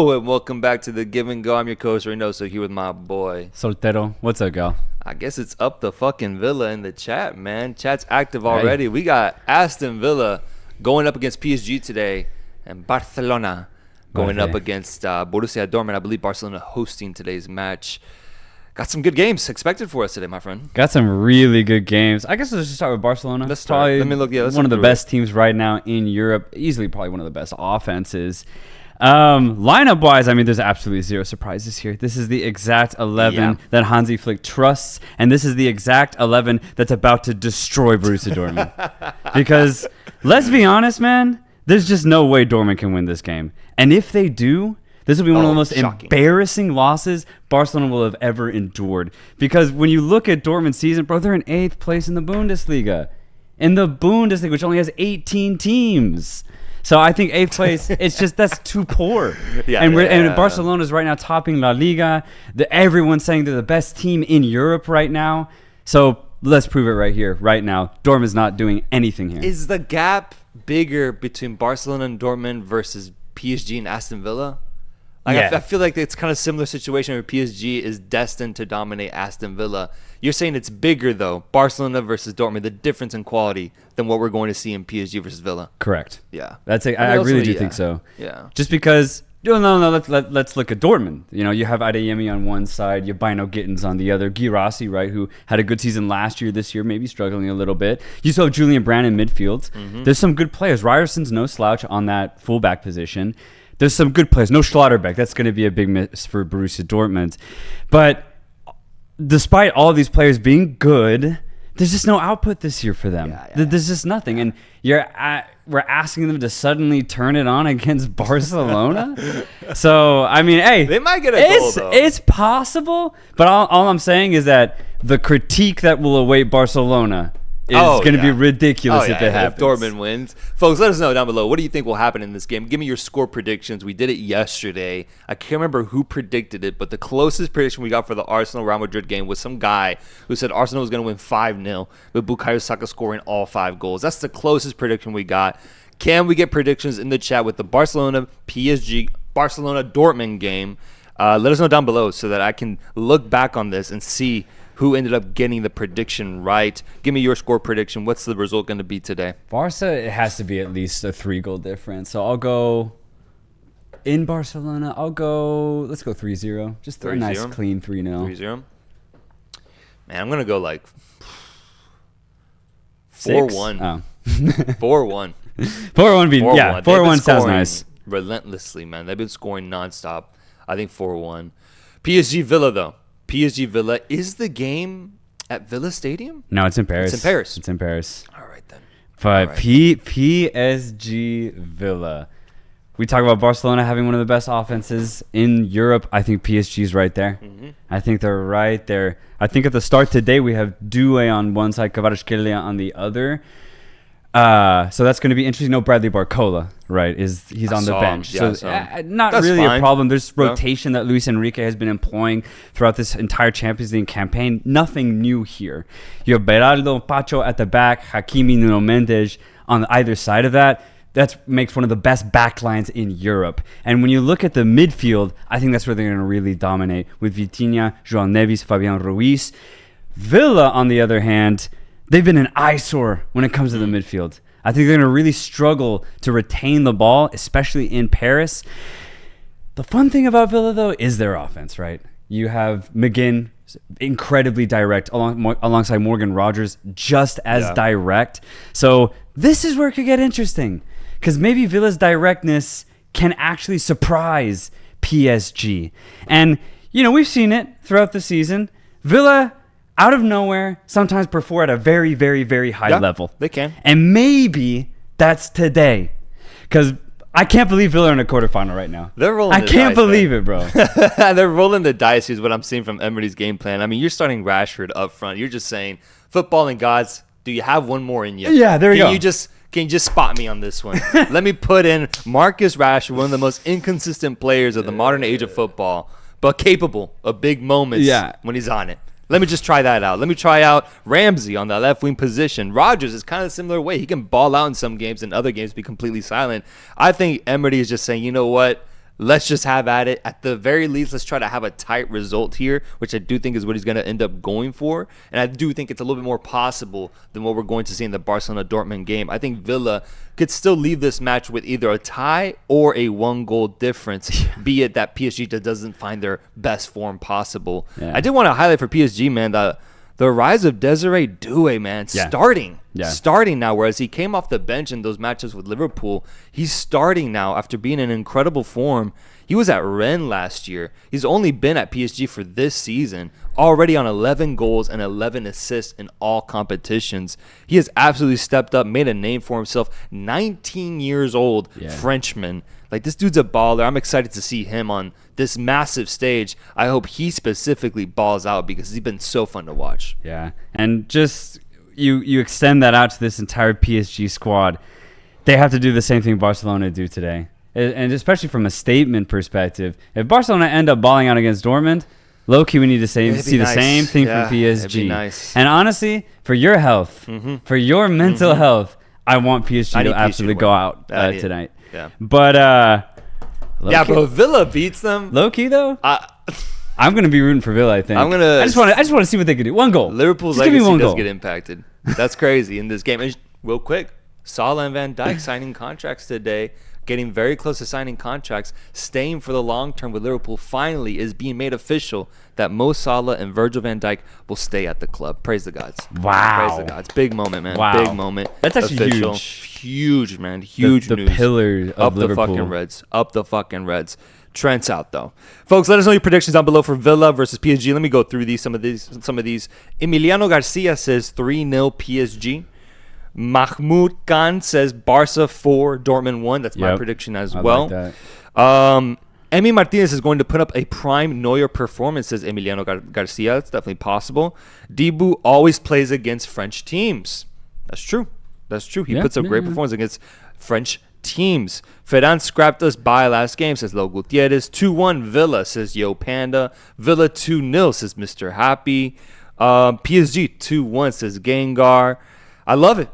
Hello and welcome back to the Give and Go. I'm your co-host Reynoso here with my boy Soltero. What's up, gal? I guess it's up the fucking Villa in the chat, man. Chat's active already. Hey. We got Aston Villa going up against PSG today and Barcelona going up against Borussia Dortmund. I believe Barcelona hosting today's match. Got some good games expected for us today, my friend. Got some really good games. I guess let's just start with Barcelona. Let's start. Let me look. Yeah, one of the best teams right now in Europe. Easily probably one of the best offenses. Lineup-wise, I mean, there's absolutely zero surprises here. This is the exact 11 that Hansi Flick trusts, and this is the exact 11 that's about to destroy Borussia Dortmund. Because, let's be honest, man, there's just no way Dortmund can win this game. And if they do, this will be one of the most embarrassing losses Barcelona will have ever endured. Because when you look at Dortmund's season, bro, they're in 8th place in the Bundesliga. In the Bundesliga, which only has 18 teams. So I think 8th place, it's just, that's too poor. And Barcelona's right now topping La Liga. Everyone's saying they're the best team in Europe right now. So let's prove it right here, right now. Dortmund's not doing anything here. Is the gap bigger between Barcelona and Dortmund versus PSG and Aston Villa? I feel like it's kind of similar situation where PSG is destined to dominate Aston Villa. You're saying it's bigger, though, Barcelona versus Dortmund, the difference in quality than what we're going to see in PSG versus Villa. Correct. Yeah. I really do think so. Yeah. Just because, let's look at Dortmund. You know, you have Adeyemi on one side, you have Bino Gittins on the other, Guirassy, right, who had a good season last year, this year, maybe struggling a little bit. You still have Julian Brand in midfield. Mm-hmm. There's some good players. Ryerson's no slouch on that fullback position. There's some good players. No Schlotterbeck. That's going to be a big miss for Borussia Dortmund. But despite all of these players being good, there's just no output this year for them. There's just nothing. And we're asking them to suddenly turn it on against Barcelona? So, I mean, hey. They might get a goal, though. It's possible. But all I'm saying is that the critique that will await Barcelona is going to be ridiculous if it happens. If Dortmund wins. Folks, let us know down below. What do you think will happen in this game? Give me your score predictions. We did it yesterday. I can't remember who predicted it, but the closest prediction we got for the Arsenal-Real Madrid game was some guy who said Arsenal was going to win 5-0 with Bukayo Saka scoring all 5 goals. That's the closest prediction we got. Can we get predictions in the chat with the Barcelona-PSG, Barcelona-Dortmund game? Let us know down below so that I can look back on this and see who ended up getting the prediction right. Give me your score prediction. What's the result going to be today? Barca, it has to be at least a 3-goal difference. So I'll go in Barcelona. Let's go 3-0. Just a nice, clean 3-0. 3-0. Man, I'm going to go like 4-1. Oh. 4-1. 4-1. 4-1 sounds nice. Relentlessly, man. They've been scoring nonstop. I think 4-1. PSG Villa, though. PSG Villa. Is the game at Villa Stadium? No, it's in Paris. It's in Paris. It's in Paris. All right, then. But PSG Villa. We talk about Barcelona having one of the best offenses in Europe. I think PSG's right there. Mm-hmm. I think they're right there. I think at the start today we have Doué on one side, Kvaratskhelia on the other. So that's going to be interesting. No, Bradley Barcola, right? He's on the bench. Yeah, so not that's really fine. A problem. There's rotation that Luis Enrique has been employing throughout this entire Champions League campaign. Nothing new here. You have Beraldo Pacho at the back, Hakimi, Nuno Mendes on either side of that. That makes one of the best backlines in Europe. And when you look at the midfield, I think that's where they're going to really dominate with Vitinha, João Neves, Fabian Ruiz. Villa, on the other hand, they've been an eyesore when it comes to the midfield. I think they're going to really struggle to retain the ball, especially in Paris. The fun thing about Villa, though, is their offense, right? You have McGinn, incredibly direct, alongside Morgan Rogers, just as direct. So this is where it could get interesting, because maybe Villa's directness can actually surprise PSG. And, we've seen it throughout the season. Villa, out of nowhere, sometimes perform at a very, very, very high level. They can. And maybe that's today. Because I can't believe Villa are in a quarterfinal right now. They're rolling I can't believe it, bro. They're rolling the dice is what I'm seeing from Emery's game plan. I mean, you're starting Rashford up front. You're just saying, footballing gods, do you have one more in you? Yeah, there you go. Can you just spot me on this one? Let me put in Marcus Rashford, one of the most inconsistent players of the modern age of football, but capable of big moments when he's on it. Let me just try that out. Let me try out Ramsey on the left wing position. Rodgers is kind of a similar way. He can ball out in some games and other games be completely silent. I think Emery is just saying, you know what? Let's just have at it. At the very least, let's try to have a tight result here, which I do think is what he's going to end up going for. And I do think it's a little bit more possible than what we're going to see in the Barcelona-Dortmund game. I think Villa could still leave this match with either a tie or a 1-goal difference, be it that PSG just doesn't find their best form possible. Yeah. I did want to highlight for PSG, man, the rise of Desiree Doué, man, starting now, whereas he came off the bench in those matches with Liverpool. He's starting now after being in incredible form. He was at Rennes last year. He's only been at PSG for this season, already on 11 goals and 11 assists in all competitions. He has absolutely stepped up, made a name for himself. 19 years old, Frenchman. Like, this dude's a baller. I'm excited to see him on this massive stage. I hope he specifically balls out because he's been so fun to watch. Yeah, and just you extend that out to this entire PSG squad. They have to do the same thing Barcelona do today. And especially from a statement perspective, if Barcelona end up balling out against Dortmund, low-key we need to see the same thing from PSG. It'd be nice. And honestly, for your health, for your mental health, I want PSG to absolutely go out tonight. Yeah. But but Villa beats them. Low-key though, I'm gonna be rooting for Villa. I think I just want to see what they can do. 1 goal. Liverpool's legacy does get impacted. That's crazy in this game. And real quick, Salah and Van Dijk signing contracts today. Getting very close to signing contracts, staying for the long term with Liverpool. Finally is being made official that Mo Salah and Virgil van Dijk will stay at the club. Praise the gods. Wow. Praise the gods. Big moment, man. Wow. Big moment. That's actually official. Huge, man. Huge the news. The pillar of Up Liverpool. the fucking Reds. Up the fucking Reds. Trent's out, though. Folks, let us know your predictions down below for Villa versus PSG. Let me go through some of these. Emiliano Garcia says 3-0 PSG. Mahmoud Khan says Barca 4, Dortmund 1. That's my prediction as well. Like that. Emi Martinez is going to put up a prime Neuer performance, says Emiliano Garcia. It's definitely possible. Dibu always plays against French teams. That's true. He puts up great performance against French teams. Ferran scrapped us by last game, says Lo Gutierrez. 2-1 Villa, says Yo Panda. Villa 2-0, says Mr. Happy. PSG 2-1, says Gengar. I love it.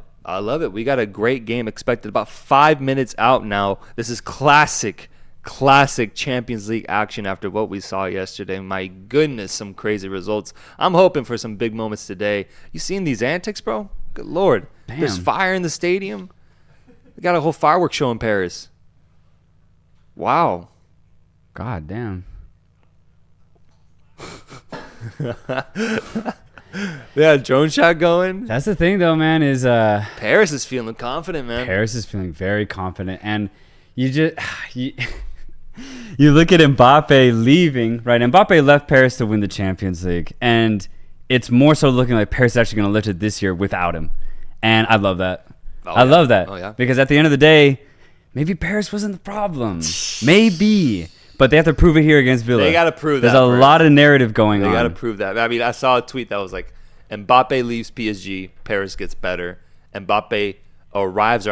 We got a great game expected about 5 minutes out now. This is classic Champions League action after what we saw yesterday. My goodness, some crazy results. I'm hoping for some big moments today. You seeing these antics, bro? Good Lord. Damn. There's fire in the stadium. We got a whole fireworks show in Paris. Wow. God damn. Yeah, drone shot going. That's the thing, though, man. Is Paris is feeling confident, man. Paris is feeling very confident, and you look at Mbappe leaving, right? Mbappe left Paris to win the Champions League, and it's more so looking like Paris is actually going to lift it this year without him, and I love that. I love that. Oh, yeah. Because at the end of the day, maybe Paris wasn't the problem. Maybe. But they have to prove it here against Villa. They got to prove that. There's a lot of narrative going on. They got to prove that. I mean, I saw a tweet that was like, Mbappe leaves PSG, Paris gets better. Mbappe arrives at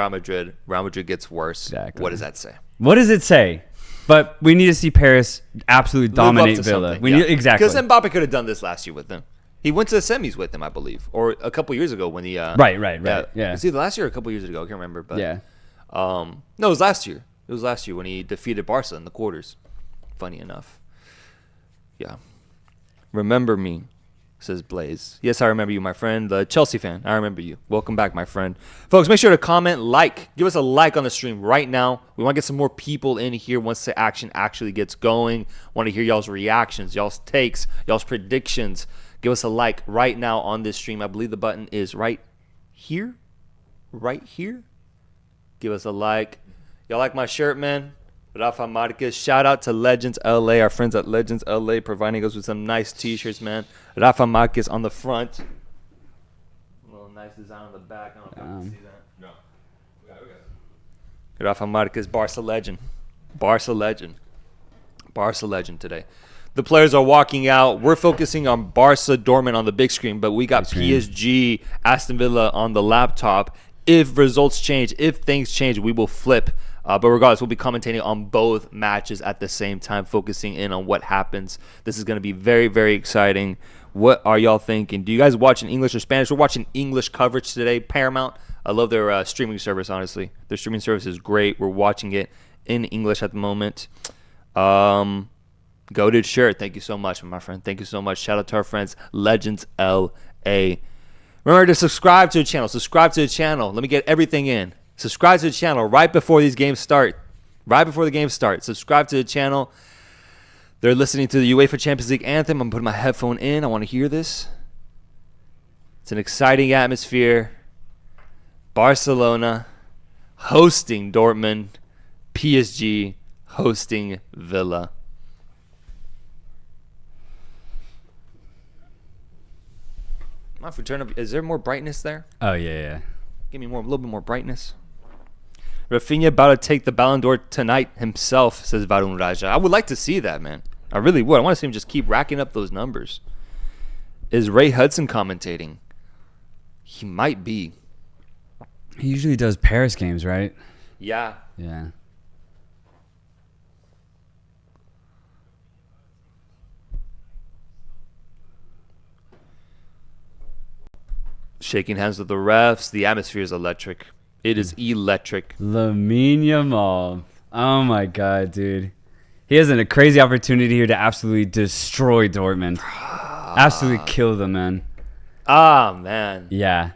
Real Madrid gets worse. Exactly. What does that say? What does it say? But we need to see Paris absolutely dominate Villa. Exactly. Because Mbappe could have done this last year with them. He went to the semis with them, I believe. Or a couple years ago when he... Right. Yeah. Was it last year or a couple years ago? I can't remember. But, yeah. No, it was last year. It was last year when he defeated Barca in the quarters. Funny enough. Yeah. Remember me, says Blaze. Yes, I remember you, my friend. The Chelsea fan. I remember you. Welcome back, my friend. Folks, make sure to comment, give us a like on the stream right now. We want to get some more people in here once the action actually gets going. Want to hear y'all's reactions, y'all's takes, y'all's predictions. Give us a like right now on this stream. I believe the button is right here. Right here. Give us a like. Y'all like my shirt, man? Rafa Marquez. Shout out to Legends LA, our friends at Legends LA, providing us with some nice t-shirts, man. Rafa Marquez on the front. A little nice design on the back. I don't know if you can see that. No. We got it. Rafa Marquez, Barca legend. Barca legend today. The players are walking out. We're focusing on Barca Dortmund on the big screen, but we got PSG, Aston Villa on the laptop. If results change, if things change, we will flip. But regardless, we'll be commentating on both matches at the same time, focusing in on what happens. This is going to be very, very exciting. What are y'all thinking? Do you guys watch in English or Spanish? We're watching English coverage today. Paramount. I love their streaming service, honestly. Their streaming service is great. We're watching it in English at the moment. Goated shirt. Thank you so much, my friend. Thank you so much. Shout out to our friends, Legends LA. Remember to subscribe to the channel. Subscribe to the channel. Let me get everything in. Subscribe to the channel right before these games start. Right before the games start. Subscribe to the channel. They're listening to the UEFA Champions League anthem. I'm putting my headphone in. I want to hear this. It's an exciting atmosphere. Barcelona hosting Dortmund. PSG hosting Villa. If we turn up, is there more brightness there? Oh, yeah. Give me a little bit more brightness. Rafinha about to take the Ballon d'Or tonight himself, says Varun Raja. I would like to see that, man. I really would. I want to see him just keep racking up those numbers. Is Ray Hudson commentating? He might be. He usually does Paris games, right? Yeah. Yeah. Shaking hands with the refs. The atmosphere is electric. It is electric. Lamine Yamal. Oh, my God, dude. He has a crazy opportunity here to absolutely destroy Dortmund. Absolutely kill them, man. Man. Yeah.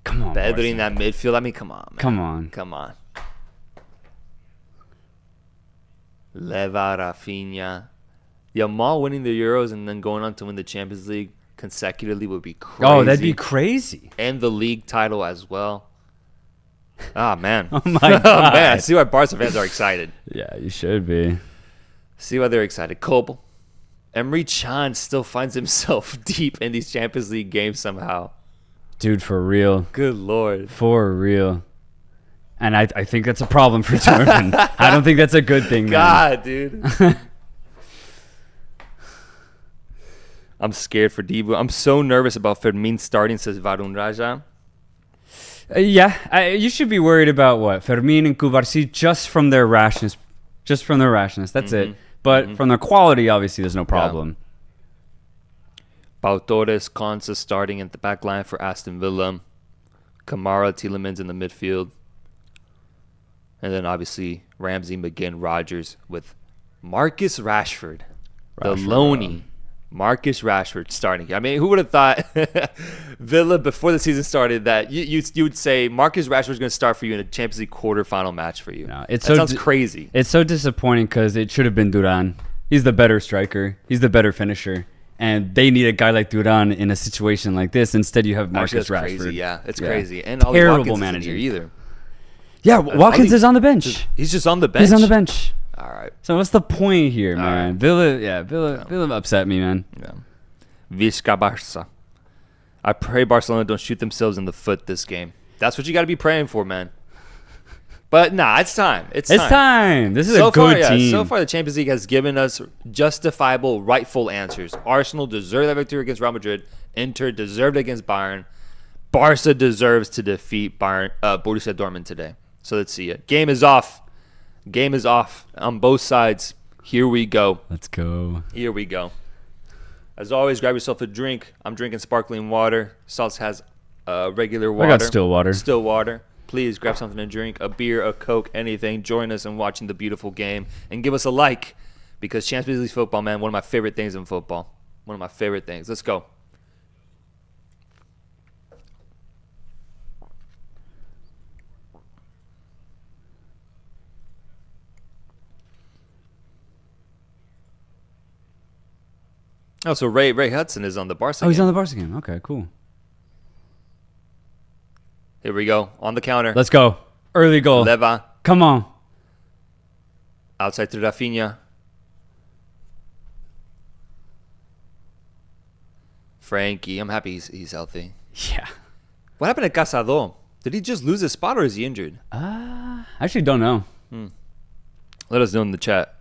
Come on, Bedouin that midfield. I mean, come on, man. Come on. Leva, Rafinha. Yamal winning the Euros and then going on to win the Champions League consecutively would be crazy. Oh, that'd be crazy. And the league title as well. Man. Oh, my God. Man. I see why Barca fans are excited. Yeah, you should be. See why they're excited. Kobel. Emre Can still finds himself deep in these Champions League games somehow. Dude, for real. Good Lord. For real. And I think that's a problem for Dortmund. I don't think that's a good thing, man. God, dude. I'm scared for Dibu. I'm so nervous about Fermin starting, says Varun Raja. You should be worried about what? Fermin and Cubarsí just from their rashness. That's it. But from their quality, obviously, there's no problem. Yeah. Pau Torres, Konsa starting at the back line for Aston Villa. Kamara, Tielemans in the midfield. And then, obviously, Ramsey, McGinn, Rodgers with Marcus Rashford. The Loney. Marcus Rashford starting. I mean, who would have thought Villa before the season started that you would say Marcus Rashford's going to start for you in a Champions League quarterfinal match for you? No, that sounds crazy. It's so disappointing because it should have been Duran. He's the better striker. He's the better finisher. And they need a guy like Duran in a situation like this. Instead, you have Marcus Rashford. Crazy, yeah. It's crazy. And terrible manager either. Yeah, Watkins is on the bench. He's just on the bench. He's on the bench. All right. So what's the point here, man? Right. Villa upset me, man. Yeah. Visca Barça. I pray Barcelona don't shoot themselves in the foot this game. That's what you got to be praying for, man. But it's time. It's time. This is a good team. So far, the Champions League has given us justifiable, rightful answers. Arsenal deserved that victory against Real Madrid. Inter deserved against Bayern. Barca deserves to defeat Borussia Dortmund today. So let's see it. Game is off. Game is off on both sides. Here we go. Let's go. Here we go. As always, grab yourself a drink. I'm drinking sparkling water. Salts has regular water. I got still water. Still water. Please grab something to drink, a beer, a Coke, anything. Join us in watching the beautiful game. And give us a like because Champions League football, man, one of my favorite things in football. One of my favorite things. Let's go. Oh, so Ray Hudson is on the Barca game. Oh, he's on the Barca game. Okay, cool. Here we go. On the counter. Let's go. Early goal. Leva. Come on. Outside to Rafinha. Frankie. I'm happy he's healthy. Yeah. What happened to Casado? Did he just lose his spot or is he injured? I actually don't know. Let us know in the chat.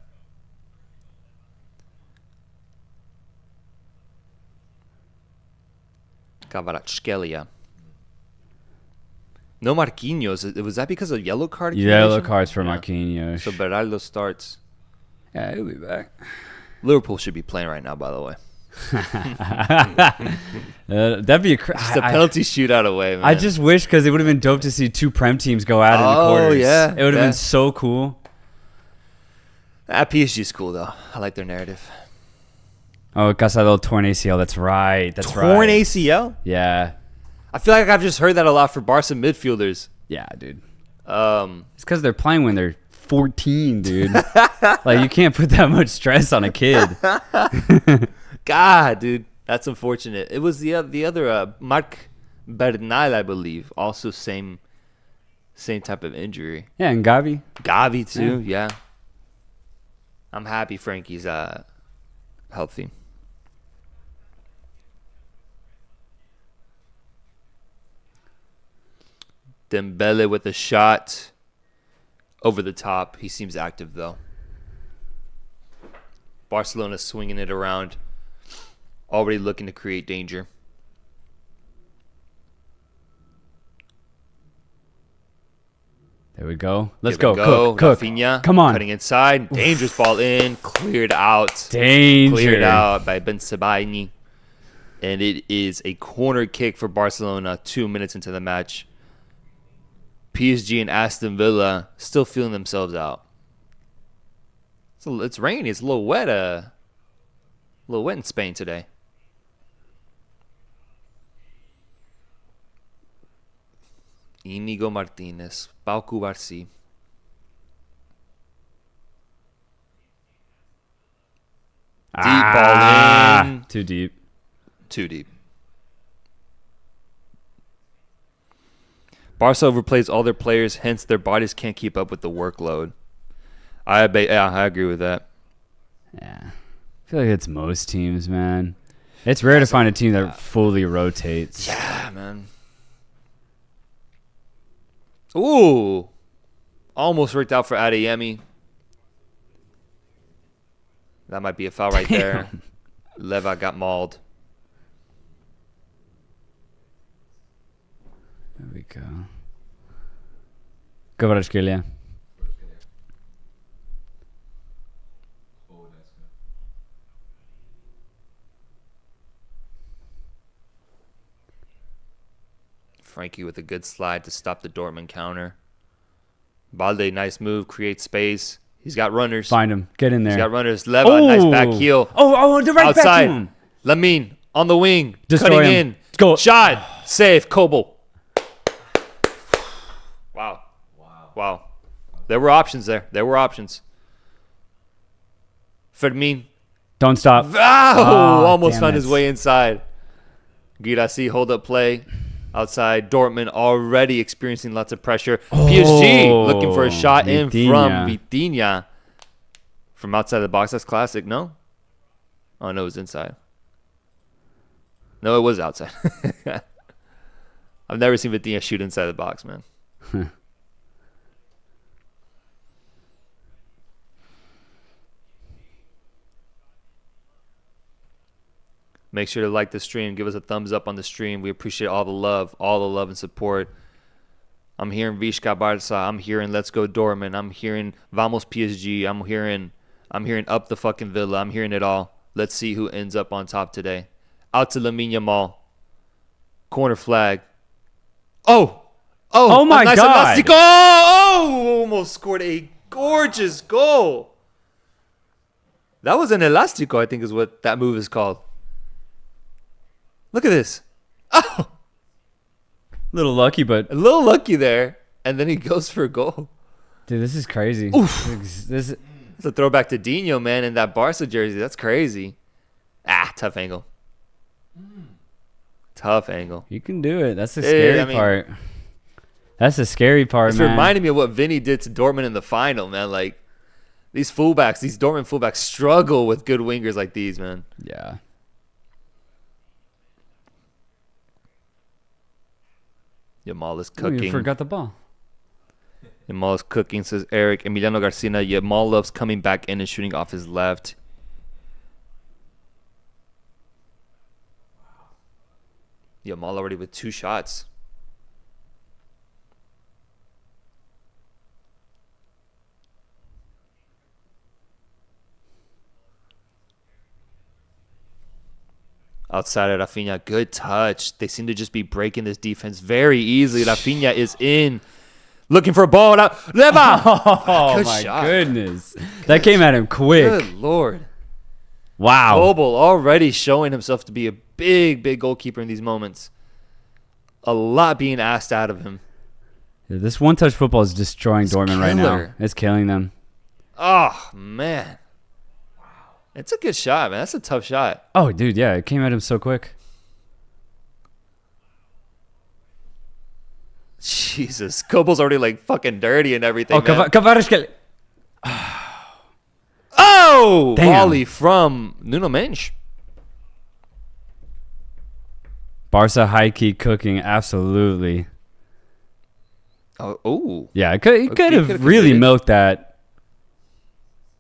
Kvaratskhelia. No Marquinhos. Was that because of yellow card? Yellow cards for Marquinhos. So Beraldo starts. Yeah, he'll be back. Liverpool should be playing right now, by the way. That'd be just a penalty shootout away, man. I just wish because it would have been dope to see two Prem teams go at it in the quarters. Yeah. It would have been so cool. PSG's cool, though. I like their narrative. Oh, Casado torn ACL. That's right. Torn ACL? Yeah. I feel like I've just heard that a lot for Barca midfielders. Yeah, dude. It's because they're playing when they're 14, dude. Like, you can't put that much stress on a kid. God, dude. That's unfortunate. It was the other Marc Bernal, I believe. Also same type of injury. Yeah, and Gavi. Gavi, too. Yeah. I'm happy Frankie's healthy. Dembele with a shot over the top. He seems active, though. Barcelona swinging it around. Already looking to create danger. There we go. Let's go. Cook. Rafinha, come on. Cutting inside. Dangerous ball in. Cleared out. Danger. Cleared out by Ben Sebaini. And it is a corner kick for Barcelona 2 minutes into the match. PSG and Aston Villa still feeling themselves out. So it's rainy. It's a little wet. A little wet in Spain today. Inigo Martinez, Pau Cubarsí. Deep ball in. Too deep. Too deep. Barca overplays all their players, hence their bodies can't keep up with the workload. I agree with that. Yeah. I feel like it's most teams, man. It's rare to find a team that fully rotates. Yeah, man. Ooh. Almost worked out for Adeyemi. That might be a foul right there. Leva got mauled. There we go. Go Kvaratskhelia. Frankie with a good slide to stop the Dortmund counter. Balde, nice move, create space. He's got runners. Find him. Get in there. He's got runners. Leva, nice back heel. The right outside. back to him. Lamine on the wing. Destroy cutting him. in. Go. Shot. Save. Kobo. Wow. There were options there. Fermin. Don't stop. Almost found damn his it. way inside. Girassi, hold up play. Outside, Dortmund already experiencing lots of pressure. PSG looking for a shot in from Vitinha. From outside the box. That's classic, no? Oh, no, it was inside. No, it was outside. I've never seen Vitinha shoot inside the box, man. Make sure to like the stream. Give us a thumbs up on the stream. We appreciate all the love and support. I'm hearing Vizca Barca. I'm hearing Let's Go Dortmund. I'm hearing Vamos PSG. I'm hearing Up the fucking Villa. I'm hearing it all. Let's see who ends up on top today. Out to Lamine Yamal. Corner flag. Oh, my nice God. Elástico. Oh, almost scored a gorgeous goal. That was an Elástico, I think is what that move is called. Look at this. Oh, Little lucky, but a little lucky there. And then he goes for a goal. dude, this is crazy. Oof. This It's a throwback to Dino, man, in that Barca jersey. That's crazy. Tough angle. Tough angle. you can do it. That's the scary part. That's the scary part, It's man. reminding me of what Vinny did to Dortmund in the final, man. Like, these Dortmund fullbacks struggle with good wingers like these, man. Yeah. Yamal is Oh, cooking. you forgot the ball. Yamal is cooking, says Eric. Emiliano Garcia. Yamal loves coming back in and shooting off his left. Yamal already with 2 shots. Outside of Rafinha, good touch. They seem to just be breaking this defense very easily. Rafinha is in. Looking for a ball out. Leva! Oh, Good my shot. goodness. That came at him quick. Good Lord. Wow. Kobel already showing himself to be a big, big goalkeeper in these moments. A lot being asked out of him. Yeah, this one-touch football is destroying Dortmund right now. It's killing them. Oh, man. It's a good shot, man. That's a tough shot. Oh, dude, yeah. It came at him so quick. Jesus. Kobel's already like fucking dirty and everything. Oh, Kvaratskhelia. Oh! Damn. Volley from Nuno Mensch. Barca high key cooking, absolutely. Oh. Yeah, it could Okay, have really milked that.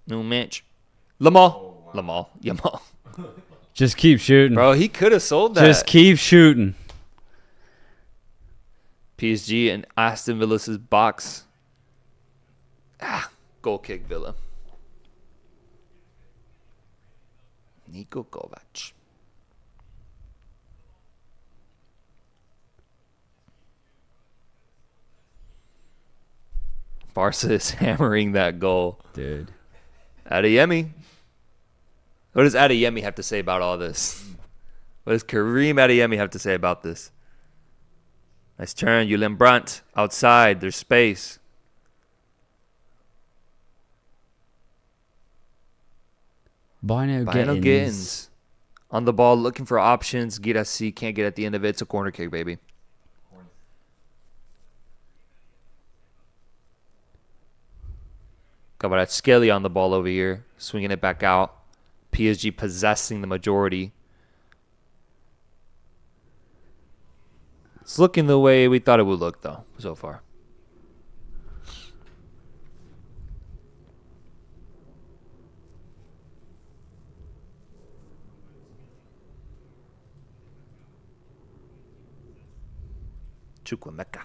Nuno Mensch. Yamal. Just keep shooting. Bro, he could have sold that. Just keep shooting. PSG and Aston Villa's box. Goal kick, Villa. Niko Kovac. Barca is hammering that goal. Dude. Adeyemi. What does Adeyemi have to say about all this? What does Kareem Adeyemi have to say about this? Nice turn. Julian Brandt outside. There's space. Bino Gittins. On the ball, looking for options. Girassi can't get at the end of it. It's a corner kick, baby. Kvaratskhelia on the ball over here. Swinging it back out. PSG possessing the majority. It's looking the way we thought it would look, though, so far. Chukwuemeka.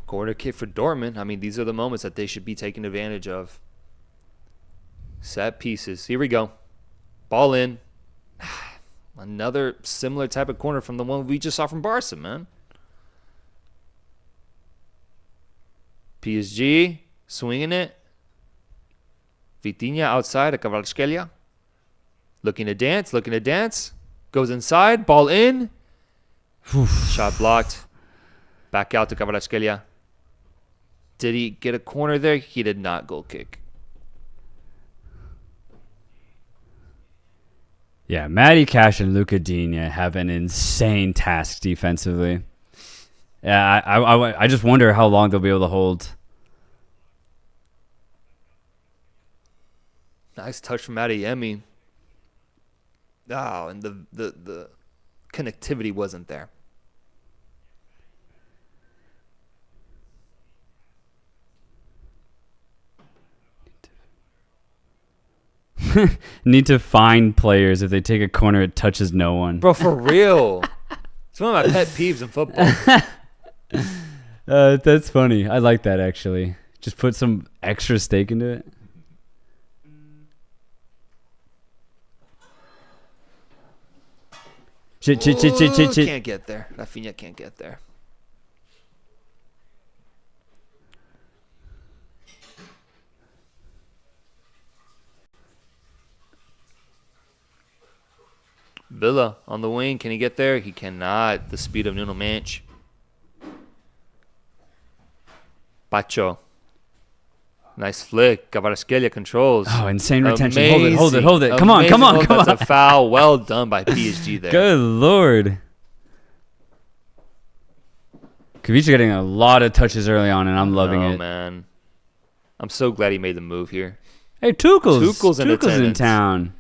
Corner kick for Dortmund. I mean, these are the moments that they should be taking advantage of. Set pieces. Here we go. Ball in. Another similar type of corner from the one we just saw from Barca, man. PSG swinging it. Vitinha outside of Kvaratskhelia. Looking to dance. Goes inside. Ball in. Shot blocked. Back out to Kvaratskhelia. Did he get a corner there? He did not. Goal kick. Yeah, Matty Cash and Luca Digne have an insane task defensively. Yeah, I just wonder how long they'll be able to hold. Nice touch from Adeyemi. Oh, and the connectivity wasn't there. Need to find players. If they take a corner, it touches no one. Bro, for real. It's one of my pet peeves in football. That's funny. I like that, actually. Just put some extra stake into it. Shit. Can't get there. Rafinha can't get there. Villa on the wing. Can he get there? He cannot. The speed of Nuno Mensch. Pacho. Nice flick. Kvaratskhelia controls. Oh, insane retention. Amazing. Hold it. Come on. That's a foul. Well done by PSG there. Good Lord. Kavicha getting a lot of touches early on, and I'm loving it. Man. I'm so glad he made the move here. Hey, Tuchel's in in town.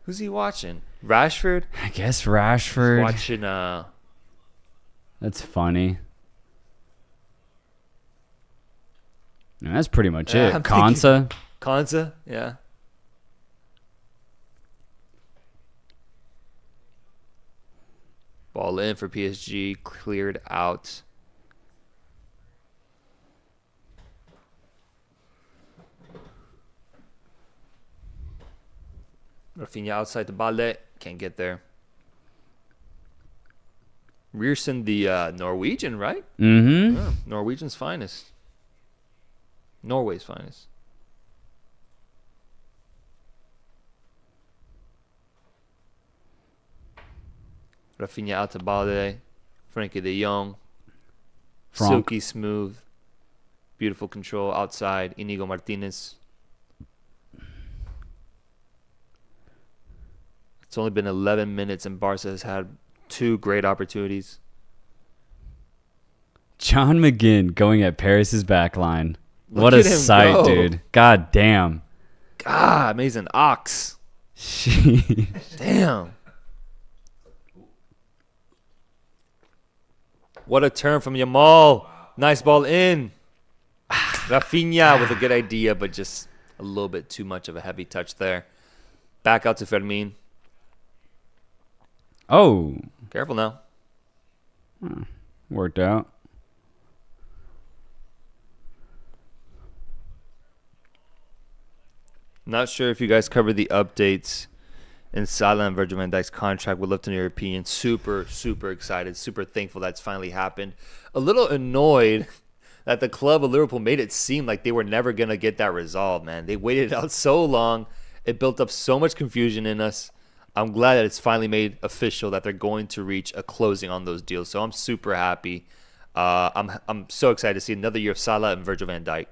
Who's he watching? Rashford? I guess Rashford. Watching That's funny. And that's pretty much it. Konsa, yeah. Ball in for PSG, cleared out. Rafinha outside the Ballet, can't get there. Rierson, the Norwegian, right? Mm-hmm. Yeah, Norwegian's finest. Norway's finest. Rafinha out to Balde. Frankie de Jong. Silky smooth. Beautiful control outside. Inigo Martinez. It's only been 11 minutes and Barca has had 2 great opportunities. John McGinn going at Paris's back line. Look what at a him sight, go. dude. God damn. God, amazing ox. Jeez. Damn. What a turn from Yamal. Nice ball in. Rafinha with a good idea, but just a little bit too much of a heavy touch there. Back out to Fermin. Oh. Careful now. Worked out. Not sure if you guys covered the updates in Salah and Virgil van Dijk's contract. Would love to know your opinion. Super, super excited. Super thankful that's finally happened. A little annoyed that the club of Liverpool made it seem like they were never going to get that resolved, man. They waited out so long. It built up so much confusion in us. I'm glad that it's finally made official that they're going to reach a closing on those deals. So I'm super happy. I'm so excited to see another year of Salah and Virgil van Dijk.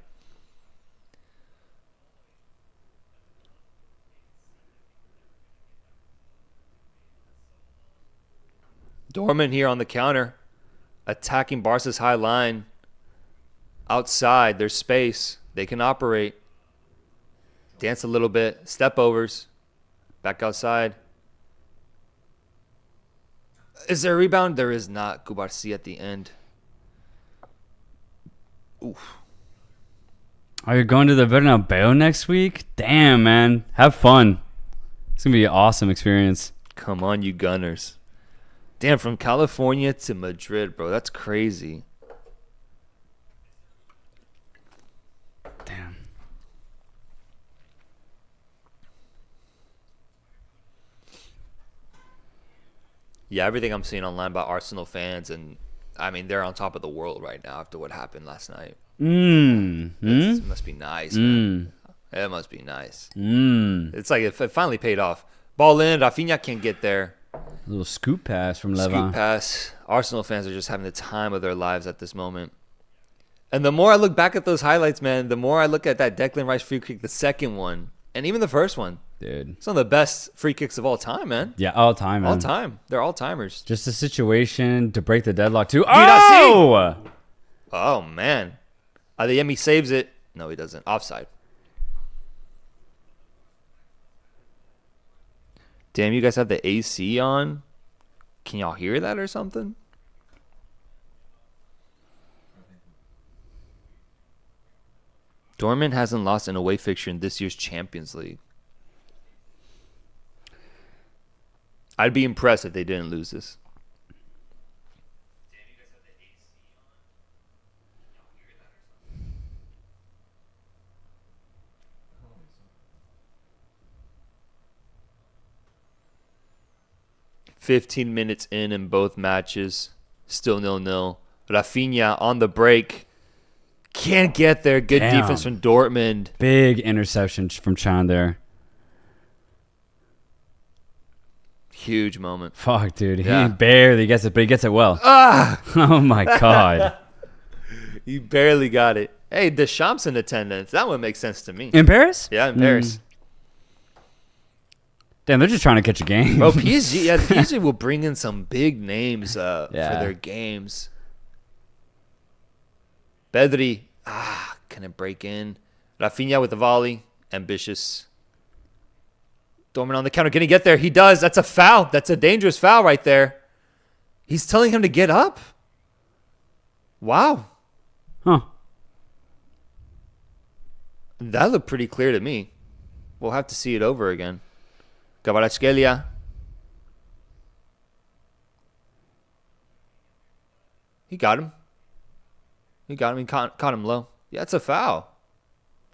Dortmund here on the counter, attacking Barca's high line. Outside, there's space. They can operate. Dance a little bit. Step overs. Back outside. Is there a rebound? There is not. Kubarsi at the end. Oof. Are you going to the Bernabeu next week? Damn, man. Have fun. It's going to be an awesome experience. Come on, you Gunners. Damn, from California to Madrid, bro. That's crazy. Damn. Yeah, everything I'm seeing online about Arsenal fans, and I mean, they're on top of the world right now after what happened last night. It must be nice, man. It must be nice. It's like it finally paid off. Ball in, Rafinha can't get there. A little scoop pass from Levin. Scoop pass. Arsenal fans are just having the time of their lives at this moment. And the more I look back at those highlights, man, the more I look at that Declan Rice free kick, the second one, and even the first one. Dude. Some of the best free kicks of all time, man. Yeah, all time, man. All time. They're all timers. Just a situation to break the deadlock, too. Oh! Oh, man. Adeyemi saves it. No, he doesn't. Offside. Damn, you guys have the AC on? Can y'all hear that or something? Dortmund hasn't lost an away fixture in this year's Champions League. I'd be impressed if they didn't lose this. 15 minutes in both matches. Still 0-0. Rafinha on the break. Can't get there. Good defense from Dortmund. Big interception from Chan there. Huge moment. Fuck, dude. He barely gets it, but he gets it well. Oh, my God. He barely got it. Hey, Deschamps in attendance. That one makes sense to me. In Paris? Yeah, in Paris. Damn, they're just trying to catch a game. Bro, PSG will bring in some big names for their games. Pedri, couldn't break in. Rafinha with the volley, ambitious. Dortmund on the counter, can he get there? He does. That's a foul. That's a dangerous foul right there. He's telling him to get up. Wow. Huh. That looked pretty clear to me. We'll have to see it over again. Kvaratskhelia. He got him. He caught him low. Yeah, it's a foul.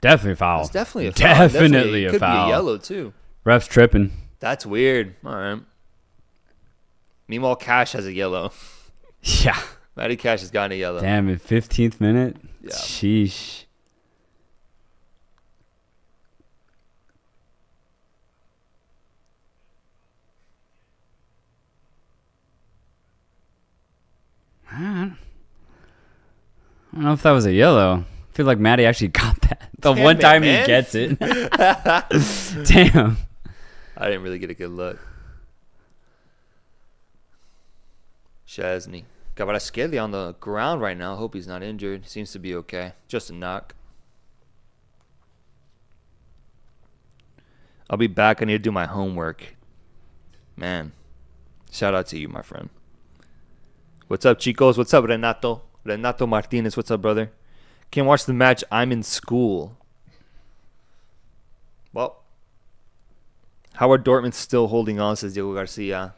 Definitely a foul. It's definitely a foul. Definitely a could foul. Could be a yellow, too. Ref's tripping. That's weird. All right. Meanwhile, Cash has a yellow. Yeah. Matty Cash has gotten a yellow. Damn it, 15th minute? Yeah. Sheesh. Man. I don't know if that was a yellow. I feel like Matty actually got that. The Damn one it, time man. he gets it. Damn. I didn't really get a good look. Chesney. Kvaratskhelia on the ground right now. Hope he's not injured. Seems to be okay. Just a knock. I'll be back. I need to do my homework. Man. Shout out to you, my friend. What's up, chicos? What's up, Renato? Renato Martinez. What's up, brother? Can't watch the match. I'm in school. Well, how are Dortmund still holding on, says Diego Garcia?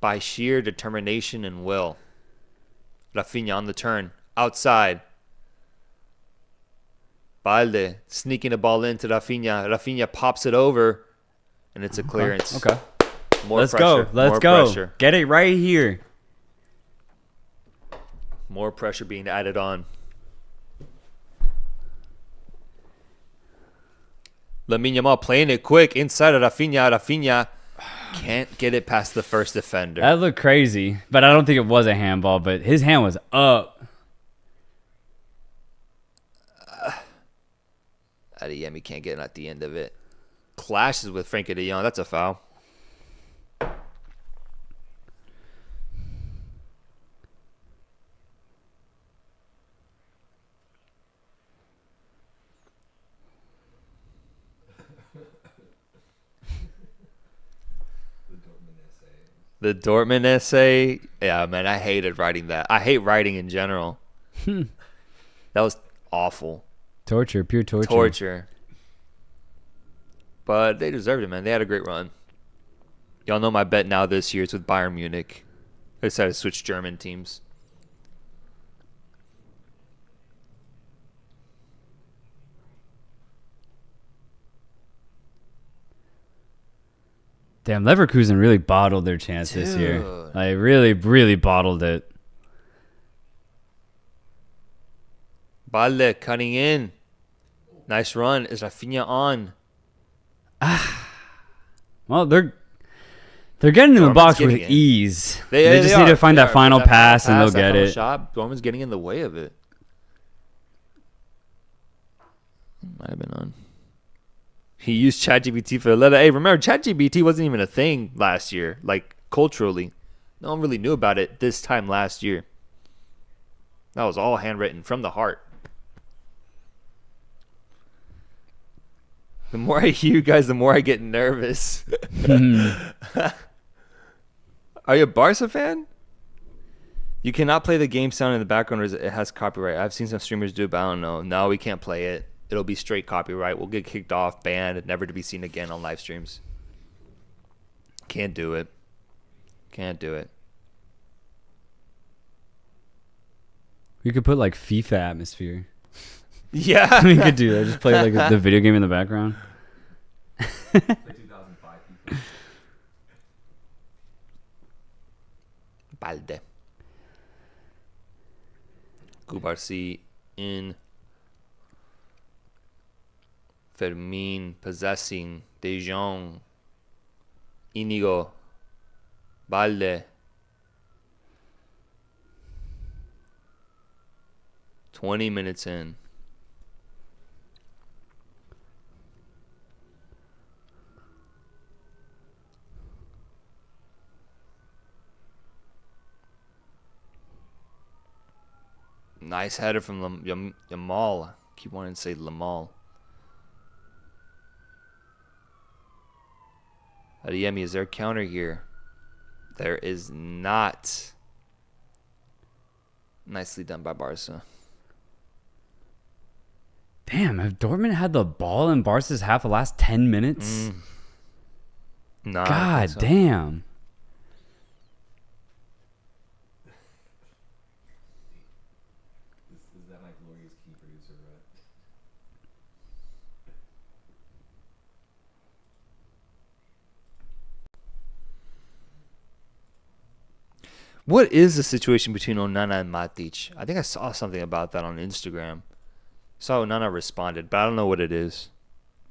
By sheer determination and will. Rafinha on the turn. Outside. Balde sneaking the ball into Rafinha. Rafinha pops it over. And it's a clearance. Okay. More Let's pressure. go. Let's More go. Pressure. Get it right here. More pressure being added on. Lamine Yamal playing it quick inside of Rafinha. Rafinha can't get it past the first defender. That looked crazy, but I don't think it was a handball, but his hand was up. Adeyemi can't get at the end of it. Clashes with Frankie de Jong. That's a foul. The Dortmund essay. Yeah, man, I hated writing that. I hate writing in general. That was awful. Torture, pure torture. Torture. But they deserved it, man. They had a great run. Y'all know my bet now this year is with Bayern Munich. I decided to switch German teams. Damn, Leverkusen really bottled their chance this year. Dude. Like, really, really bottled it. Balde cutting in. Nice run. Is Rafinha on? Well, they're getting in the Dortmund's box with getting it. ease. They just need to find that final pass and they'll get it. Shot. Dortmund's getting in the way of it. Might have been on. He used ChatGPT for the letter. Hey, remember, ChatGPT wasn't even a thing last year. Like, culturally. No one really knew about it this time last year. That was all handwritten from the heart. The more I hear you guys, the more I get nervous. Are you a Barca fan? You cannot play the game sound in the background or it has copyright. I've seen some streamers do it, but I don't know. No, we can't play it. It'll be straight copyright. We'll get kicked off, banned, never to be seen again on live streams. Can't do it. Can't do it. We could put like FIFA atmosphere. Yeah. We could do that. Just play like the video game in the background. Like 2005 FIFA. Balde. Kubarsi in. Fermin possessing. De Jong. Inigo. Balde. 20 minutes in. Nice header from Yamal. Keep wanting to say Lamal. Adeyemi, is there a counter here? There is not. Nicely done by Barca. Damn, have Dortmund had the ball in Barca's half the last 10 minutes? No, I don't God think so. damn. Is that Mike Laurier's key producer, right? What is the situation between Onana and Matic? I think I saw something about that on Instagram. Saw Onana responded, but I don't know what it is.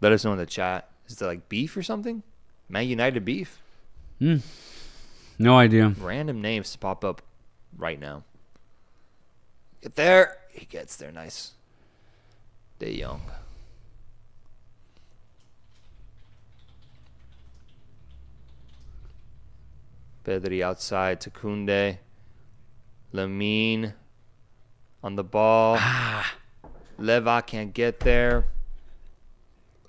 Let us know in the chat. Is it like beef or something? Man United beef? No idea. Random names to pop up right now. Get there. He gets there. Nice. De Jong. Pedri outside to Koundé. Lamine on the ball. Leva can't get there.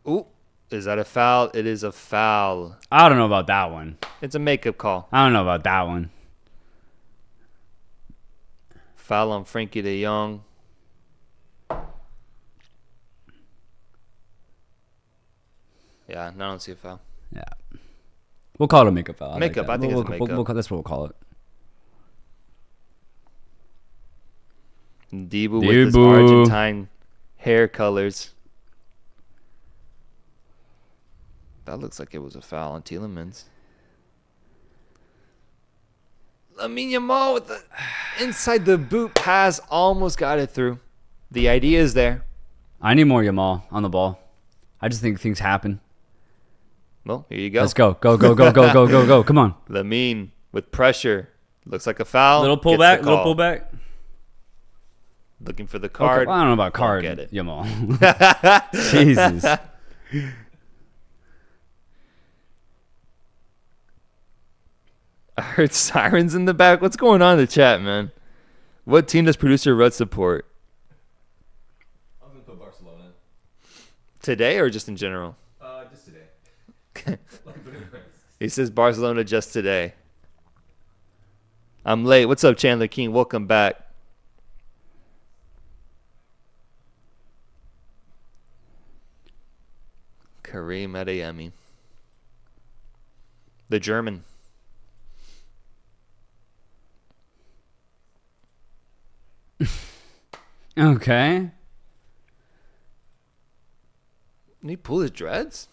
Ooh, is that a foul? It is a foul. I don't know about that one. It's a makeup call. I don't know about that one. Foul on Frankie de Jong. Yeah, no, I don't see a foul. Yeah. We'll call it a makeup foul. Makeup, I think it's a makeup. That's what we'll call it. Dibu with his Argentine hair colors. That looks like it was a foul on Tielemans. Lamine Yamal with the inside the boot pass, almost got it through. The idea is there. I need more Yamal on the ball. I just think things happen. Well, here you go. Let's go. Go, go, go, go, go, go, go. Come on. Lamine with pressure. Looks like a foul. Little pullback, little pullback. Looking for the card. Okay, well, I don't know about card, get it. Yamal. Jesus. I heard sirens in the back. What's going on in the chat, man? What team does producer Rudd support? I'm gonna put Barcelona. Today or just in general? Just today. He says Barcelona just today. I'm late. What's up, Chandler King? Welcome back. Kareem Adeyemi. The German. Okay. Did he pull his dreads?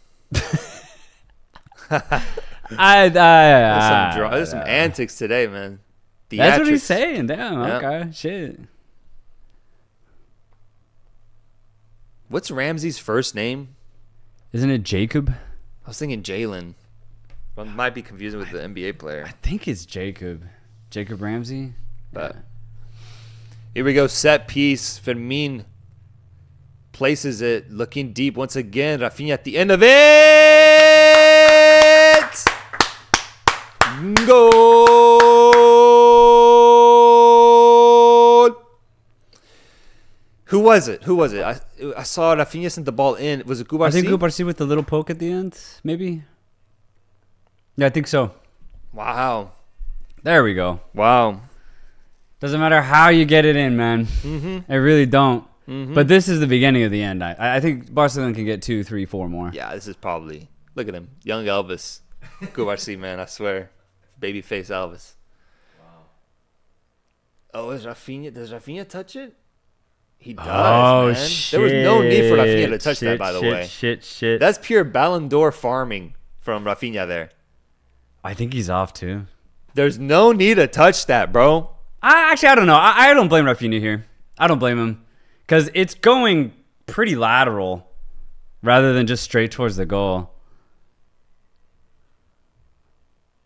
There's some antics today, man. That's what Theatrics. he's saying. Damn. Yep. Okay. Shit. What's Ramsey's first name? Isn't it Jacob? I was thinking Jalen. Well, might be confusing with the NBA player. I think it's Jacob. Jacob Ramsey. But here we go. Set piece. Fermin places it. Looking deep once again. Rafinha at the end of it. Goal. Who was it? I saw Rafinha sent the ball in. Was it Kubarsi? I think Kubarsi with the little poke at the end, maybe. Yeah, I think so. Wow. There we go. Wow. Doesn't matter how you get it in, man. Mm-hmm. I really don't. Mm-hmm. But this is the beginning of the end. I think Barcelona can get 2, 3, 4 more. Yeah, this is probably. Look at him. Young Elvis. Kubarsi, man, I swear. Babyface Elvis. Wow. Oh, is Rafinha? Does Rafinha touch it? He does, man. Shit. There was no need for Rafinha to touch that, by the way. Shit. That's pure Ballon d'Or farming from Rafinha there. I think he's off, too. There's no need to touch that, bro. I don't know. I don't blame Rafinha here. I don't blame him. Because it's going pretty lateral rather than just straight towards the goal.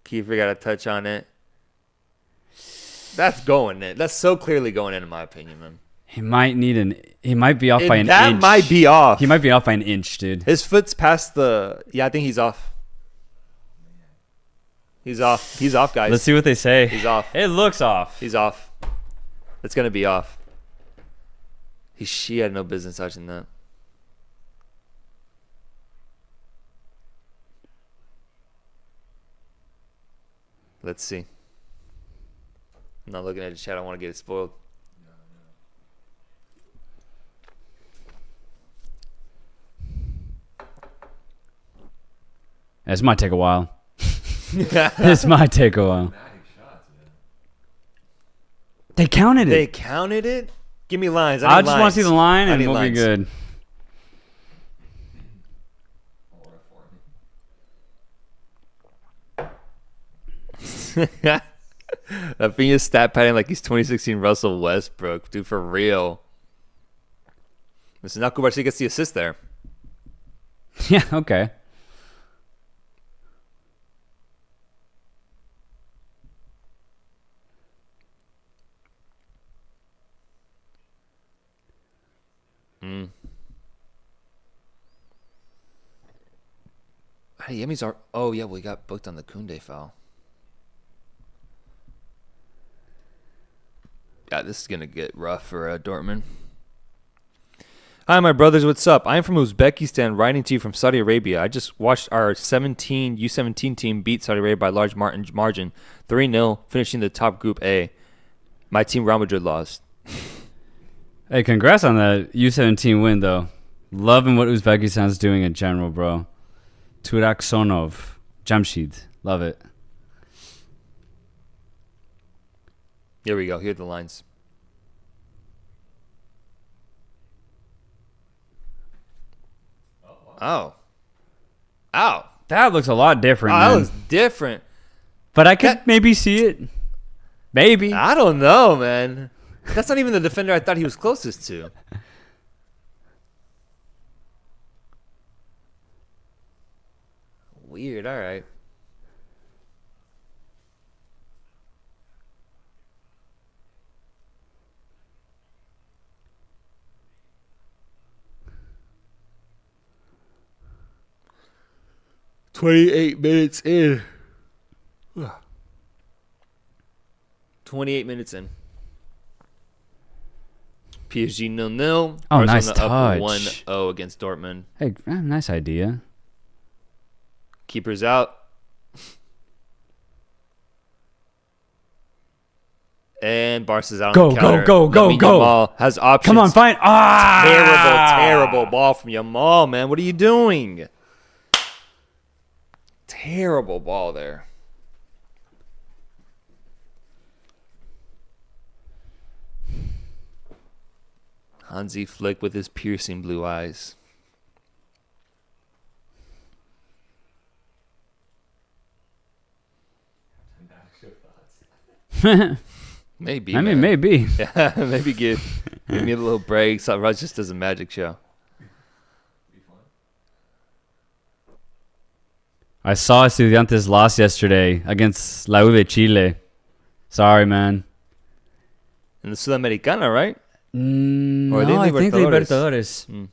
Kiefer got a touch on it. That's going in. That's so clearly going in my opinion, man. He might be off by an inch. That might be off. He might be off by an inch, dude. His foot's past the... Yeah, I think he's off. He's off. He's off, guys. Let's see what they say. He's off. It looks off. He's off. It's going to be off. She had no business touching that. Let's see. I'm not looking at the chat. I want to get it spoiled. This might take a while. This might take a while. They counted it. They counted it? Give me lines. I just want to see the line and we'll lines. be good. Rafinha's stat padding like he's 2016 Russell Westbrook. Dude, for real. This is not Kubarsi gets the assist there. Yeah, okay. Hey, Yemi's are. Oh, yeah, we got booked on the Koundé foul. Yeah, this is going to get rough for Dortmund. Hi, my brothers. What's up? I'm from Uzbekistan, writing to you from Saudi Arabia. I just watched our U17 team beat Saudi Arabia by a large margin, 3-0, finishing the top Group A. My team, Real Madrid, lost. Hey, congrats on that U17 win, though. Loving what Uzbekistan's doing in general, bro. Turaksonov, Jamshid. Love it. Here we go. Here are the lines. Oh. Ow. That looks a lot different, Oh, that man. looks different. But I could maybe see it. Maybe. I don't know, man. That's not even the defender I thought he was closest to. Weird. All right. "28 minutes in." 28 minutes in. PSG 0-0. Oh, Barcelona nice up touch. 1-0 against Dortmund. Hey, nice idea. Keeper's out. And Barca's out Go, on the counter. go, go, Lamine go. Yamal has options. Come on, fine. Terrible ball from Yamal, man. What are you doing? Terrible ball there. Hansi Flick with his piercing blue eyes. Maybe. I mean, man. maybe. Yeah, maybe give me a little break. So Russ just does a magic show. I saw Estudiantes lost yesterday against La U de Chile. Sorry, man. In the Sudamericana, right? No, Or they I think Libertadores? Libertadores.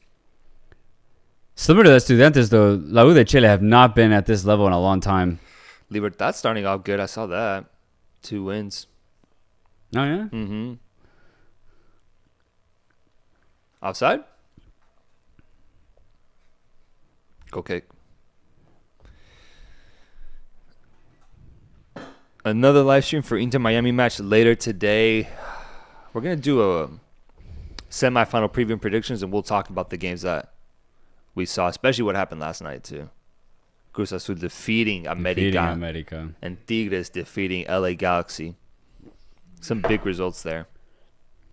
Similar to the Estudiantes, though, La U de Chile have not been at this level in a long time. Libertad's starting off good. I saw that. 2 wins. Oh, yeah? Mm-hmm. Offside? Goal kick. Another live stream for Inter Miami match later today. We're going to do a semifinal preview and predictions, and we'll talk about the games that we saw, especially what happened last night, too. Cruz Azul defeating America. And Tigres defeating LA Galaxy. Some big results there.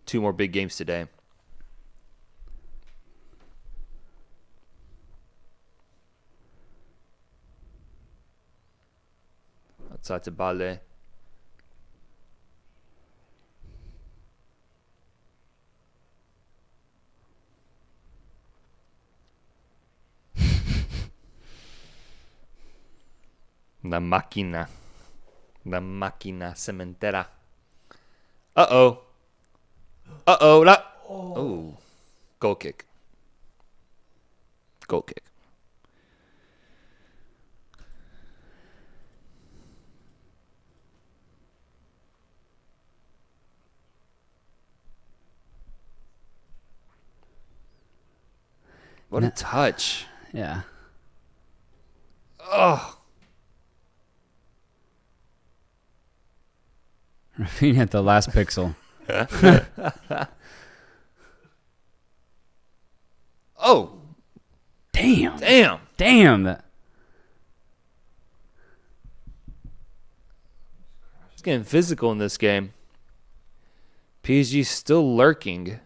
2 more big games today. Outside to Bale. La máquina cementera. Uh-oh. Oh. Goal kick. What a touch. Yeah. Oh. Rafinha at the last pixel. Oh. Damn. It's getting physical in this game. PSG still lurking.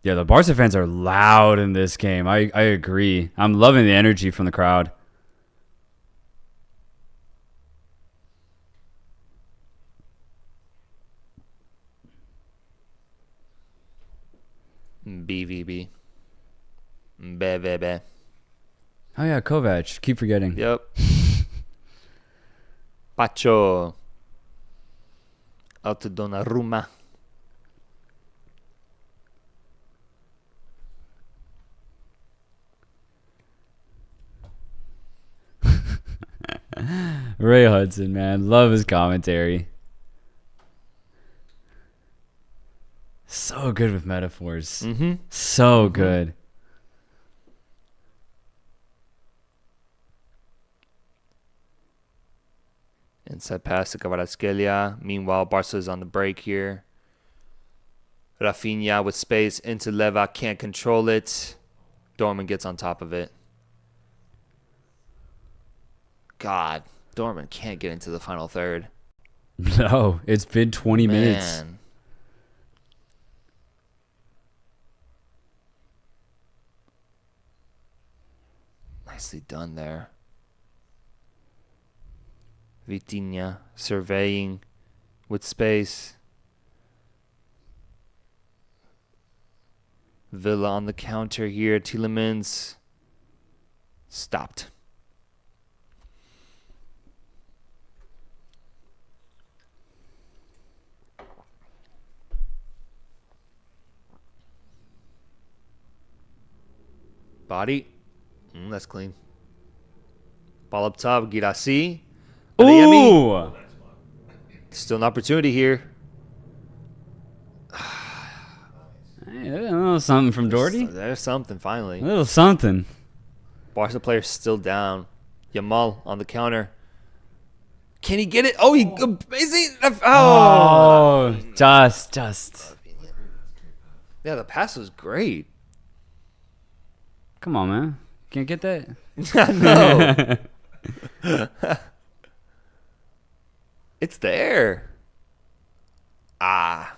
Yeah, the Barca fans are loud in this game. I agree. I'm loving the energy from the crowd. BVB. BVB. Oh yeah, Kovac. Keep forgetting. Yep. Pacho. Out to Donnarumma. Ray Hudson, man. Love his commentary. So good with metaphors. Mm-hmm. So good. Inside pass to Kvaratskhelia. Meanwhile, Barca is on the break here. Rafinha with space into Leva. Can't control it. Dortmund gets on top of it. God, Dortmund can't get into the final third. No, it's been 20 minutes. Man. Nicely done there. Vitinha surveying with space. Villa on the counter here. Tielemans stopped. Body. That's clean. Ball up top. Girassi. Ooh! Still an opportunity here. Hey, a little something from Doherty. There's something finally. A little something. Barca player still down. Yamal on the counter. Can he get it? Oh, he amazing. Oh, just. Yeah, the pass was great. Come on, man. Can't get that? No. It's there. Ah.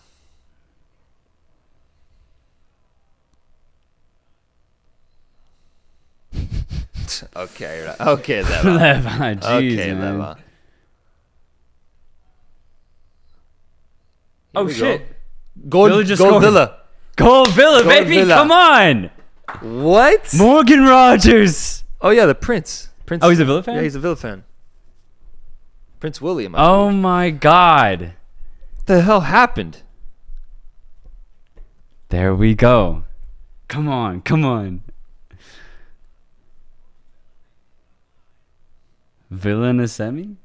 Okay. Okay, Leva. Leva, jeez, Okay, man. Leva. Oh, we shit. Goal, Villa just goal scored. Villa. Goal Villa, Goal baby. Villa. Come on. What? Morgan Rogers. Oh, yeah, the Prince. Oh, he's a Villa fan? Yeah, he's a Villa fan. Prince William. Oh, my God. What the hell happened? There we go. Come on. Villa in a semi?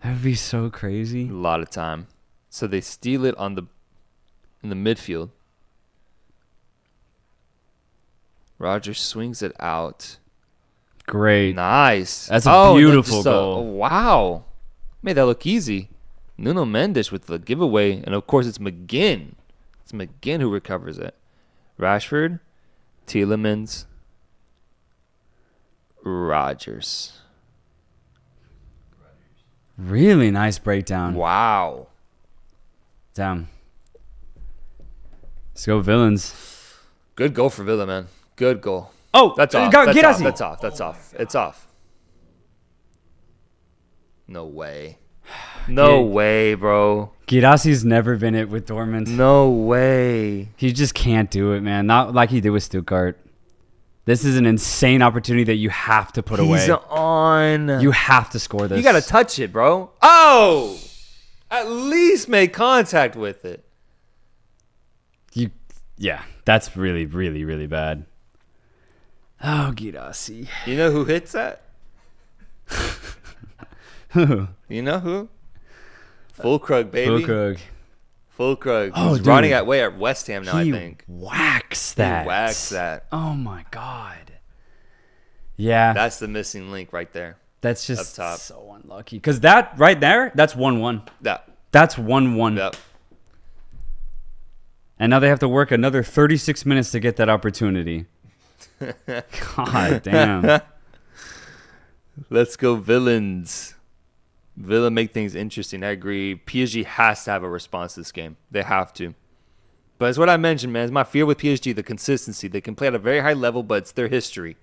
That would be so crazy. A lot of time. So they steal it in the midfield. Rogers swings it out. Great. Nice. That's a beautiful just goal. Wow. Made that look easy. Nuno Mendes with the giveaway. And, of course, it's McGinn. It's McGinn who recovers it. Rashford, Tielemans, Rogers. Really nice breakdown. Wow. Damn. Let's go, Villains. Good goal for Villa, man. Good goal. Oh, That's off. Girassi. That's off. That's off. It's off. No way. No way, bro. Girassi's never been it with Dortmund. No way. He just can't do it, man. Not like he did with Stuttgart. This is an insane opportunity that you have to put away. He's on. You have to score this. You got to touch it, bro. Oh! At least make contact with it. Yeah, that's really, really, really bad. Oh, Girassi. You know who hits that? Who? You know who? Fulkrug, baby. Fulkrug. Oh, He's dude. running away at West Ham now, I He think. whacks that. He whacks that. Oh, my God. Yeah. That's the missing link right there. That's just up top. so unlucky. Because that right there, that's 1-1. That's 1-1. Yep. And now they have to work another 36 minutes to get that opportunity. God damn. Let's go, Villains. Villa make things interesting. I agree. PSG has to have a response to this game. They have to. But it's what I mentioned, man. It's my fear with PSG, the consistency. They can play at a very high level, but it's their history.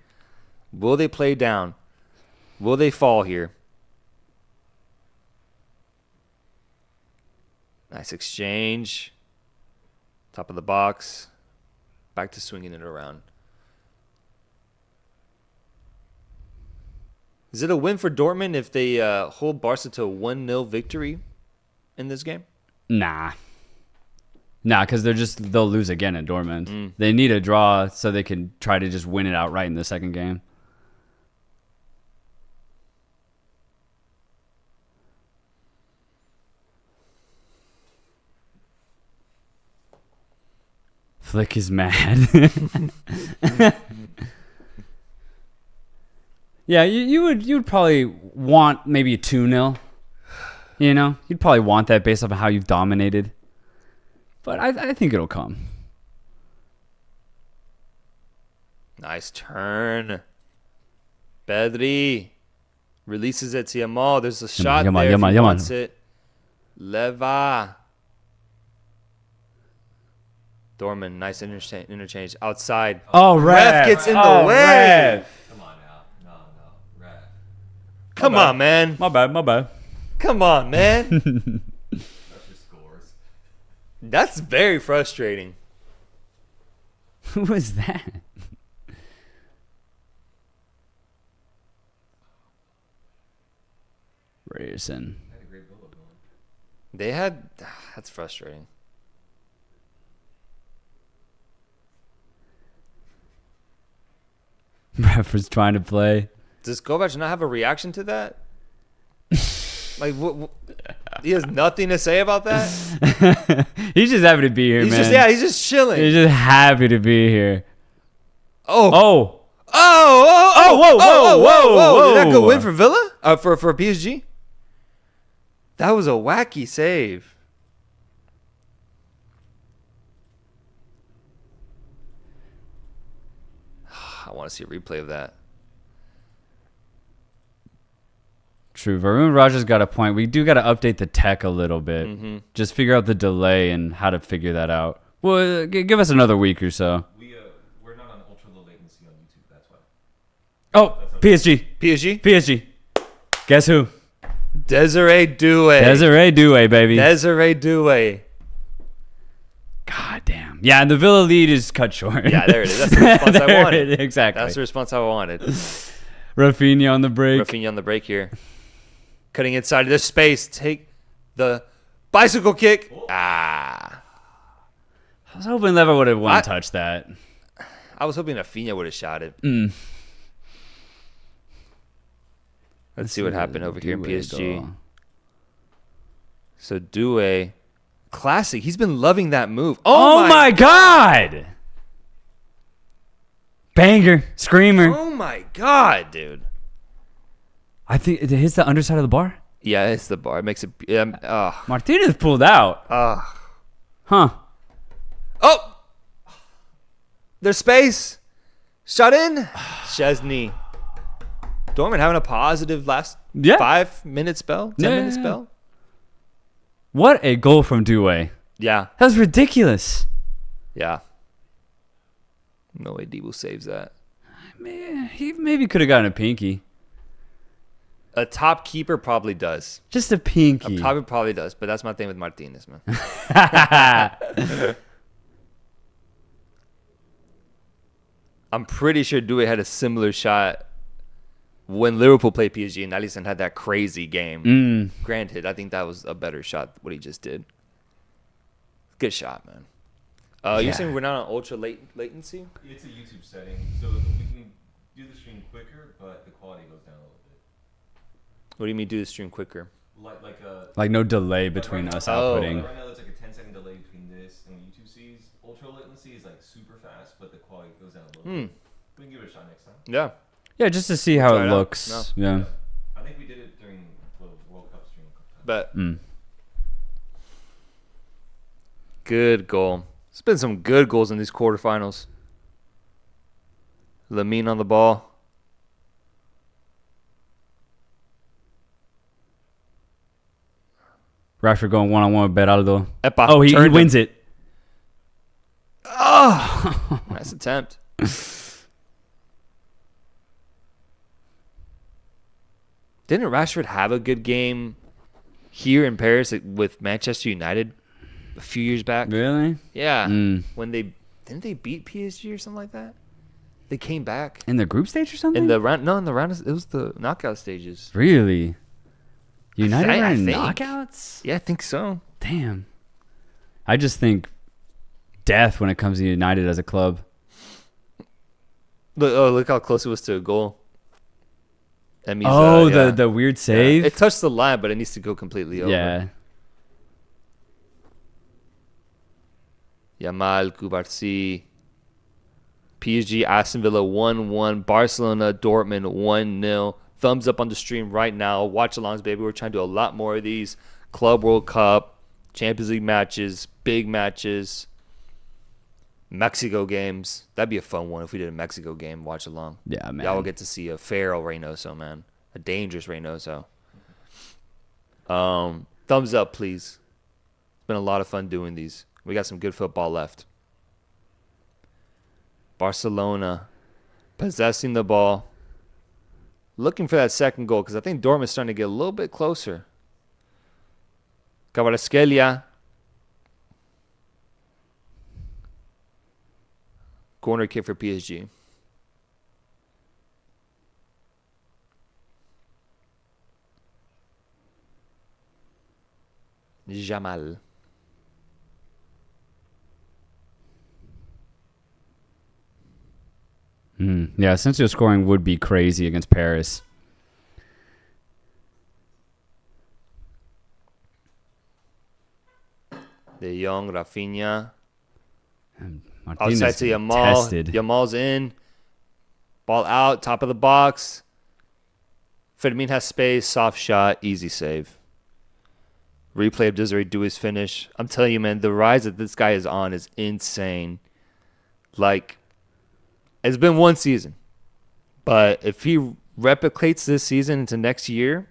Will they play down? Will they fall here? Nice exchange. Top of the box. back to swinging it around. Is it a win for Dortmund if they hold Barca to a 1-0 victory in this game? Nah, because they'll lose again at Dortmund. They need a draw so they can try to just win it outright in the second game. Flick is mad. Yeah, you would probably want maybe a 2-0. You know, you'd probably want that based off of how you've dominated. But I think it'll come. Nice turn. Pedri releases it to Yamal. There's a shot there if he wants it. Leva. Dortmund, nice interchange. Outside. Oh, ref gets in the way. Ref. Come on now. No, ref. Come on, man. My bad. Come on, man. That's your scores. That's very frustrating. Who was that? Rayson. Had a great build-up going. They had... That's frustrating. Ref was trying to play. Does Kovac not have a reaction to that? Like, he has nothing to say about that? He's just happy to be here, man. He's just chilling. He's just happy to be here. Whoa. Did that go win for Villa? For PSG? That was a wacky save. I want to see a replay of that. True. Varun Raja's got a point. We do got to update the tech a little bit. Just figure out the delay and how to figure that out. Well, give us another week or so. We're not on ultra low latency on YouTube. That's why. Oh, PSG. PSG. Guess who? Desiree Doué. Desiree Doué, baby. Desiree Doué. God damn. Yeah, and the Villa lead is cut short. Yeah, there it is. That's the response I wanted. Exactly. That's the response I wanted. Rafinha on the break. Rafinha on the break here. Cutting inside of this space. Take the bicycle kick. I was hoping Lever would have one-touched that. I was hoping Rafinha would have shot it. Let's see what happened over here in PSG. Goal. So Doué, classic. He's been loving that move. Oh my God! Banger, screamer. Oh my God, dude. I think it hits the underside of the bar. Yeah, it's the bar. It makes it. Martinez pulled out. Huh. Oh! There's space. Shot in. Chesney. Dortmund having a positive last 5 minute spell, 10 minute spell. What a goal from Doué. Yeah. That was ridiculous. Yeah. No way Dibu saves that. He maybe could have gotten a pinky. A top keeper probably does. Just a pinky. Probably does, but that's my thing with Martinez, man. I'm pretty sure Doué had a similar shot when Liverpool played PSG and Alisson had that crazy game. Granted, I think that was a better shot, what he just did. Good shot, man. You're saying we're not on ultra latency? It's a YouTube setting, so we can do the stream quicker, but the quality goes down a little bit. What do you mean do the stream quicker? Like no delay between us outputting. Right now, there's like a 10-second delay between this and what YouTube sees. Ultra latency is like super fast, but the quality goes down a little bit. We can give it a shot next time. Yeah. Yeah, just to see how it looks. No. Yeah. I think we did it during the World Cup stream. But good goal. There's been some good goals in these quarterfinals. Lamine on the ball. Rashford going one-on-one with Beraldo. Epa, oh, he wins it. Oh! Nice attempt. Didn't Rashford have a good game here in Paris with Manchester United a few years back? Really? Yeah. When they Didn't they beat PSG or something like that? They came back In the group stage or something? in the round. No, in the round. It was the knockout stages. Really? United I were in think. knockouts? Yeah, I think so. Damn. I just think death when it comes to United as a club. Look how close it was to a goal. Emmy's, the weird save? Yeah. It touched the line, but it needs to go completely over. Yeah. Yamal, Kubarsi. PSG, Aston Villa 1-1. Barcelona, Dortmund 1-0. Thumbs up on the stream right now. Watch alongs, baby. We're trying to do a lot more of these. Club World Cup, Champions League matches, big matches, Mexico games. That'd be a fun one if we did a Mexico game. Watch along. Yeah, man. Y'all will get to see a feral Reynoso, man. A dangerous Reynoso. Thumbs up, please. It's been a lot of fun doing these. We got some good football left. Barcelona possessing the ball. Looking for that second goal because I think Dortmund's starting to get a little bit closer. Kvaratskhelia. Corner kick for PSG. Jamal. Yeah, essential scoring would be crazy against Paris. De Jong, Rafinha. Martinez Outside to Yamal. tested. Yamal's in. Ball out, top of the box. Fermin has space, soft shot, easy save. Replay of Desiree Doué's finish. I'm telling you, man, the rise that this guy is on is insane. Like, it's been one season. But if he replicates this season into next year,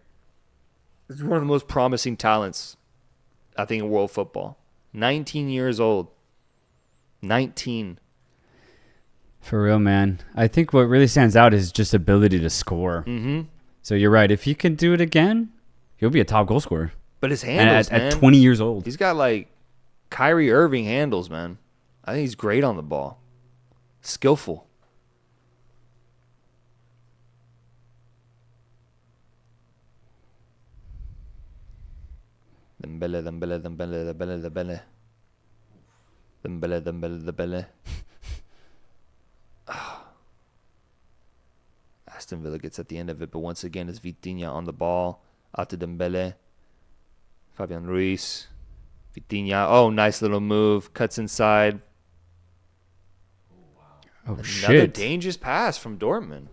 he's one of the most promising talents, I think, in world football. 19 years old. 19. For real, man. I think what really stands out is just ability to score. Mm-hmm. So you're right. If he can do it again, he'll be a top goal scorer. But his handles, at man. 20 years old. He's got, like, Kyrie Irving handles, man. I think he's great on the ball. Skillful. Dembele. Aston Villa gets at the end of it, but once again, it's Vitinha on the ball. Out to Dembele. Fabian Ruiz. Vitinha. Oh, nice little move. Cuts inside. Oh, Another shit. dangerous pass from Dortmund.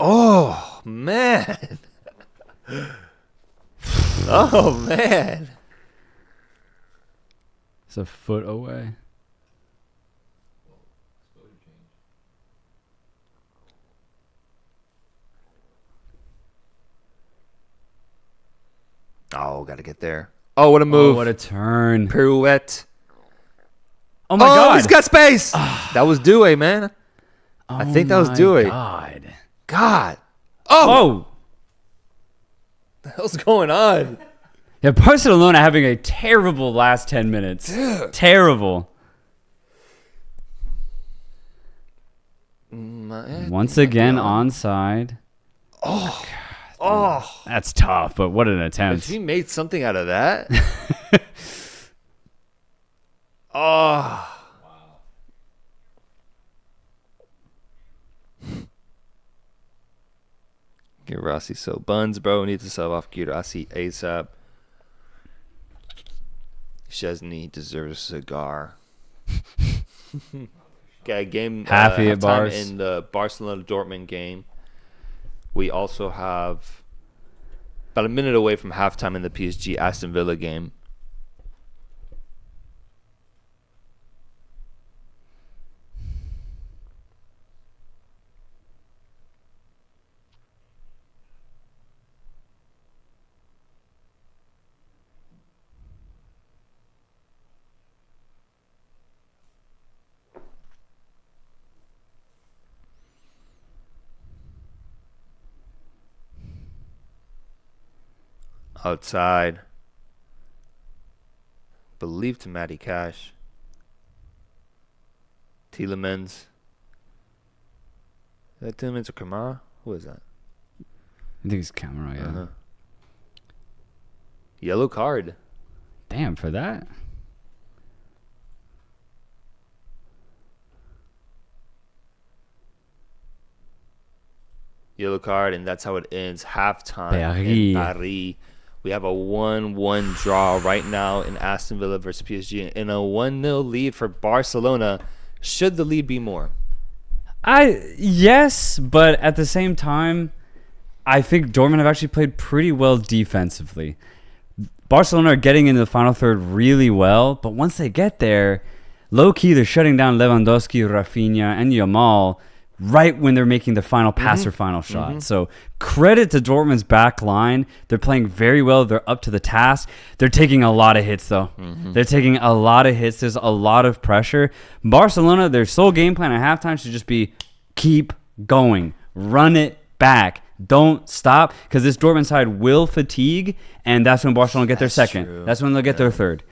Oh, man. Oh, man. It's a foot away. Oh, got to get there. Oh, what a move. Oh, what a turn. Pirouette. Oh, my God. He's got space. That was Doué, man. I think that was Doué. God. God. Oh. What the hell's going on? Yeah, Barcelona having a terrible last 10 minutes. Dude. Terrible. Once again, onside. Oh. Oh. That's tough, but what an If attempt. he made something out of that. Oh. Girassi so buns, bro. Needs to sub off Girassi ASAP. Chesney deserves a cigar. Okay, game Happy at halftime Bars. in the Barcelona Dortmund game. We also have about a minute away from halftime in the PSG Aston Villa game. outside. Believe to Matty Cash. Tielemans. Is that Tielemans or Kamara? Who is that? I think it's Camera, yeah. Uh-huh. Yellow card. Damn, for that? Yellow card, and that's how it ends. Halftime Paris. in Paris. We have a 1-1 draw right now in Aston Villa versus PSG, and a 1-0 lead for Barcelona. Should the lead be more? Yes, but at the same time, I think Dortmund have actually played pretty well defensively. Barcelona are getting into the final third really well, but once they get there, low-key, they're shutting down Lewandowski, Rafinha, and Yamal right when they're making the final pass or final shot. So credit to Dortmund's back line. They're playing very well. They're up to the task. They're taking a lot of hits, though. They're taking a lot of hits. There's a lot of pressure. Barcelona, their sole game plan at halftime should just be keep going. Run it back. Don't stop, because this Dortmund side will fatigue, and that's when Barcelona get their second. True. That's when they'll get their third.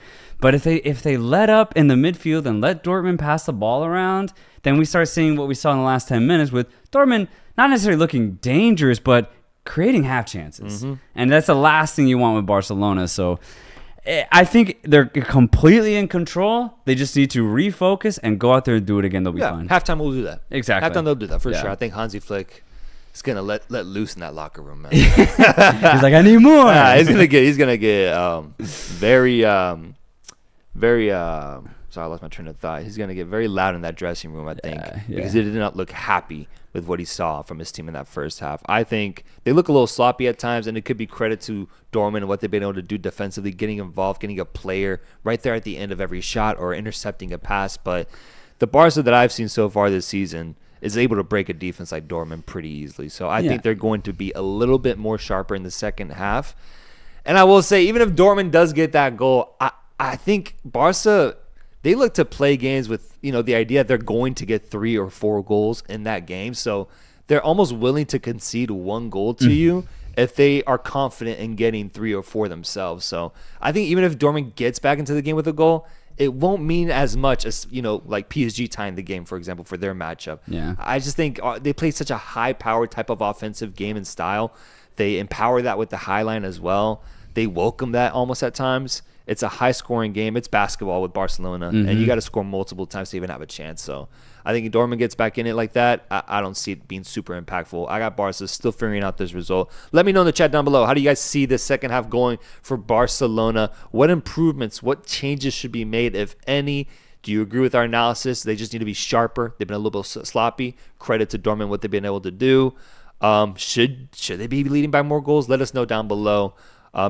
But if they let up in the midfield and let Dortmund pass the ball around, then we start seeing what we saw in the last 10 minutes with Dortmund not necessarily looking dangerous, but creating half chances. And that's the last thing you want with Barcelona. So I think they're completely in control. They just need to refocus and go out there and do it again. They'll be fine. Halftime we'll do that. Exactly. Halftime they'll do that for Yeah. sure. I think Hansi Flick is gonna let loose in that locker room, man. He's like, I need more. He's gonna get very sorry, I lost my train of thought. He's gonna get very loud in that dressing room, I think, because he did not look happy with what he saw from his team in that first half. I think they look a little sloppy at times, and it could be credit to Dortmund and what they've been able to do defensively, getting involved, getting a player right there at the end of every shot or intercepting a pass. But the Barca that I've seen so far this season is able to break a defense like Dortmund pretty easily. So I think they're going to be a little bit more sharper in the second half. And I will say, even if Dortmund does get that goal, I think Barca, they look to play games with, the idea that they're going to get 3 or 4 goals in that game. So they're almost willing to concede 1 goal to you if they are confident in getting 3 or 4 themselves. So I think even if Dortmund gets back into the game with a goal, it won't mean as much as, like PSG tying the game, for example, for their matchup. Yeah. I just think they play such a high-powered type of offensive game and style. They empower that with the high line as well. They welcome that almost at times. It's a high-scoring game. It's basketball with Barcelona, and you got to score multiple times to even have a chance. So I think if Dortmund gets back in it like that, I don't see it being super impactful. I got Barca still figuring out this result. Let me know in the chat down below. How do you guys see this second half going for Barcelona? What improvements, what changes should be made, if any? Do you agree with our analysis? They just need to be sharper. They've been a little bit sloppy. Credit to Dortmund what they've been able to do. Should they be leading by more goals? Let us know down below.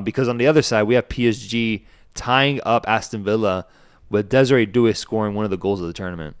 Because on the other side, we have PSG tying up Aston Villa with Desiree Doué scoring one of the goals of the tournament.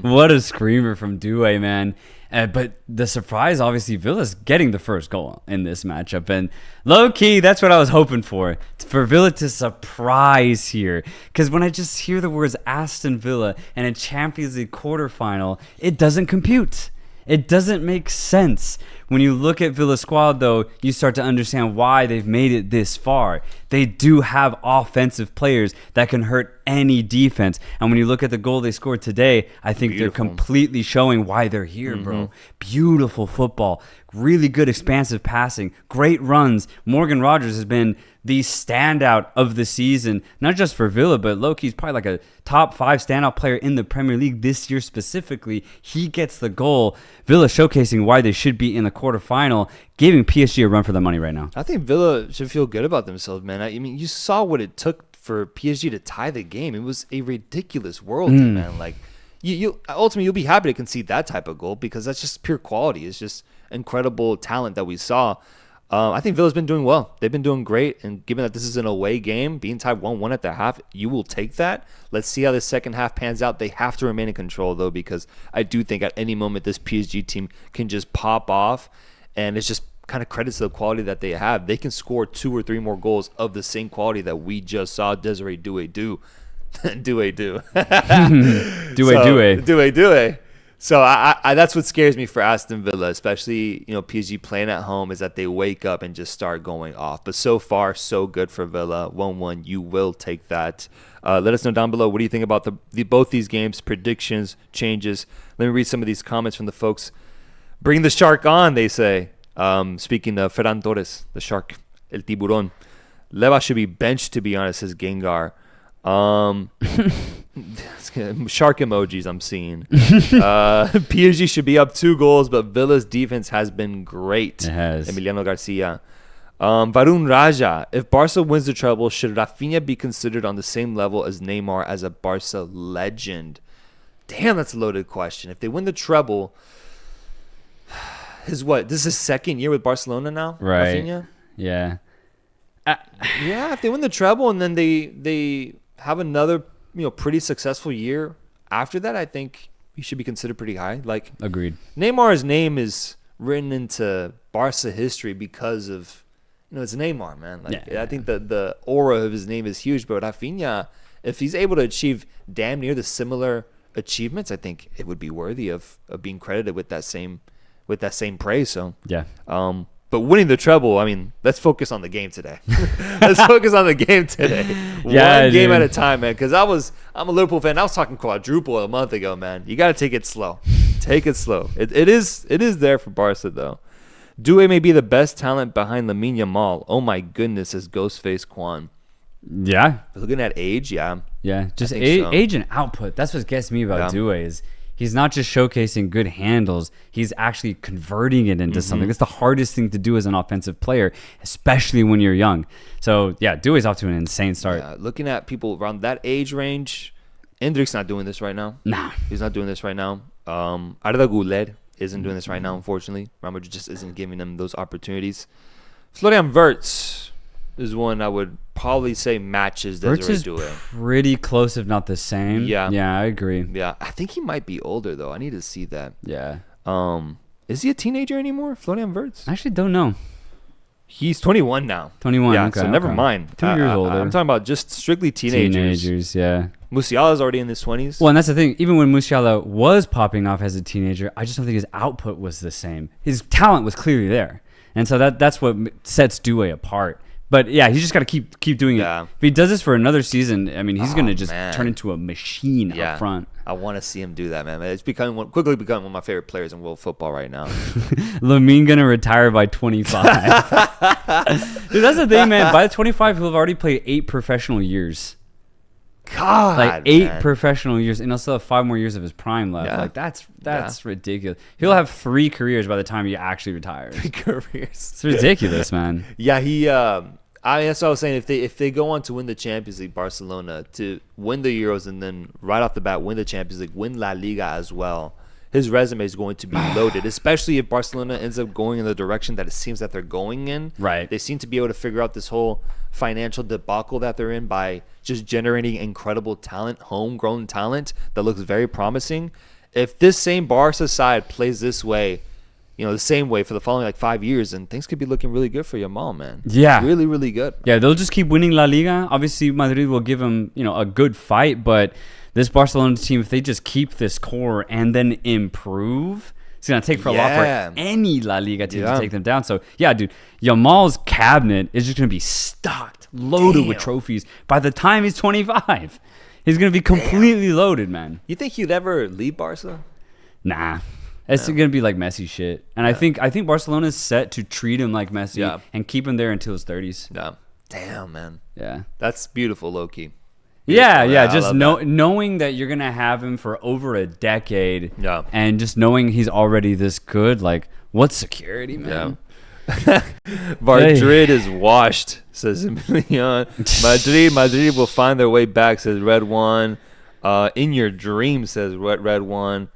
What a screamer from Doué, man. But the surprise, obviously, Villa's getting the first goal in this matchup. And low-key, that's what I was hoping for Villa to surprise here. Because when I just hear the words Aston Villa and a Champions League quarterfinal, it doesn't compute. It doesn't make sense. When you look at Villa's squad, though, you start to understand why they've made it this far. They do have offensive players that can hurt any defense. And when you look at the goal they scored today, I think they're completely showing why they're here, bro. Beautiful football. Really good expansive passing. Great runs. Morgan Rogers has been the standout of the season, not just for Villa, but low-key, he's probably like a top 5 standout player in the Premier League this year specifically. He gets the goal. Villa showcasing why they should be in the quarterfinal, giving PSG a run for their money right now. I think Villa should feel good about themselves, man. I mean, you saw what it took for PSG to tie the game. It was a ridiculous world, man. Like, you ultimately, you'll be happy to concede that type of goal because that's just pure quality. It's just incredible talent that we saw. I think Villa's been doing well. They've been doing great. And given that this is an away game, being tied 1-1 at the half, you will take that. Let's see how the second half pans out. They have to remain in control, though, because I do think at any moment this PSG team can just pop off. And it's just kind of credits to the quality that they have. They can score 2 or 3 more goals of the same quality that we just saw Desiree Doué do. Doué. So I that's what scares me for Aston Villa, especially PSG playing at home, is that they wake up and just start going off. But so far, so good for Villa. 1-1, you will take that. Let us know down below, what do you think about both these games, predictions, changes. Let me read some of these comments from the folks. Bring the shark on, they say. Speaking of Ferran Torres, the shark, El Tiburón. Leva should be benched, to be honest, says Gengar. Shark emojis I'm seeing. PSG should be up 2 goals, but Villa's defense has been great. It has. Emiliano Garcia. Varun Raja. If Barca wins the treble, should Rafinha be considered on the same level as Neymar as a Barca legend? Damn, that's a loaded question. If they win the treble, this is his second year with Barcelona now? Right. Rafinha? Yeah. Yeah, if they win the treble and then they have another pretty successful year after that, I think he should be considered pretty high. Like, agreed. Neymar's name is written into Barca history because of it's Neymar, man. Like, I think the aura of his name is huge. But Rafinha, if he's able to achieve damn near the similar achievements, I think it would be worthy of being credited with that same praise. So yeah. But winning the treble, I mean, let's focus on the game today. Let's focus on the game today. Yeah, One game dude. at a time, man. Because I'm a Liverpool fan. I was talking quadruple a month ago, man. You got to take it slow. Take it slow. It is there for Barca, though. Doué may be the best talent behind Lamine Yamal. Oh, my goodness, says Ghostface Quan. Yeah. Looking at age, yeah. Yeah, just think so. age and output. That's what gets me about Doué is he's not just showcasing good handles. He's actually converting it into something. That's the hardest thing to do as an offensive player, especially when you're young. So, yeah, Doué's off to an insane start. Yeah, looking at people around that age range, Endrick's not doing this right now. Nah. He's not doing this right now. Arda Güler isn't doing this right now, unfortunately. Real Madrid just isn't giving them those opportunities. Florian Wirtz is one I would probably say matches Wirtz Desiree is Doué. pretty close, if not the same. Yeah. Yeah, I agree. Yeah, I think he might be older, though. I need to see that. Yeah. Is he a teenager anymore, Florian Wirtz? I actually don't know. He's 21 now. 21, Yeah, okay, so never okay. mind. 2 years older. I'm talking about just strictly teenagers. Yeah. Musiala's already in his 20s. Well, and that's the thing. Even when Musiala was popping off as a teenager, I just don't think his output was the same. His talent was clearly there. And so that's what sets Doué apart. But yeah, he's just got to keep doing it. If he does this for another season, I mean, he's going to just turn into a machine up front. I want to see him do that, man. It's quickly becoming one of my favorite players in world football right now. Lamine going to retire by 25. Dude, that's the thing, man. By 25, he'll have already played 8 professional years. God, like 8 man. professional years, and he'll still have 5 more years of his prime left. Yeah. Like that's ridiculous. He'll have 3 careers by the time he actually retires. 3 careers. It's ridiculous, man. Yeah, that's what I was saying. If they go on to win the Champions League, Barcelona, to win the Euros, and then right off the bat win the Champions League, win La Liga as well, his resume is going to be loaded, especially if Barcelona ends up going in the direction that it seems that they're going in. Right. They seem to be able to figure out this whole financial debacle that they're in by just generating incredible talent, homegrown talent that looks very promising. If this same Barca side plays this way, the same way for the following 5 years, and things could be looking really good for Yamal, man. Yeah. Really, really good. Yeah, they'll just keep winning La Liga. Obviously, Madrid will give them, a good fight, but this Barcelona team, if they just keep this core and then improve, it's going to take for a lot for any La Liga team to take them down. So, yeah, dude, Yamal's cabinet is just going to be stocked, loaded with trophies by the time he's 25. He's going to be completely loaded, man. You think he'd ever leave Barca? Nah. It's going to be like Messi shit. And I think Barcelona's set to treat him like Messi and keep him there until his 30s. Yeah. Damn, man. Yeah. That's beautiful, low-key. Yeah. Just knowing that you're going to have him for over a decade and just knowing he's already this good, what security, man? Yeah. Madrid is washed, says Emilion. Madrid will find their way back, says Red One. In your dream, says Red One.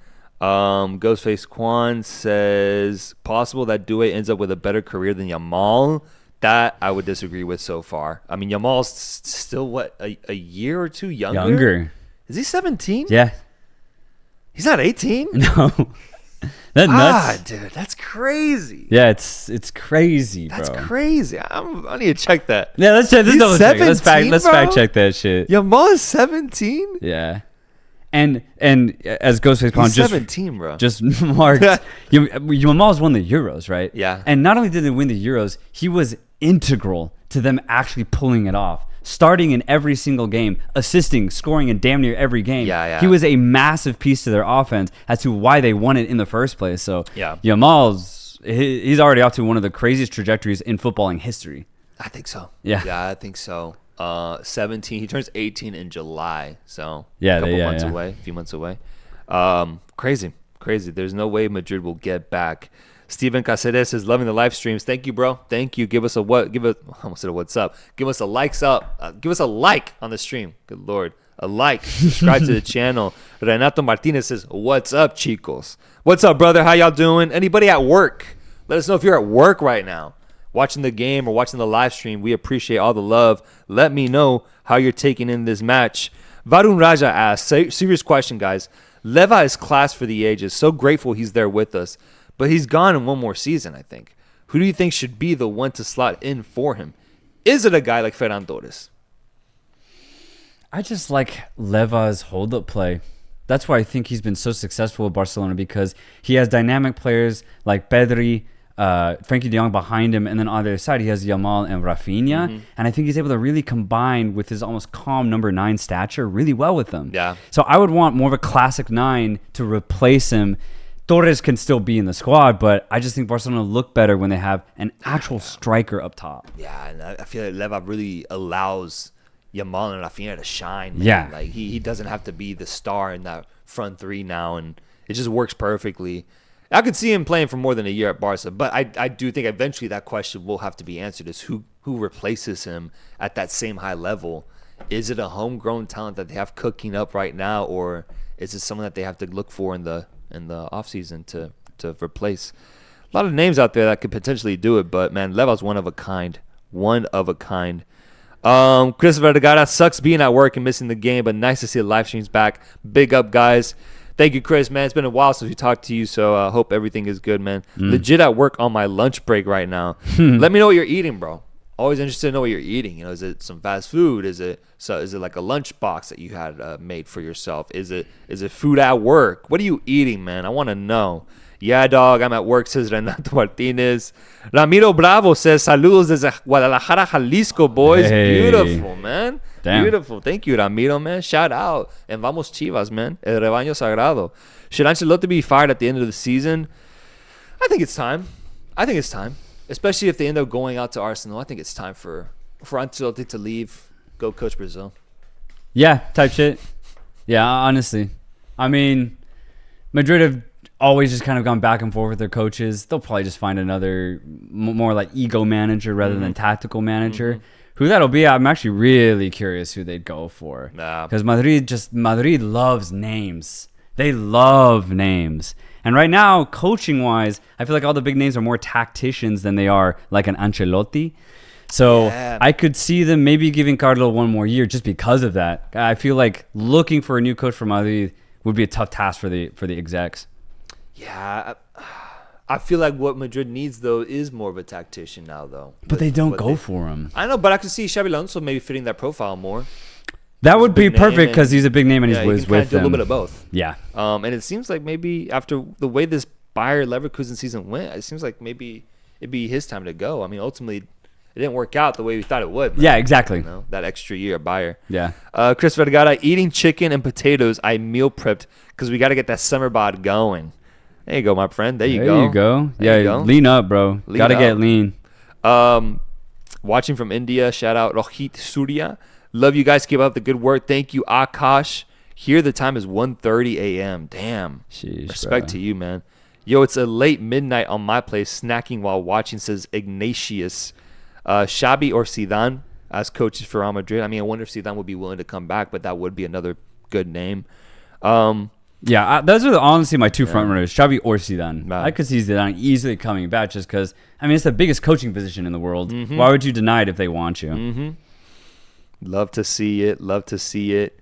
Ghostface Quan says possible that Doué ends up with a better career than Yamal. That I would disagree with so far. I mean, Yamal's still a year or 2 younger. Is he 17? Yeah. He's not 18? No. That's nuts. Dude, that's crazy. Yeah, it's crazy, bro. That's crazy. I need to check that. Yeah, let's check. Let's double check. Let's 17, fact check that shit. Yamal is 17? Yeah. And as Ghostface Khan He's 17, bro. just marked, Yamal's won the Euros, right? Yeah. And not only did they win the Euros, he was integral to them actually pulling it off. Starting in every single game, assisting, scoring in damn near every game. Yeah. He was a massive piece to their offense as to why they won it in the first place. So Yeah. he's already off to one of the craziest trajectories in footballing history. I think so. Yeah. Yeah, I think so. 17. He turns 18 in July, so Yeah, a few months away. Crazy. There's no way Madrid will get back. Steven Caceres is loving the live streams. Thank you, bro. Thank you. Give us a what? I almost said a what's up. Give us a likes up. Give us a like on the stream. Good Lord. A like. Subscribe to the channel. Renato Martinez says, what's up, chicos? What's up, brother? How y'all doing? Anybody at work? Let us know if you're at work right now, watching the game or watching the live stream. We appreciate all the love. Let me know how you're taking in this match. Varun Raja asks, serious question, guys. Leva is class for the ages. So grateful he's there with us. But he's gone in one more season, I think. Who do you think should be the one to slot in for him? Is it a guy like Ferran Torres? I just like Leva's hold-up play. That's why I think he's been so successful with Barcelona, because he has dynamic players like Pedri, Frankie de Jong behind him, and then on the other side he has Yamal and Rafinha, and I think he's able to really combine with his almost calm number 9 stature really well with them. Yeah. So I would want more of a classic 9 to replace him. Torres can still be in the squad, but I just think Barcelona look better when they have an actual striker up top. Yeah, and I feel like Leva really allows Yamal and Rafinha to shine. Man. Yeah. Like he doesn't have to be the star in that front three now, and it just works perfectly. I could see him playing for more than a year at Barca, but I do think eventually that question will have to be answered: is who replaces him at that same high level? Is it a homegrown talent that they have cooking up right now, or is it someone that they have to look for in the offseason to replace? A lot of names out there that could potentially do it, but man, Leva's one of a kind. Chris Vergara, sucks being at work and missing the game, but nice to see the live streams back. Big up, guys. Thank you, Chris, man. It's been a while since we talked to you, so I hope everything is good, man. Legit at work on my lunch break right now. Let me know what you're eating, bro. Always interested to know what you're eating. You know, is it some fast food? Is it like a lunch box that you had made for yourself? Is it food at work? What are you eating, man? I want to know. Yeah, dog, I'm at work, says Renato Martinez. Ramiro Bravo says, saludos desde Guadalajara, Jalisco, boys. Hey. Beautiful, man. Damn. Beautiful. Thank you, Ramiro, man. Shout out. And vamos Chivas, man. El rebaño sagrado. Should Ancelotti be fired at the end of the season? I think it's time. Especially if they end up going out to Arsenal. I think it's time for Ancelotti to leave, go coach Brazil. Yeah, type shit. Yeah, honestly. I mean, Madrid have always just kind of gone back and forth with their coaches. They'll probably just find another more like ego manager rather than tactical manager. Who that'll be, I'm actually really curious who they'd go for. Because Madrid loves names. They love names. And right now, coaching-wise, I feel like all the big names are more tacticians than they are like an Ancelotti. So Yeah. I could see them maybe giving Carlo one more year just because of that. I feel like looking for a new coach for Madrid would be a tough task for the execs. Yeah, I feel like what Madrid needs, though, is more of a tactician now, though. But they don't go for him. I know, but I could see Xabi Alonso maybe fitting that profile more. That would be big name perfect because and- he's a big name and Yeah, he's he can with do a them. little bit of both. Yeah. And it seems like maybe after the way this Bayer Leverkusen season went, it seems like maybe it'd be his time to go. I mean, ultimately, it didn't work out the way we thought it would. Man. Yeah, exactly. You know, that extra year at Bayer. Yeah. Chris Vergara, eating chicken and potatoes. I meal prepped because we got to get that summer bod going. There you go, my friend. There you go. Yeah, you go. lean up, bro. Lean Gotta get up. lean. Watching from India, shout out Rohit Surya. Love you guys. Keep up the good work. Thank you, Akash. Here the time is 1:30 a.m. Damn. Sheesh, Respect bro. to you, man. Yo, it's a late midnight on my place, snacking while watching, says Ignatius. Xabi or Zidane as coaches for Real Madrid. I mean, I wonder if Zidane would be willing to come back, but that would be another good name. Yeah, those are honestly my two front runners, Xavi or Zidane. Wow. I could see Zidane easily coming back just because, I mean, it's the biggest coaching position in the world. Why would you deny it if they want you? Love to see it. Love to see it.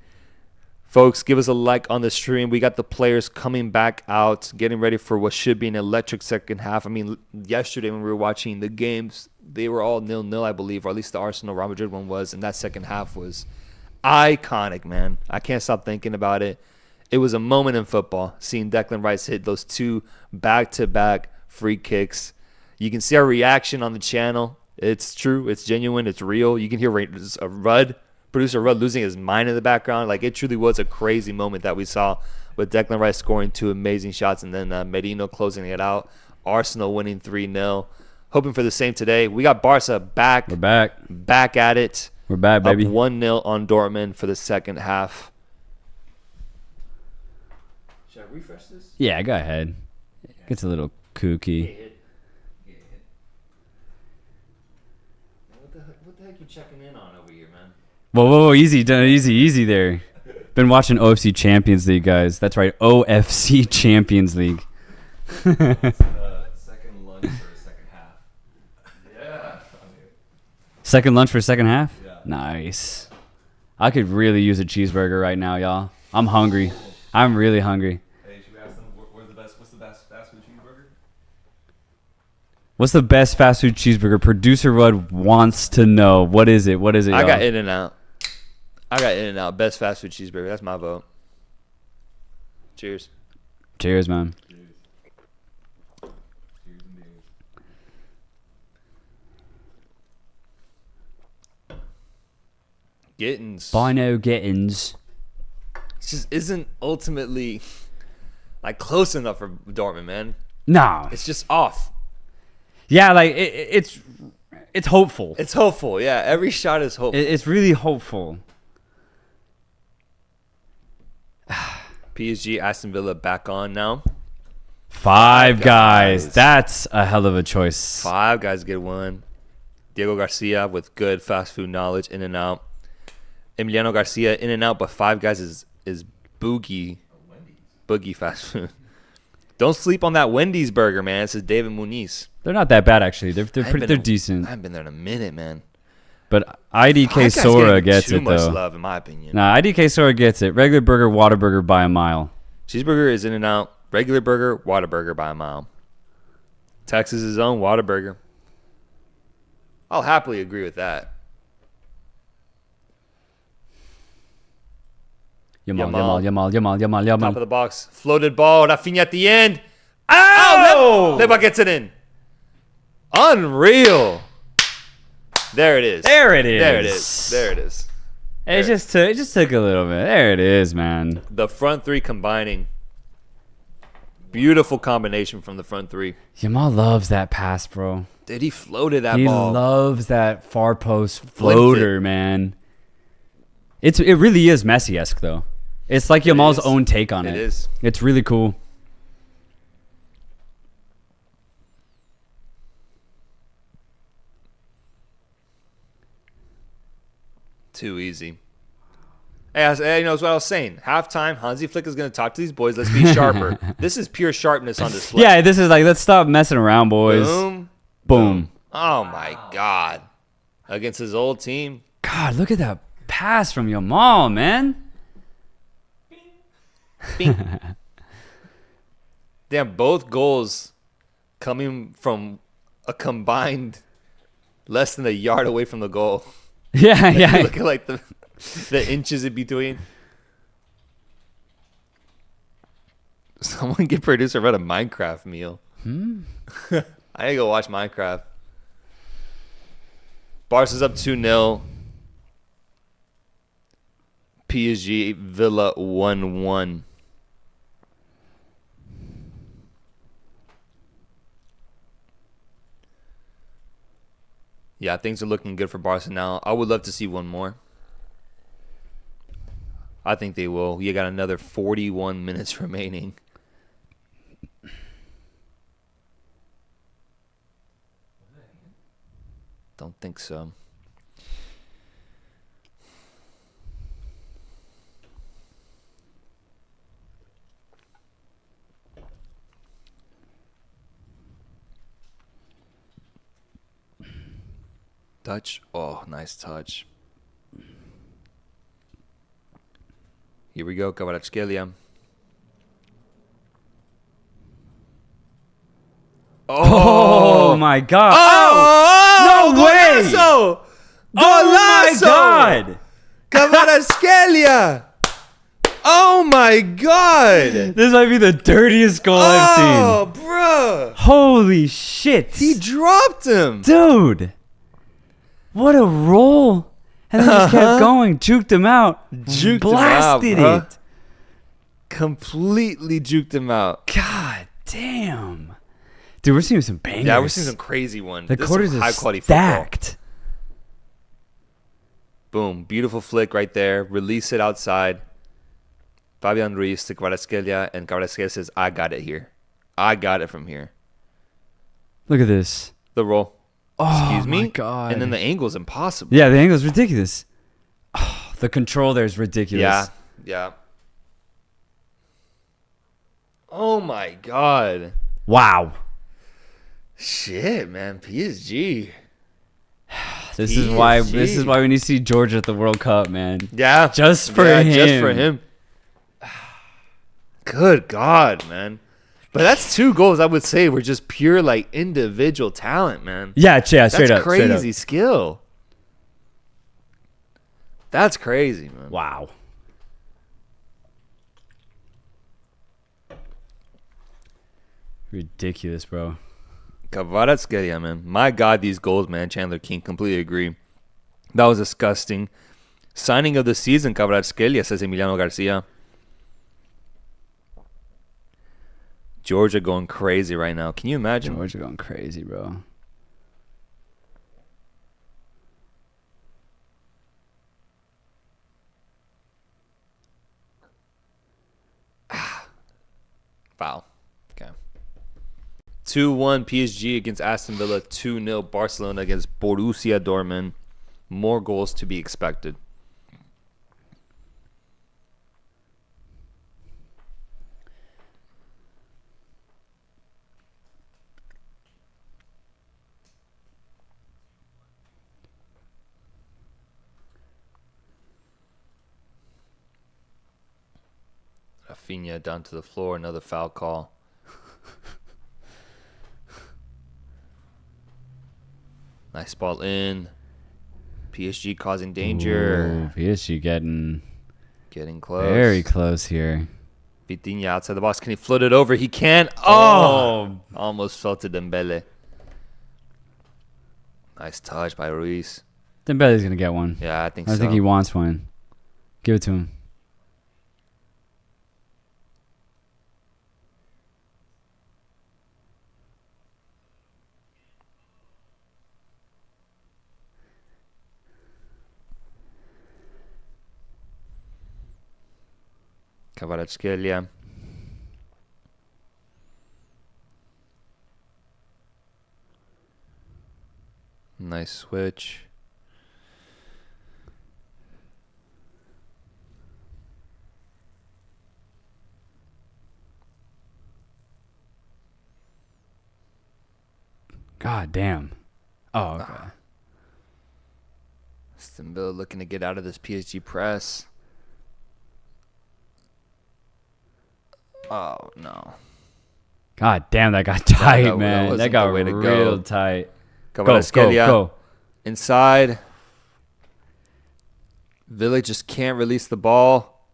Folks, give us a like on the stream. We got the players coming back out, getting ready for what should be an electric second half. I mean, yesterday when we were watching the games, they were all 0-0, I believe, or at least the Arsenal Real Madrid one was, and that second half was iconic, man. I can't stop thinking about it. It was a moment in football, seeing Declan Rice hit those 2 back-to-back free kicks. You can see our reaction on the channel. It's true. It's genuine. It's real. You can hear producer Rudd losing his mind in the background. Like, it truly was a crazy moment that we saw with Declan Rice scoring 2 amazing shots and then Merino closing it out. Arsenal winning 3-0. Hoping for the same today. We got Barca back. We're back. Back at it. We're back, baby. Up 1-0 on Dortmund for the second half. Should I refresh this? Yeah, go ahead. Gets a little kooky. What the heck you checking in on over here, man? Whoa, easy there. Been watching OFC Champions League, guys. That's right, OFC Champions League. Second lunch for a second half. Yeah. Second lunch for second half? Yeah. Nice. I could really use a cheeseburger right now, y'all. I'm hungry. I'm really hungry. Hey, should we ask them what's the best fast food cheeseburger? What's the best fast food cheeseburger? Producer Rudd wants to know. What is it? Y'all? I got In-N-Out. Best fast food cheeseburger. That's my vote. Cheers. Cheers, man. Cheers indeed. Gittins. Bino Gittins. It just isn't ultimately like close enough for Dortmund, man. No. It's just off. Yeah, like it's hopeful. It's hopeful, yeah. Every shot is hopeful. It's really hopeful. PSG, Aston Villa back on now. Five guys. That's a hell of a choice. 5 guys get one. Diego Garcia with good fast food knowledge, In-N-Out. Emiliano Garcia, In-N-Out, but 5 guys is boogie fast food. Don't sleep on that Wendy's burger, man. This is David Muniz. They're not that bad, actually. They're decent. I haven't been there in a minute, man. But IDK Sora gets it, too much though. love, in my opinion. Nah, IDK Sora gets it. Regular burger, water burger by a mile. Cheeseburger is In-N-Out. Regular burger, Whataburger by a mile. Texas' own Whataburger. I'll happily agree with that. Yamal. Top of the box. Floated ball. Rafinha at the end. Oh! Leba gets it in. Unreal. There it is. It just took a little bit. There it is, man. The front 3 combining. Beautiful combination from the front 3. Yamal loves that pass, bro. Dude, he floated that He ball. loves that far post floater, man. It really is Messi-esque, though. It's like Yamal's own take on it. It is. It's really cool. Too easy. Hey, you know what I was saying. Halftime, Hansi Flick is going to talk to these boys. Let's be sharper. This is pure sharpness on display. Yeah, this is like, let's stop messing around, boys. Boom. Oh, my God. Against his old team. God, look at that pass from Yamal, man. Bing. Damn, both goals coming from a combined less than a yard away from the goal. Yeah, yeah. Look at like the inches in between. Someone get producer Red a Minecraft meal. I need to go watch Minecraft. Barca's up 2-0. PSG Villa 1-1. Yeah, things are looking good for Barca now. I would love to see one more. I think they will. You got another 41 minutes remaining. Don't think so. Touch. Oh, nice touch. Here we go. Kvaratskhelia. Oh my God. Oh, no way. Golazo. Oh my God. Kvaratskhelia. Oh my god! This might be the dirtiest goal I've Oh, seen. bro! Holy shit. He dropped him. Dude. What a roll. And then just kept going. Juked him out. Blasted him out, it. Completely juked him out. God damn. Dude, we're seeing some bangers. Yeah, we're seeing some crazy ones. The This is quarters some are high-quality stacked. football. Boom. Beautiful flick right there. Release it outside. Fabian Ruiz to Kvaratskhelia, and Kvaratskhelia says, I got it here. I got it from here. Look at this. The roll. Oh, Excuse me? my God. And then the angle is impossible. Yeah, the angle is ridiculous. Oh, the control there is ridiculous. Yeah. Yeah. Oh, my God. Wow. Shit, man. PSG. This is why we need to see Georgia at the World Cup, man. Yeah. Just for him. Just for him. Good God, man. But that's 2 goals I would say were just pure like individual talent, man. Yeah, straight That's up. crazy Straight up. skill. That's crazy, man. Wow. Ridiculous, bro. Kvaratskhelia, man. My God, these goals, man. Chandler King, completely agree. That was disgusting. Signing of the season, Kvaratskhelia, says Emiliano Garcia. Georgia going crazy right now. Can you imagine? Georgia going crazy, bro. Foul. Okay. 2-1 PSG against Aston Villa. 2-0 Barcelona against Borussia Dortmund. More goals to be expected. Rafinha down to the floor. Another foul call. Nice ball in. PSG causing danger. Ooh, PSG getting close. very close here. Vitinha outside the box. Can he float it over? He can. Oh! Almost fell to Dembele. Nice touch by Ruiz. Dembele's going to get one. Yeah, I think so. I think he wants one. Give it to him. Kvaratskhelia. Nice switch. God damn. Oh, okay. Aston Villa looking to get out of this PSG press. Oh, no. God damn, that got tight, man. That got way to real go. tight. Kvaratskhelia Go. inside. Villa just can't release the ball.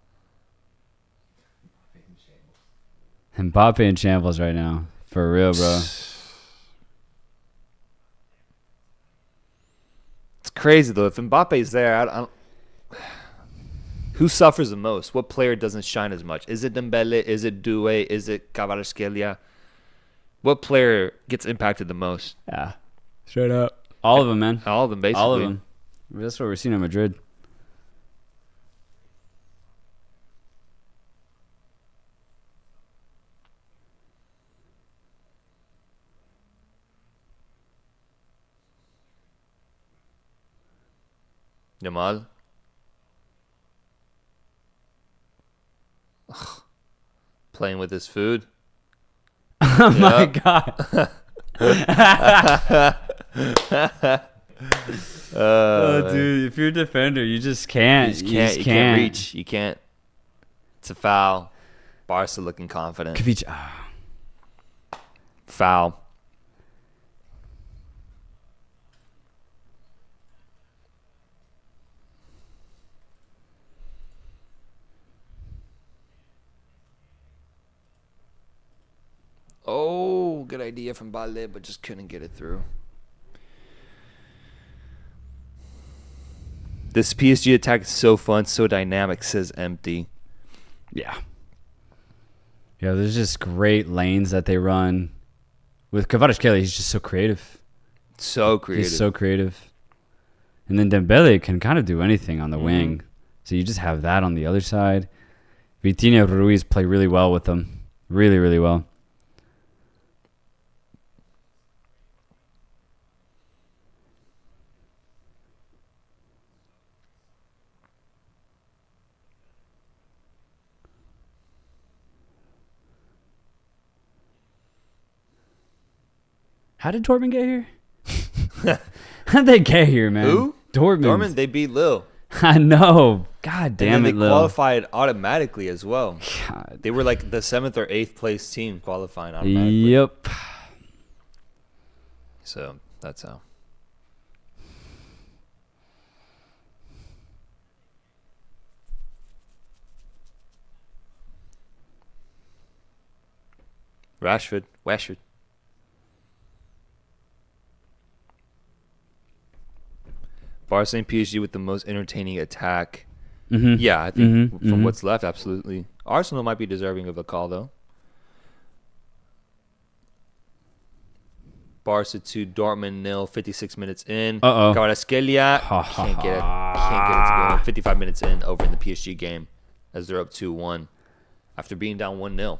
Mbappe in shambles right now. For real, bro. It's crazy, though. If Mbappe's there, I don't... Who suffers the most? What player doesn't shine as much? Is it Dembele? Is it Doué? Is it Kvaratskhelia? What player gets impacted the most? Yeah. Straight up. All of them, man. All of them, basically. All of them. That's what we're seeing in Madrid. Yamal. Ugh. Playing with his food. Oh my God. Oh, dude, if you're a defender, you just can't. You can't reach. You can't. It's a foul. Barca looking confident. Foul. idea from Balde, but just couldn't get it through. This PSG attack is so fun, so dynamic, says Empty. Yeah. Yeah, there's just great lanes that they run. With Kvaratskhelia, he's just so creative. So creative. He's so creative. And then Dembele can kind of do anything on the wing. So you just have that on the other side. Vitinha Ruiz play really well with them. Really, really well. How did Dortmund get here? How'd they get here, man? Who? Dortmund. They beat Lille. I know. God damn and it, then they Lil. qualified automatically as well. God. They were like the 7th or 8th place team qualifying automatically. Yep. So that's how. Rashford. Barca and PSG with the most entertaining attack. Mm-hmm. Yeah, I think from what's left, absolutely. Arsenal might be deserving of a call, though. Barca 2, Dortmund 0, 56 minutes in. Kvaratskhelia can't get it to go. 55 minutes in over in the PSG game as they're up 2-1 after being down 1-0.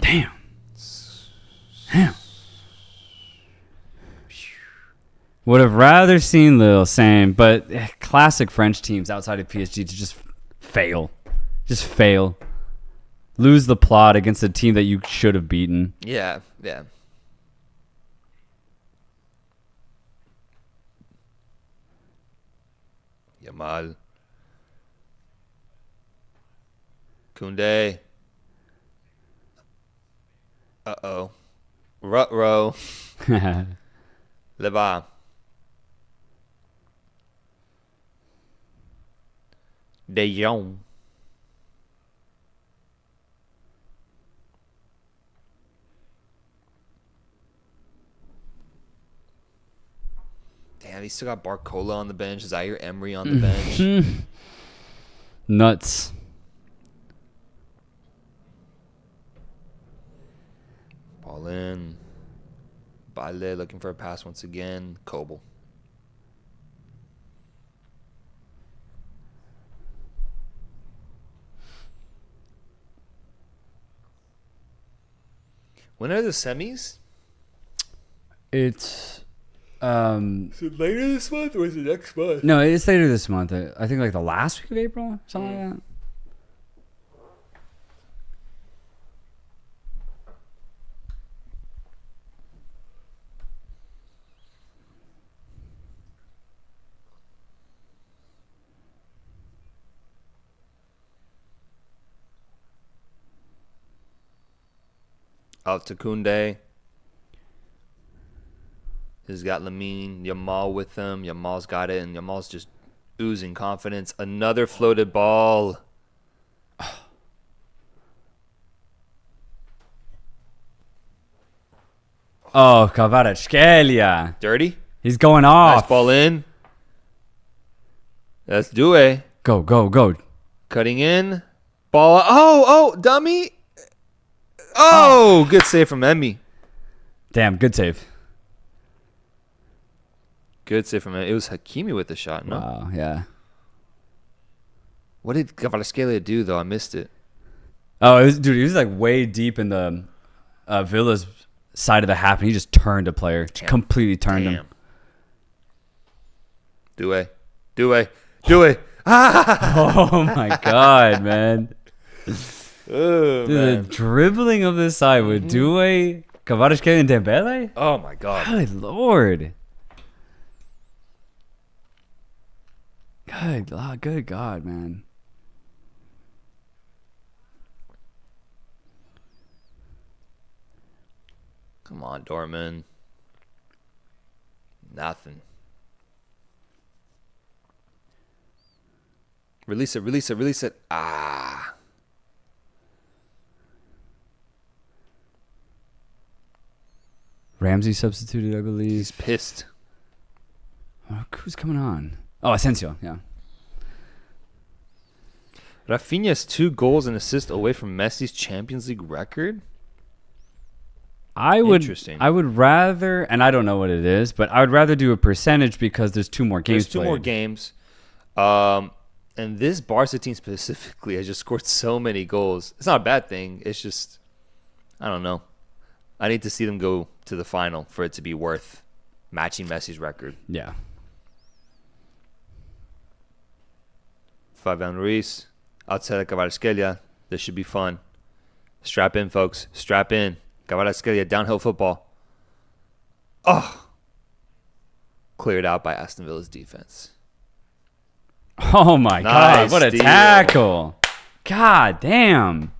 Damn. Would have rather seen Lille, same, but classic French teams outside of PSG to just fail. Just fail. Lose the plot against a team that you should have beaten. Yeah. Yamal. Koundé. Uh-oh. Rut-row. Leba. De Jong. Damn, he still got Barcola on the bench. Zaire Emery on the bench. Nuts. Ball in. Balde looking for a pass once again. Kobel. When are the semis? It's Is it later this month or is it next month? no, it's later this month. I think like the last week of April, something like that. Out to Koundé. He's got Lamine Yamal with him. Yamal's got it, and Yamal's just oozing confidence. Another floated ball. Oh, Kvaratskhelia. Dirty. He's going Nice off. ball in. That's Doué. Go. Cutting in. Ball. Oh, dummy. Oh, good save from Emmy. Damn, good save. Good save from Emmy. It was Hakimi with the shot, no? Wow, yeah. What did Kvaratskhelia do, though? I missed it. Oh, he was like way deep in the Villa's side of the half, and he just turned a player. Just completely turned him. Doué. Ah! Oh, my God, man. Oh, Dude, man. the dribbling of this side with Doué, Kvaratskhelia, and Dembele? Oh, my God. Good Lord. Good God, man. Come on, Dortmund. Nothing. Release it. Ah. Ramsey substituted, I believe. He's pissed. Who's coming on? Oh, Asensio, yeah. Rafinha's 2 goals and assists away from Messi's Champions League record? I would Interesting. rather, and I don't know what it is, but I would rather do a percentage because there's 2 more games There's 2 played. more games. And this Barca team specifically has just scored so many goals. It's not a bad thing. It's just, I don't know. I need to see them go to the final for it to be worth matching Messi's record. Yeah. Fabian Ruiz, outside of Kvaratskhelia. This should be fun. Strap in, folks. Strap in. Kvaratskhelia, downhill football. Oh. Cleared out by Aston Villa's defense. Oh, my God. What a steal. tackle. God damn.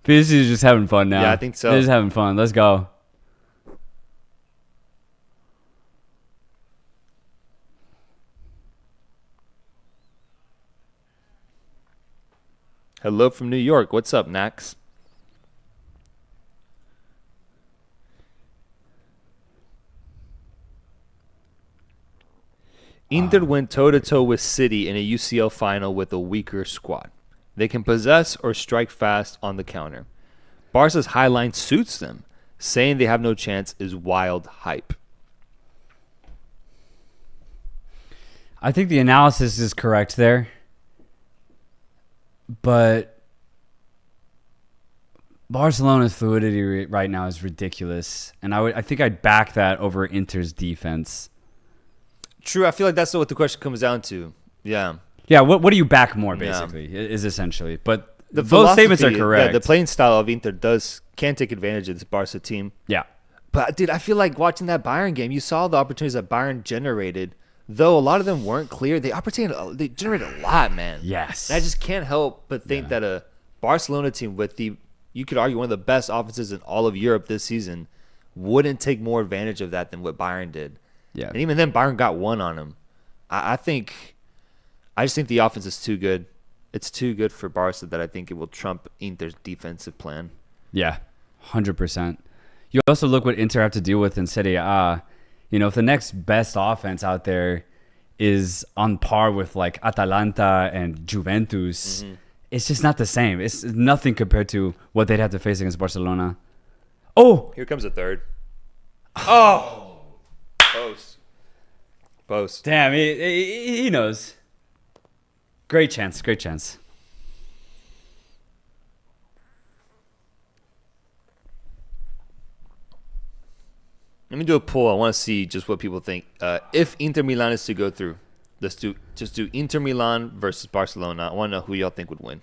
PSG is just having fun now. Yeah, I think so. They're just having fun. Let's go. Hello from New York. What's up, Nax? Inter went toe-to-toe with City in a UCL final with a weaker squad. They can possess or strike fast on the counter. Barca's high line suits them. Saying they have no chance is wild hype. I think the analysis is correct there. But Barcelona's fluidity right now is ridiculous. And I think I'd back that over Inter's defense. True, I feel like that's what the question comes down to. Yeah. Yeah, what do you back more, basically, is essentially. But The those statements are correct. Yeah, the playing style of Inter can take advantage of this Barca team. Yeah. But, dude, I feel like watching that Bayern game, you saw the opportunities that Bayern generated. Though a lot of them weren't clear, they generated a lot, man. Yes. And I just can't help but think that a Barcelona team with you could argue, one of the best offenses in all of Europe this season wouldn't take more advantage of that than what Bayern did. Yeah. And even then, Bayern got one on them. I just think the offense is too good. It's too good for Barca that I think it will trump Inter's defensive plan. Yeah, 100%. You also look what Inter have to deal with in Serie A. You know, if the next best offense out there is on par with like Atalanta and Juventus, it's just not the same. It's nothing compared to what they'd have to face against Barcelona. Oh! Here comes a third. Oh! Post. Damn, he knows. Great chance. Let me do a poll. I want to see just what people think. If Inter Milan is to go through, let's do Inter Milan versus Barcelona. I want to know who y'all think would win.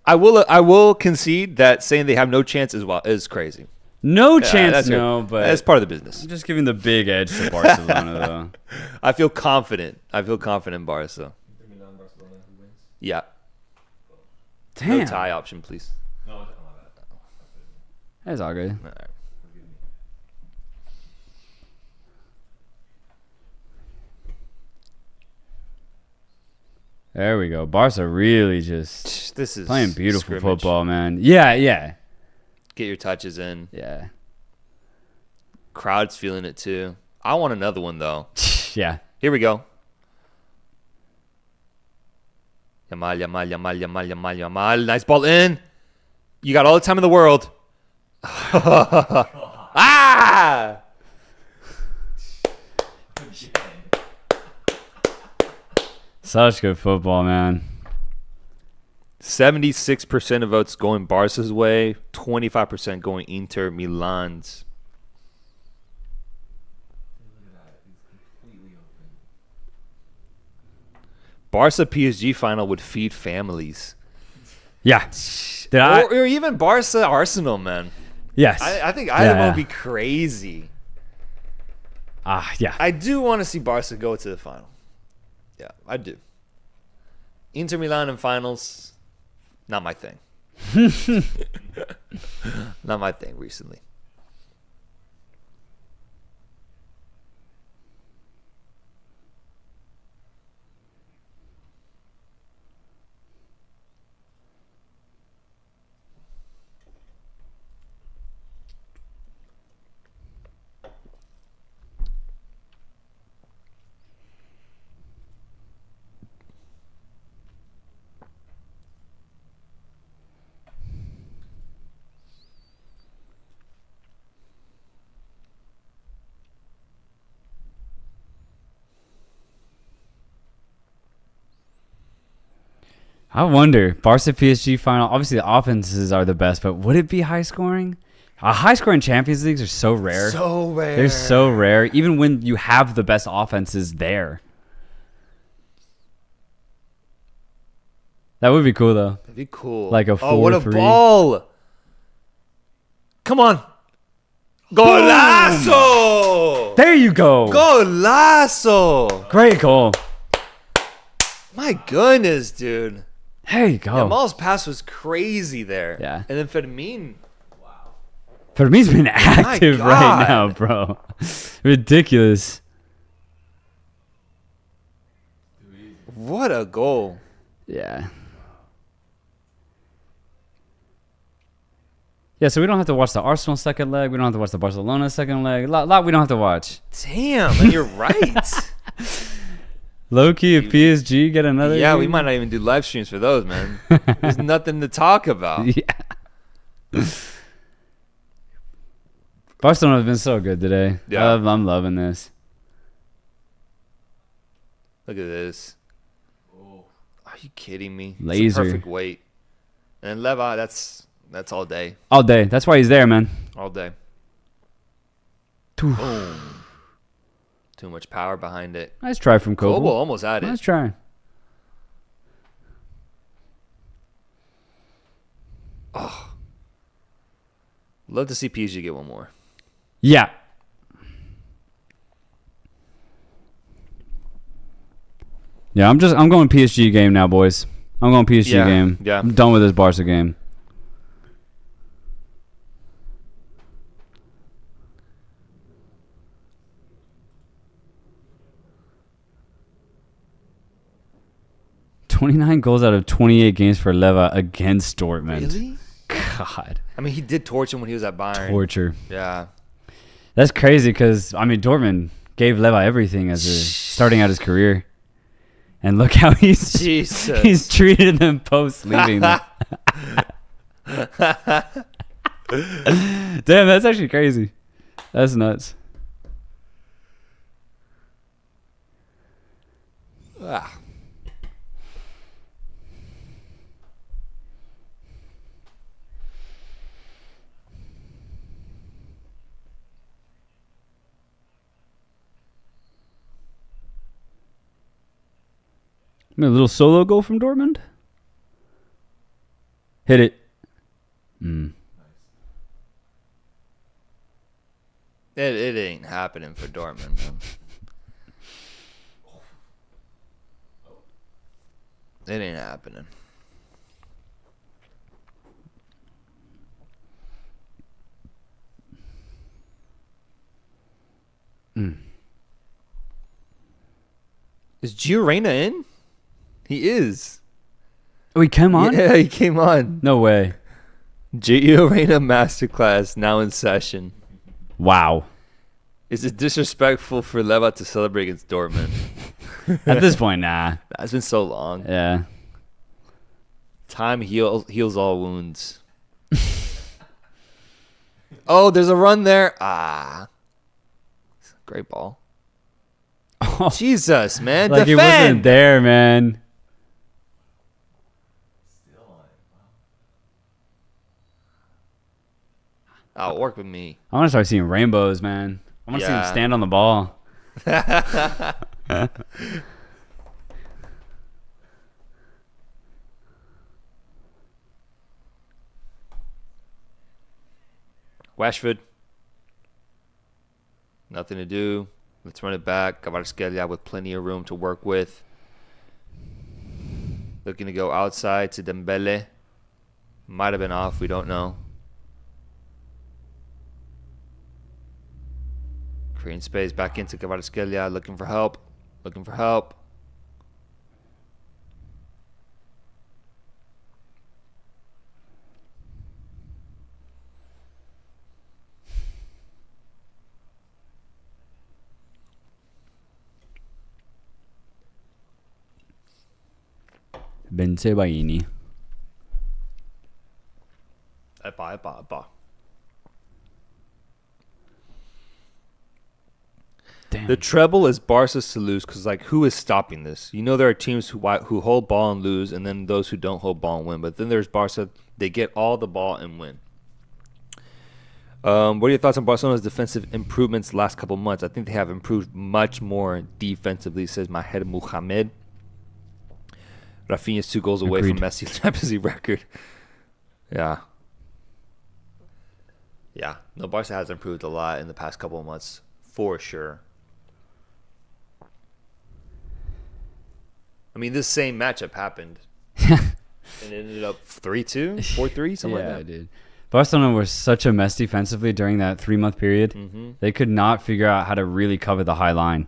I will concede that saying they have no chance is crazy. No chance, no, but that's part of the business. I'm just giving the big edge to Barcelona, though. I feel confident. in Barca. Inter Milan, Barcelona, who wins? Yeah. Damn. No tie option, please. No, I don't know that. That's all good. All right. Forgive me. There we go. Barca really just This is playing beautiful scrimmage. football, man. Yeah. Get your touches in. Yeah. Crowd's feeling it too. I want another one though. Yeah. Here we go. Yamal. Nice ball in. You got all the time in the world. Ah! Such good football, man. 76% of votes going Barca's way, 25% going Inter Milan's. Look at that. He's completely open. Barca PSG final would feed families. Yeah. Did I? Or even Barca Arsenal, man. Yes. I think either one Yeah. would be crazy. Yeah. I do want to see Barca go to the final. Yeah, I do. Inter Milan in finals, not my thing. Not my thing recently. I wonder. Barca PSG final. Obviously, the offenses are the best, but would it be high scoring? High scoring Champions Leagues are so rare. So rare. They're so rare. Even when you have the best offenses there. That would be cool, though. That'd be cool. Like a 4-3. Oh, what a ball. Come on. Golazo! There you go. Golazo! Great goal. My goodness, dude. There you go. Yamal's pass was crazy there. Yeah. And then Fermin. Fermin's been active God. right now, bro. Ridiculous. What a goal. Yeah. Yeah, so we don't have to watch the Arsenal second leg. We don't have to watch the Barcelona second leg. A lot we don't have to watch. Damn, and you're right. Low-key, if PSG get another Yeah, we game. might not even do live streams for those, man. There's nothing to talk about. Yeah. Barcelona has been so good today. Yeah. I'm loving this. Look at this. Are you kidding me? It's a Laser. perfect weight. And Leva, that's all day. All day. That's why he's there, man. All day. Ooh. Boom. Too much power behind it. Nice try from Kobo Kobo. almost had it. Nice try. Love to see PSG get one more. Yeah. Yeah, I'm going PSG game now, boys. I'm going PSG Yeah, game. yeah. I'm done with this Barca game. "29 goals out of 28 games for Leva against Dortmund." Really? God. I mean, he did torch him when he was at Bayern. Torture. Yeah. That's crazy because, I mean, Dortmund gave Leva everything as starting out his career. And look how he's Jesus. treated them post leaving. Damn, that's actually crazy. That's nuts. Ah. I mean, a little solo goal from Dortmund. Hit it. It ain't happening for Dortmund, man. It ain't happening. Is Gio Reyna in? He is. Oh, he came on? Yeah, he came on. No way. Gio Reyna Masterclass now in session. Wow. Is it disrespectful for Leva to celebrate against Dortmund? At this point, nah. It's been so long. Yeah. Time heals all wounds. Oh, there's a run there. Ah. Great ball. Oh, Jesus, man. like Defend. he wasn't there, man. Oh, work with me. I want to start seeing rainbows, man. I want to see him Yeah. stand on the ball. Rashford. Nothing to do. Let's run it back. Kvaratskhelia with plenty of room to work with. Looking to go outside to Dembele. Might have been off. We don't know. Creating space back into Kvaratskhelia. Looking for help. Looking for help. Benzebaini. Epa. Damn. The treble is Barca's to lose because, like, who is stopping this? You know, there are teams who hold ball and lose, and then those who don't hold ball and win. But then there's Barca; they get all the ball and win. What are your thoughts on Barcelona's defensive improvements the last couple months? I think they have improved much more defensively, says Maher Mohamed. Rafinha's 2 goals away from Messi's Champions League record. Yeah. Yeah. No, Barca has improved a lot in the past couple of months, for sure. I mean, this same matchup happened. And it ended up 3-2, 4-3, something like that. Yeah, dude. Barcelona was such a mess defensively during that 3-month period. Mm-hmm. They could not figure out how to really cover the high line.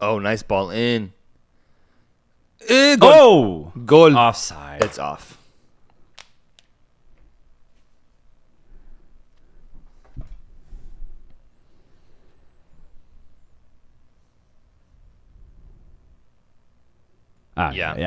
Oh, nice ball in. Goal. Goal. Offside. It's off. Yep.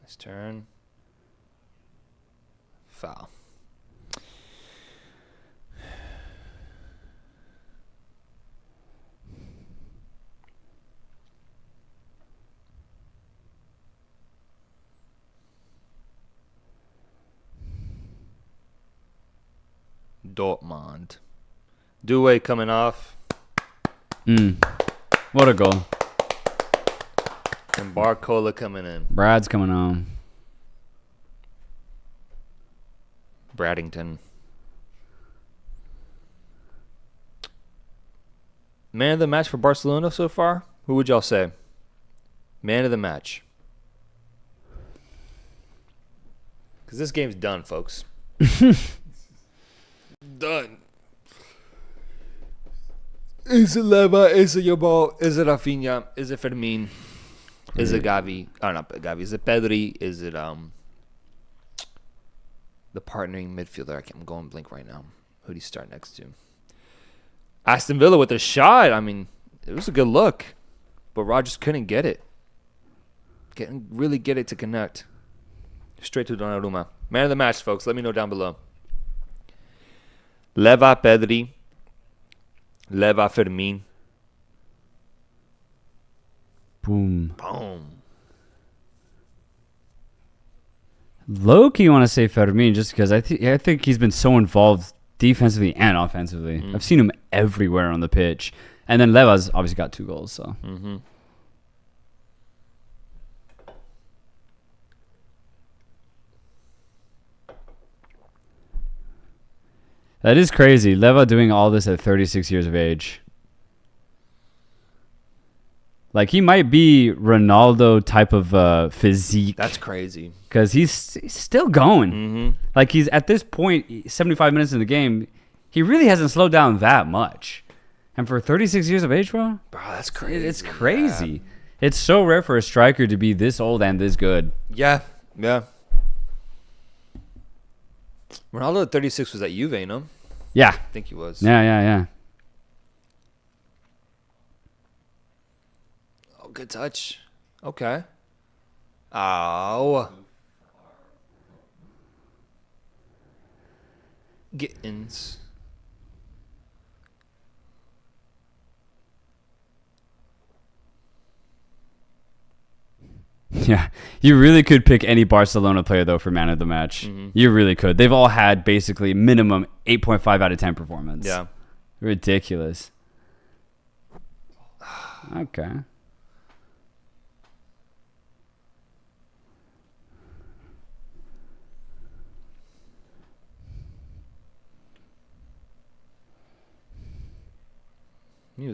Nice turn. Foul. Dortmund. Doué coming off. What a goal. And Barcola coming in. Brad's coming on. Braddington. Man of the match for Barcelona so far? Who would y'all say? Man of the match. Because this game's done, folks. Done. Is it Leva? Is it Yabal? Is it Rafinha? Is it Fermin? Is it Gavi? Oh, not Gavi. Is it Pedri? Is it the partnering midfielder? I'm going blank right now. Who do you start next to? Aston Villa with a shot. I mean, it was a good look, but Rodgers couldn't get it. Really get it to connect. Straight to Donnarumma. Man of the match, folks. Let me know down below. Leva, Pedri. Leva, Fermin. Boom. Boom. Low-key want to say Fermin just because I think he's been so involved defensively and offensively. I've seen him everywhere on the pitch. And then Leva's obviously got 2 goals. So. Mm-hmm. That is crazy. Leva doing all this at 36 years of age. Like, he might be Ronaldo type of physique. That's crazy. Because he's still going. Mm-hmm. Like, he's at this point, 75 minutes in the game, he really hasn't slowed down that much. And for 36 years of age, bro? Bro, that's crazy. It's crazy. Yeah. It's so rare for a striker to be this old and this good. Yeah. Ronaldo at 36 was at Juve, no? Yeah. I think he was. Yeah. Oh, good touch. Okay. Ow. Gittins. Yeah, you really could pick any Barcelona player, though, for man of the match. Mm-hmm. You really could. They've all had basically minimum 8.5 out of 10 performance. Yeah. Ridiculous. Okay.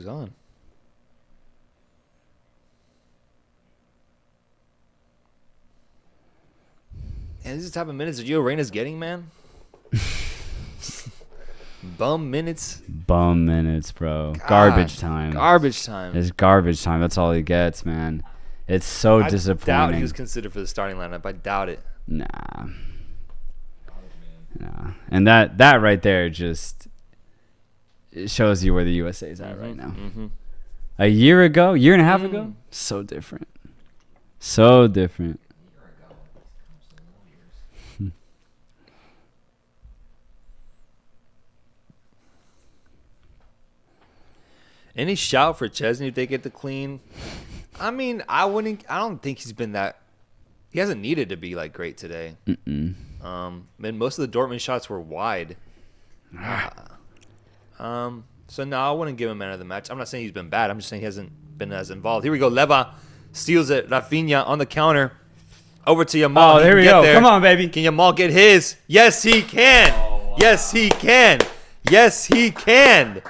gone. And this is the type of minutes that Gio Reyna's getting, man. Bum minutes. Bum minutes, bro. God, Garbage time. Garbage time. It's garbage time. That's all he gets, man. It's so I disappointing. doubt he was considered for the starting lineup. I doubt it. Nah. And that right there just it shows you where the USA is at right now. Mm-hmm. A year and a half ago, so different. So different. Any shout for Chesney if they get the clean? I mean, I don't think he's been that. He hasn't needed to be like great today. Man, most of the Dortmund shots were wide. So no, I wouldn't give him man of the match. I'm not saying he's been bad. I'm just saying he hasn't been as involved. Here we go. Leva steals it. Rafinha on the counter. Over to Yamal. Oh, there we go. Come on, baby. Can Yamal get his? Yes, he can. Oh, wow. Yes, he can. Yes, he can.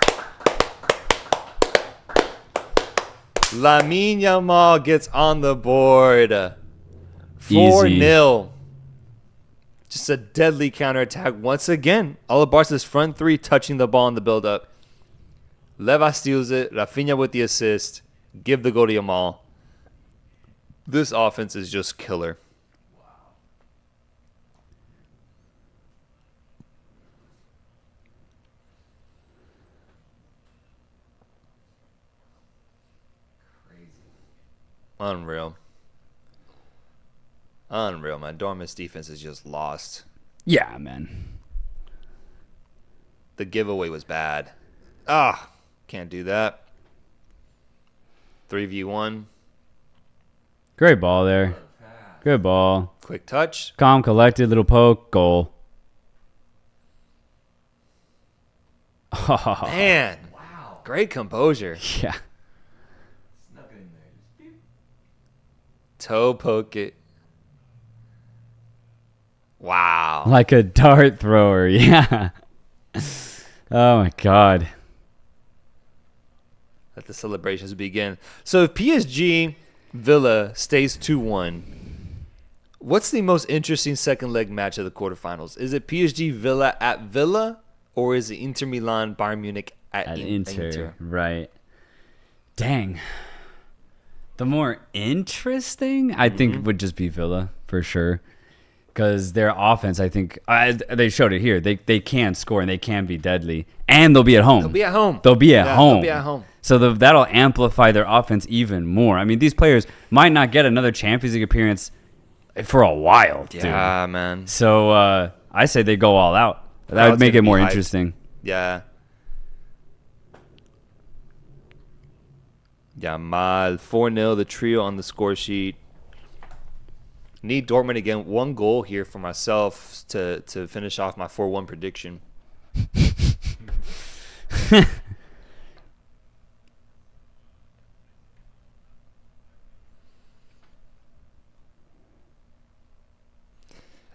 Lamine Yamal gets on the board. 4-0. Just a deadly counterattack once again. All of Barca's front three touching the ball in the build-up. Leva steals it. Rafinha with the assist. Give the goal to Yamal. This offense is just killer. Unreal, man. Dortmund's defense is just lost. Yeah, man. The giveaway was bad. Can't do that. 3v1. Great ball there. Good ball. Quick touch. Calm, collected, little poke, goal. Oh, man. Wow. Great composure. Yeah. Toe poke it. Wow. Like a dart thrower, yeah. Oh, my God. Let the celebrations begin. So if PSG Villa stays 2-1, what's the most interesting second leg match of the quarterfinals? Is it PSG Villa at Villa, or is it Inter Milan Bayern Munich at Inter? Right. Dang. The more interesting, I think, would just be Villa for sure, because their offense, I think, they showed it here. They can score and they can be deadly, and they'll be at home. They'll be at home. They'll be at home. They'll be at home. So that'll amplify their offense even more. I mean, these players might not get another Champions League appearance for a while, dude. Yeah, man. So I say they go all out. That would make it more interesting. Yeah. Yamal, 4-0, the trio on the score sheet. Need Dortmund again. One goal here for myself to finish off my 4-1 prediction.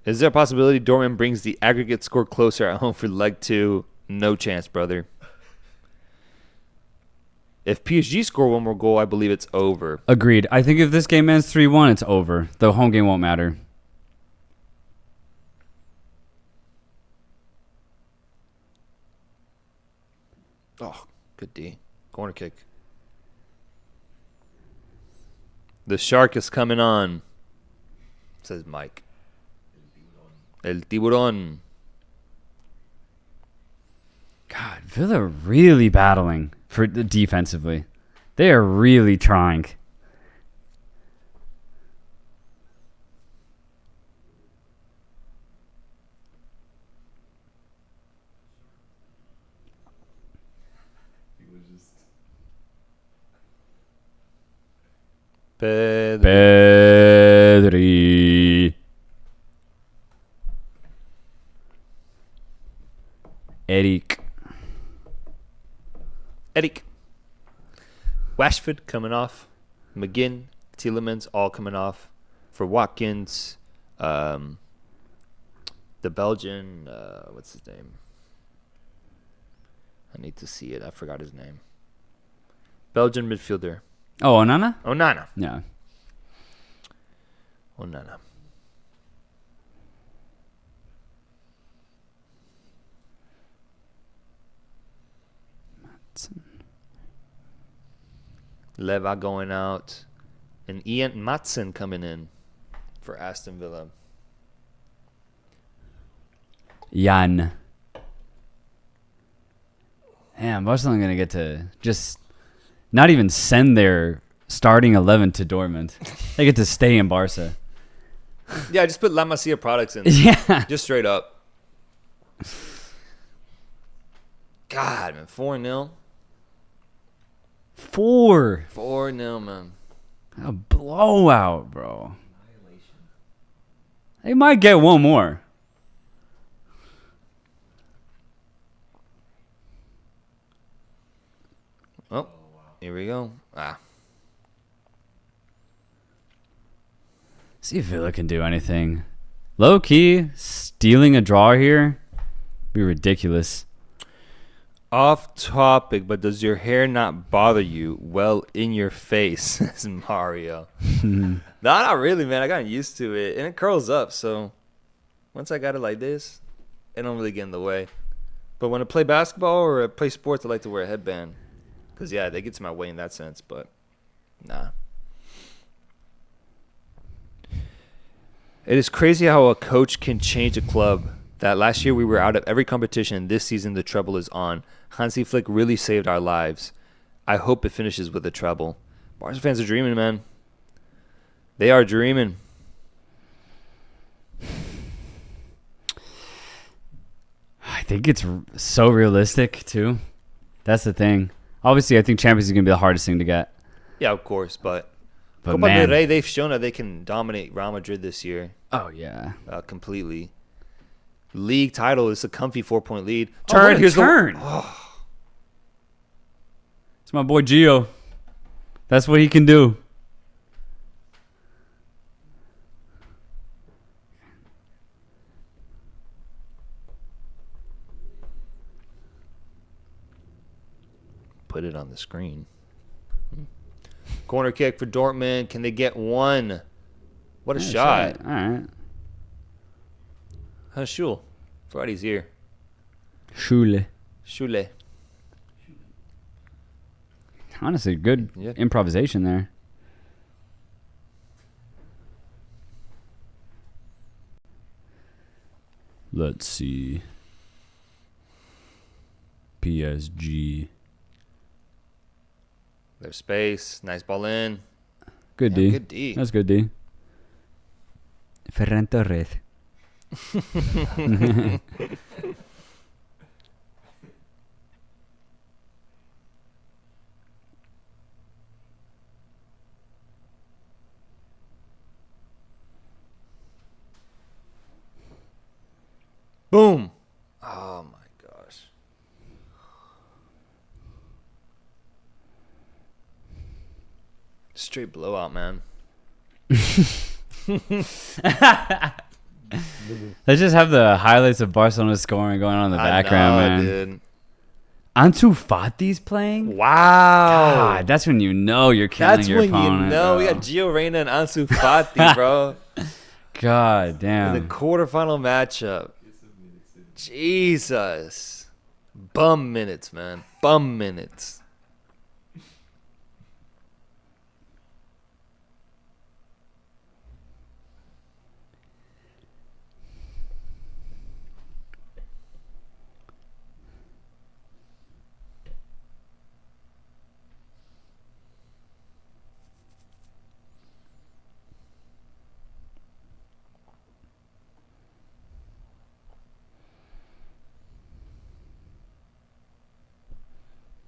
Is there a possibility Dortmund brings the aggregate score closer at home for leg 2? No chance, brother. If PSG score one more goal, I believe it's over. Agreed. I think if this game ends 3-1, it's over. The home game won't matter. Oh, good D. Corner kick. The shark is coming on, says Mike. El tiburón. God, Villa really battling for the defensively. They are really trying. Pedri. Eric. Rashford coming off. McGinn, Tielemans all coming off. For Watkins, the Belgian, what's his name? I need to see it. I forgot his name. Belgian midfielder. Oh, Onana? Onana. Yeah. Onana. Leva going out. And Ian Matson coming in for Aston Villa. Jan. Damn, Barcelona going to get to just not even send their starting 11 to Dortmund. They get to stay in Barca. Yeah, just put La Masia products in. Yeah. Just straight up. God, man. 4-0. 4-0, man. A blowout, bro. They might get one more. Oh, here we go. See if Villa can do anything. Low key, stealing a draw here be ridiculous. Off topic, but does your hair not bother you? Well, in your face, says Mario. No, not really, man. I got used to it, and it curls up. So once I got it like this, it don't really get in the way. But when I play basketball or I play sports, I like to wear a headband. Because, yeah, they get to my way in that sense, but nah. It is crazy how a coach can change a club. That last year we were out of every competition, and this season the treble is on. Hansi Flick really saved our lives. I hope it finishes with a treble. Barca fans are dreaming, man. They are dreaming. I think it's so realistic, too. That's the thing. Obviously, I think Champions League is going to be the hardest thing to get. Yeah, of course, but But Copa del man. Rey, they've shown that they can dominate Real Madrid this year Oh, yeah. completely. League title is a comfy 4-point lead. Turn. Here's Turn. It's my boy Gio. That's what he can do. Put it on the screen. Corner kick for Dortmund. Can they get one? What a shot. All right. Schul. Friday's here. Schule. Schule. Honestly, good Yeah. improvisation there. Let's see. PSG. There's space. Nice ball in. Good Yeah, D. good D. That's good D. Ferran Torres. Boom. Oh, my gosh. Straight blowout, man. Let's just have the highlights of Barcelona scoring going on in the background, man. Dude. Ansu Fati's playing? Wow. God, that's when you know you're killing That's your when opponent. you know. We bro. got Gio Reyna and Ansu Fati, bro. God In damn. the quarterfinal matchup. Jesus. Bum minutes, man. Bum minutes.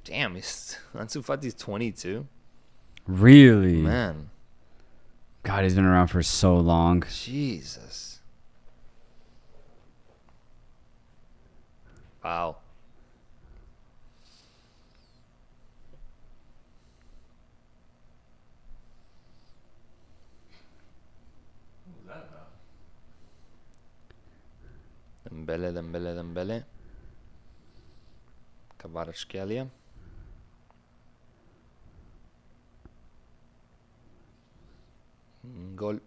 Damn, Ansu Fati's 22. Really? Man, God, he's been around for so long. Jesus. Wow. What was that about? Dembele. Kvaratskhelia. gol.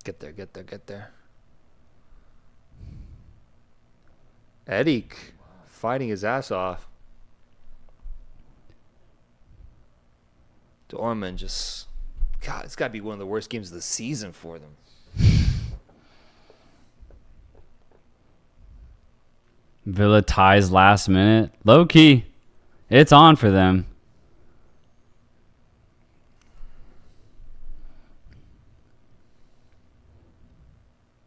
Get there. Edik fighting his ass off. Dortmund just... God, it's got to be one of the worst games of the season for them. Villa ties last minute. Low key. It's on for them.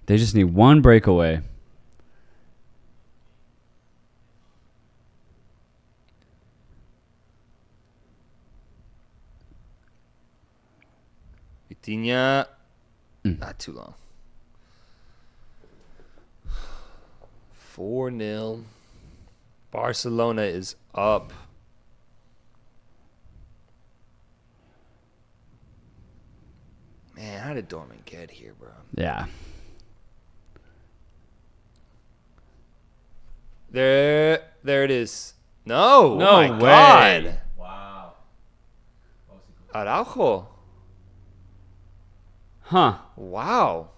They just need one breakaway. Vitinha. Not too long. 4-0. Barcelona is up. Man, how did Dortmund get here, bro? Yeah. There it is. No, No oh my way. God. Wow. Araujo. Huh. Wow.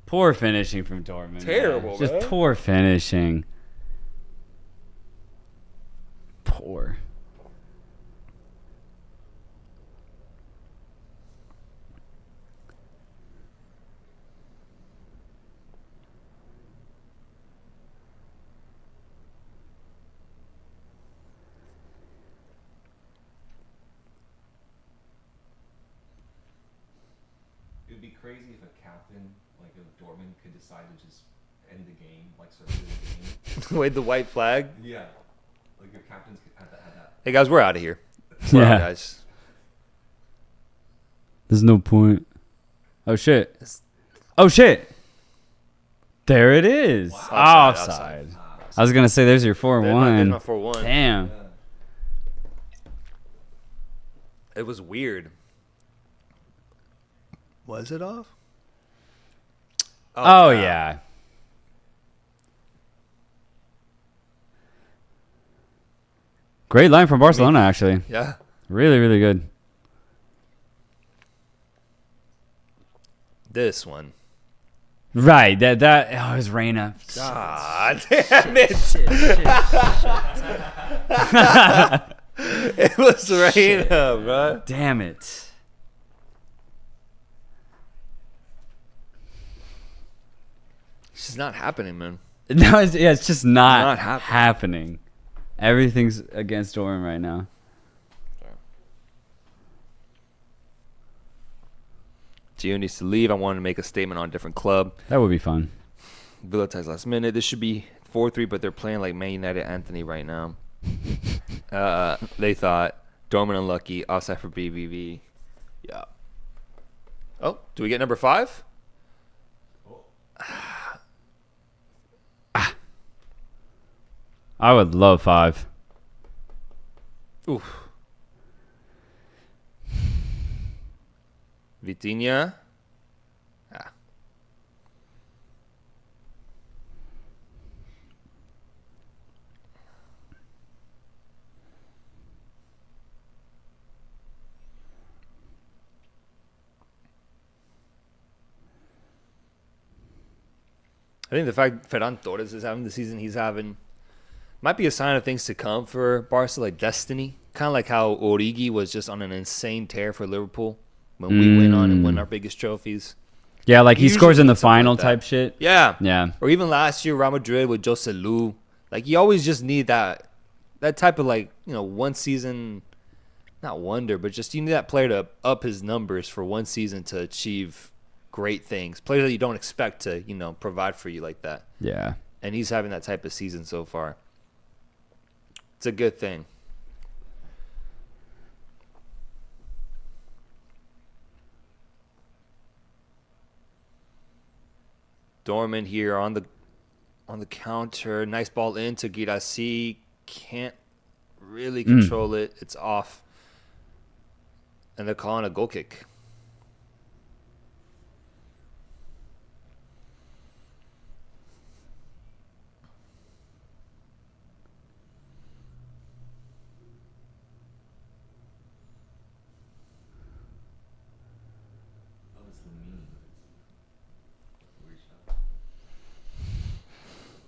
Poor finishing from Dortmund. Terrible, Just man. poor finishing. Poor. It would be crazy if a captain like of Dortmund could decide to just end the game, like circulate the game. Wave the white flag. Yeah, like your captains could have that. Hey, guys, we're out of here. We're out, Yeah. guys. There's no point. Oh, shit. Oh, shit. There it is. Wow. Offside. I was going to say, there's your There's my 4-1. 4-1. Damn. Yeah. It was weird. Was it off? Oh, yeah. Great line from Barcelona, actually. Yeah. Really, really good. This one. Right. That oh, it was Reyna. God damn it. It was Reyna, bro. Damn it. It's just not happening, man. No, it's just not, Not happening. happening. Everything's against Dortmund right now. Gio needs to leave. I wanted to make a statement on a different club. That would be fun. Villa ties last minute. This should be 4-3, but they're playing like Man United Anthony right now. They thought Dortmund unlucky. Offside for BVV. Yeah. Oh, do we get number 5? I would love 5. Oof. Vitinha. Ah. I think the fact Ferran Torres is having the season he's having might be a sign of things to come for Barca, like destiny. Kind of like how Origi was just on an insane tear for Liverpool when we went on and won our biggest trophies. Yeah, like he Usually scores in the it's something final like that. type shit. Yeah. Yeah. Or even last year, Real Madrid with Joselu. Like, you always just need that type of, like, you know, one season, not wonder, but just you need that player to up his numbers for one season to achieve great things. Players that you don't expect to, you know, provide for you like that. Yeah. And he's having that type of season so far. It's a good thing. Dortmund here on the counter. Nice ball into Girassi. Can't really control it. It's off. And they're calling a goal kick.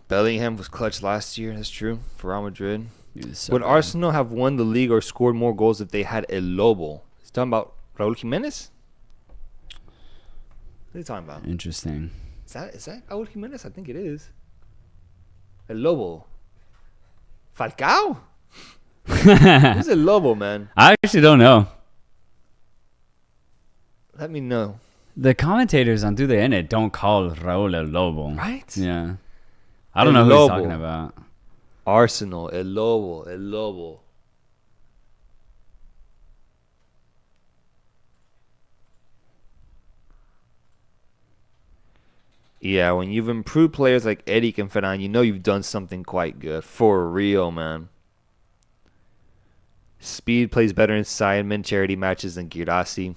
Bellingham was clutch last year. That's true for Real Madrid. So Would bad. Arsenal have won the league or scored more goals if they had El Lobo? He's talking about Raúl Jimenez? What are you talking about? Interesting. Is that Raúl Jimenez? I think it is. El Lobo. Falcao? Who's El Lobo, man? I actually don't know. Let me know. The commentators on Do They End It don't call Raúl El Lobo. Right? Yeah. I don't El know who he's Lobo. talking about. Arsenal. El Lobo. El Lobo. Yeah, when you've improved players like Eric and Ferran, you know you've done something quite good. For real, man. Speed plays better in Simon charity matches than Girassi.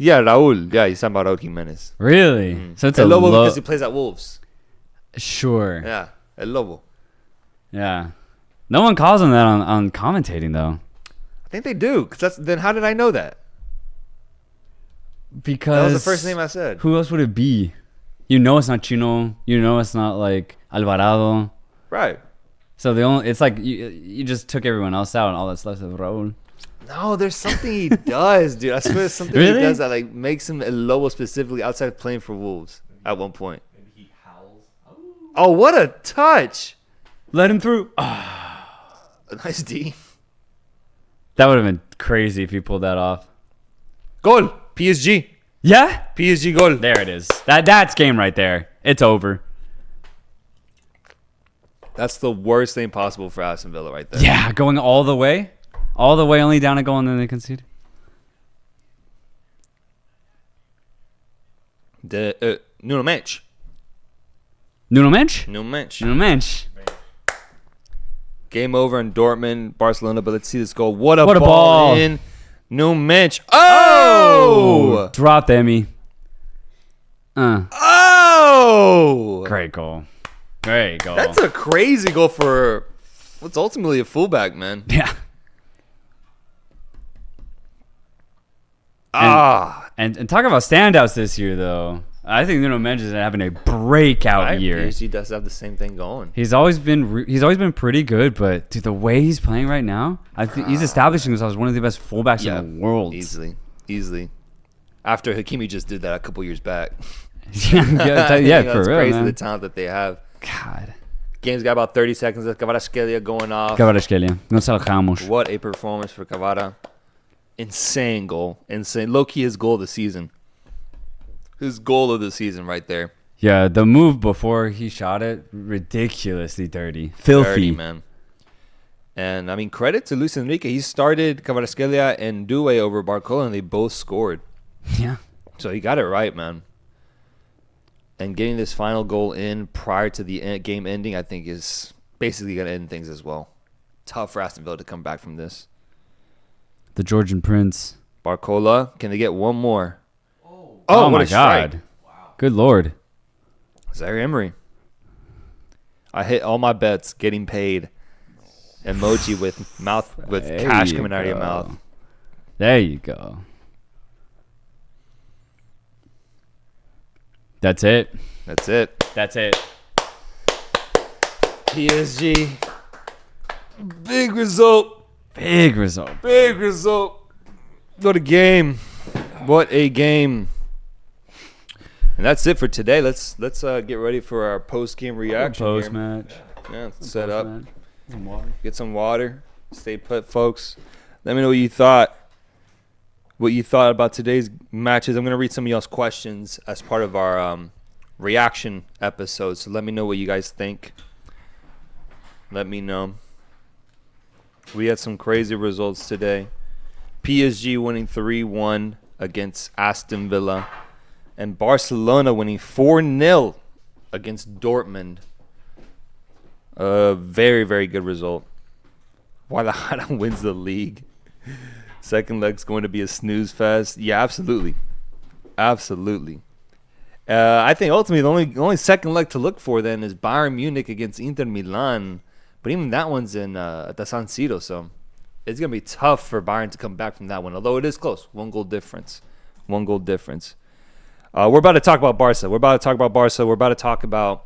Yeah, Raúl. Yeah, he's talking about Raúl Jimenez. Really? So it's El a Lobo low. because he plays at Wolves. Sure. Yeah, El Lobo. Yeah. No one calls him that on commentating though. I think they do. Then how did I know that? Because That was the first name I said. Who else would it be? You know it's not Chino. You know it's not like Alvarado. Right. So it's like you just took everyone else out and all that's left of Raúl. No, there's something he does, dude. I swear there's something Really? he does that like makes him El Lobo specifically outside of playing for Wolves at one point. Maybe he howls. Oh, what a touch. Let him through. Nice D. That would have been crazy if you pulled that off. Goal. PSG. Yeah? PSG goal. There it is. That's game right there. It's over. That's the worst thing possible for Aston Villa right there. Yeah, going all the way. All the way only down a goal and then they concede. Nuno Mensch. Nuno Mensch? Nuno Mensch. Nuno Mensch. Game over in Dortmund, Barcelona, but let's see this goal. What a What a ball ball. in Nuno Mensch. Oh! Dropped Emmy. Oh! Great goal. Great goal. That's a crazy goal for what's ultimately a fullback, man. Yeah. And talk about standouts this year, though. I think Nuno Mendes is having a breakout Right? year. PSG does have the same thing going. He's always been pretty good, but dude, the way he's playing right now, I think he's establishing himself as one of the best fullbacks in the world. Easily. After Hakimi just did that a couple years back. yeah, That's for real, crazy man. the talent that they have. God. Game's got about 30 seconds left. Kvaratskhelia going off. Kvaratskhelia. Gonçalo Ramos. What a performance for Kvara. Insane goal. Insane. Low-key his goal of the season. His goal of the season right there. Yeah, the move before he shot it, ridiculously dirty. Filthy. Dirty, man. And, I mean, credit to Luis Enrique. He started Kvaratskhelia and Due over Barcola, and they both scored. Yeah. So he got it right, man. And getting this final goal in prior to the game ending, I think, is basically going to end things as well. Tough for Aston Villa to come back from this. The Georgian Prince. Barcola, can they get one more? Oh what my a strike. God. Wow. Good Lord. Zaire Emery. I hit all my bets getting paid. Emoji with There cash you coming out of your go. mouth. There you go. That's it. That's it. That's it. PSG. Big result. Big result. Big result. What a game. What a game. And that's it for today. Let's get ready for our post-game reaction. Post here. match. Yeah, let's set up. Get some water. Stay put, folks. Let me know what you thought. What you thought about today's matches. I'm going to read some of y'all's questions as part of our reaction episode. So let me know what you guys think. Let me know. We had some crazy results today. PSG winning 3-1 against Aston Villa. And Barcelona winning 4-0 against Dortmund. A very, very good result. Guadalajara wins the league. Second leg's going to be a snooze fest. Yeah, absolutely. Absolutely. I think ultimately the only second leg to look for then is Bayern Munich against Inter Milan. But even that one's in the San Siro, so it's going to be tough for Bayern to come back from that one, although it is close. 1 goal difference. 1 goal difference. We're about to talk about Barca. We're about to talk about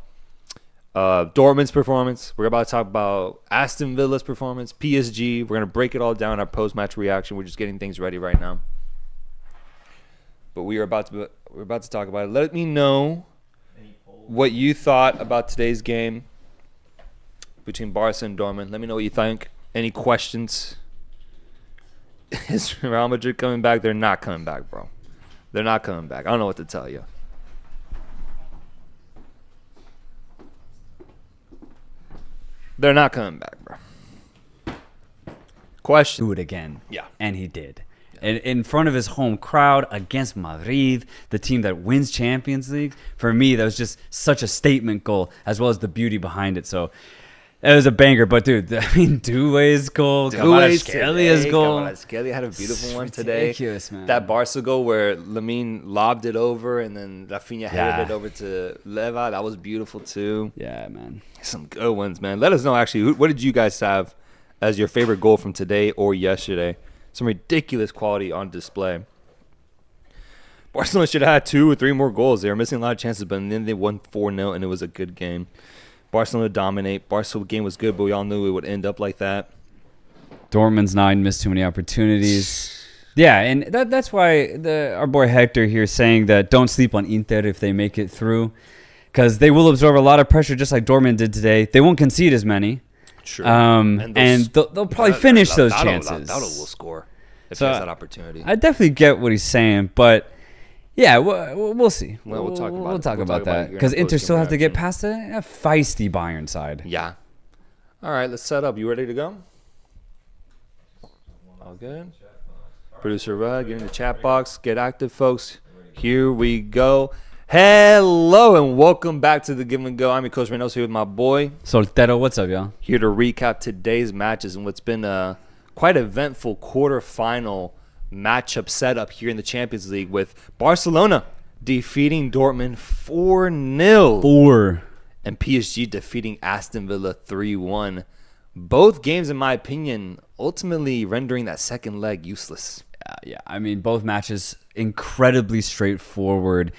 Dortmund's performance. We're about to talk about Aston Villa's performance, PSG. We're going to break it all down, our post-match reaction. We're just getting things ready right now. But we're about to talk about it. Let me know what you thought about today's game between Barca and Dortmund. Let me know what you think. Any questions? Is Real Madrid coming back? They're not coming back, bro. They're not coming back. I don't know what to tell you. They're not coming back, bro. Question. Do it again. Yeah. And he did. In front of his home crowd against Madrid, the team that wins Champions League. For me, that was just such a statement goal, as well as the beauty behind it. So it was a banger. But, dude, I mean, Doué's goal, Kvaratskhelia goal. Kvaratskhelia had a beautiful one today. Ridiculous, man. That Barca goal where Lamine lobbed it over and then Rafinha headed it over to Leva. That was beautiful, too. Yeah, man. Some good ones, man. Let us know, actually, what did you guys have as your favorite goal from today or yesterday? Some ridiculous quality on display. Barcelona should have had 2 or 3 more goals. They were missing a lot of chances, but then they won 4-0, and it was a good game. Barcelona dominate. Barcelona game was good, but we all knew it would end up like that. Dortmund's 9 missed too many opportunities. Yeah, and that's why our boy Hector here is saying that don't sleep on Inter if they make it through, because they will absorb a lot of pressure just like Dortmund did today. They won't concede as many. Sure. And they'll probably finish those chances. Dowdle will score if he has that opportunity. I definitely get what he's saying, but yeah, we'll see. We'll talk about We'll talk about that because Inter still have to get past a feisty Bayern side. Yeah. All right, let's set up. You ready to go? All good. Producer Rod, get in the chat box. Get active, folks. Here we go. Hello and welcome back to the Give and Go. I'm your coach Reynoso here with my boy Soltero. What's up, y'all? Here to recap today's matches and what's been a quite eventful quarterfinal matchup setup here in the Champions League with Barcelona defeating Dortmund 4-0. And PSG defeating Aston Villa 3-1. Both games, in my opinion, ultimately rendering that second leg useless. Yeah. I mean, both matches incredibly straightforward.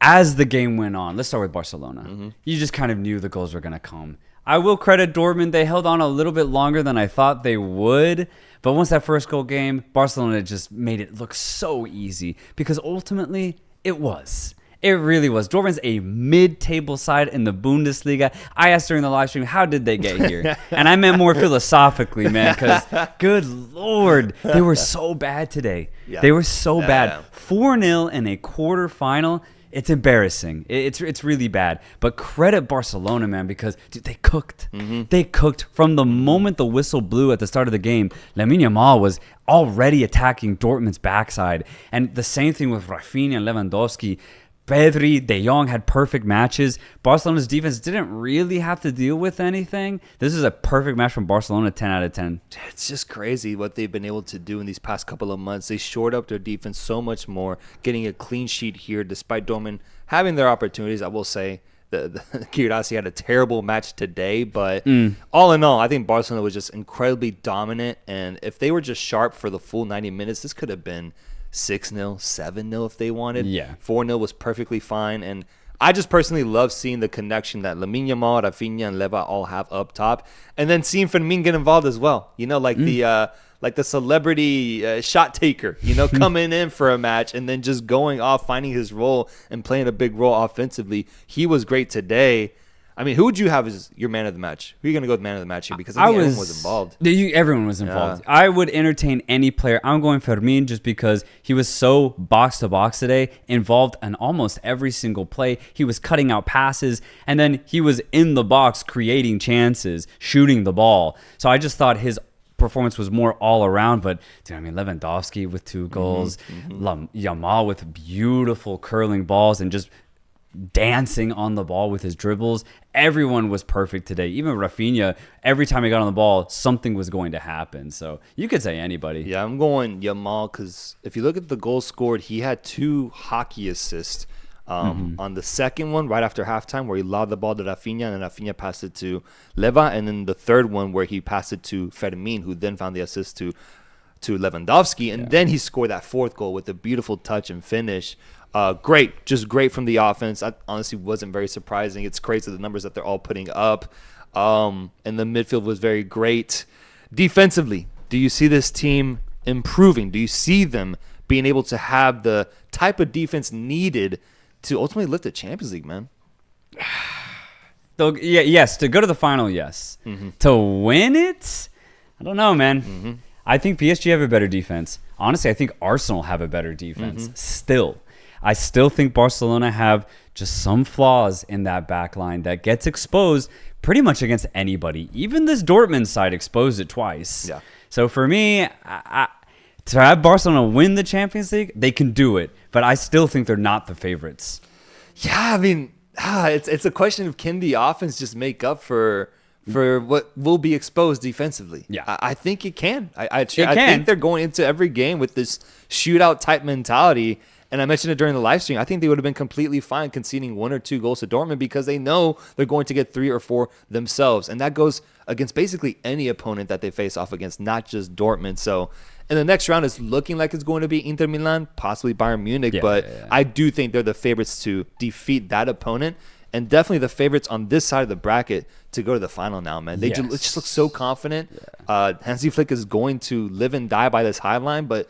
As the game went on, let's start with Barcelona. Mm-hmm. You just kind of knew the goals were going to come. I will credit Dortmund. They held on a little bit longer than I thought they would. But once that first goal game, Barcelona just made it look so easy. Because ultimately, it was. It really was. Dortmund's a mid-table side in the Bundesliga. I asked during the live stream, how did they get here? And I meant more philosophically, man, because good Lord, they were so bad today. Yeah. They were so bad. 4-0 in a quarterfinal. It's embarrassing. It's really bad. But credit Barcelona, man, because dude, they cooked. Mm-hmm. They cooked from the moment the whistle blew at the start of the game. Lamine Yamal was already attacking Dortmund's backside. And the same thing with Rafinha and Lewandowski. Pedri, De Jong had perfect matches. Barcelona's defense didn't really have to deal with anything. This is a perfect match from Barcelona, 10 out of 10. It's just crazy what they've been able to do in these past couple of months. They shored up their defense so much more, getting a clean sheet here despite Dortmund having their opportunities. I will say the Kirasi had a terrible match today, but all in all, I think Barcelona was just incredibly dominant. And if they were just sharp for the full 90 minutes, this could have been 6-0, 7-0 if they wanted. Yeah. 4-0 was perfectly fine. And I just personally love seeing the connection that Lamine Yamal, Rafinha, and Leva all have up top. And then seeing Fermin get involved as well. You know, like the celebrity shot taker, you know, coming in for a match and then just going off, finding his role and playing a big role offensively. He was great today. I mean, who would you have as your man of the match? Who are you going to go with man of the match here? Because I think everyone was involved. Everyone was involved. Yeah. I would entertain any player. I'm going Fermin just because he was so box to box today, involved in almost every single play. He was cutting out passes, and then he was in the box creating chances, shooting the ball. So I just thought his performance was more all around. But dude, I mean, Lewandowski with 2 goals, Yamal with beautiful curling balls and just dancing on the ball with his dribbles. Everyone was perfect today. Even Rafinha, every time he got on the ball, something was going to happen. So you could say anybody. Yeah, I'm going Yamal because if you look at the goals scored, he had 2 hockey assists. On the second one, right after halftime, where he lobbed the ball to Rafinha, and then Rafinha passed it to Leva, and then the third one where he passed it to Fermin, who then found the assist to Lewandowski, and then he scored that 4th goal with a beautiful touch and finish. Great, just great from the offense. That honestly wasn't very surprising. It's crazy the numbers that they're all putting up. And the midfield was very great. Defensively, do you see this team improving? Do you see them being able to have the type of defense needed to ultimately lift the Champions League, man? Yes, to go to the final, yes. To win it, I don't know, man. I think PSG have a better defense. Honestly, I think Arsenal have a better defense still. I still think Barcelona have just some flaws in that back line that gets exposed pretty much against anybody. Even this Dortmund side exposed it twice. Yeah. So for me, to have Barcelona win the Champions League, they can do it. But I still think they're not the favorites. Yeah, I mean, it's a question of can the offense just make up for what will be exposed defensively. Yeah. I think it can. I think they're going into every game with this shootout type mentality. And I mentioned it during the live stream. I think they would have been completely fine conceding 1 or 2 goals to Dortmund because they know they're going to get 3 or 4 themselves. And that goes against basically any opponent that they face off against, not just Dortmund. So in the next round, it's looking like it's going to be Inter Milan, possibly Bayern Munich. I do think they're the favorites to defeat that opponent. And definitely the favorites on this side of the bracket to go to the final now, man. They just look so confident. Hansi Flick is going to live and die by this high line, but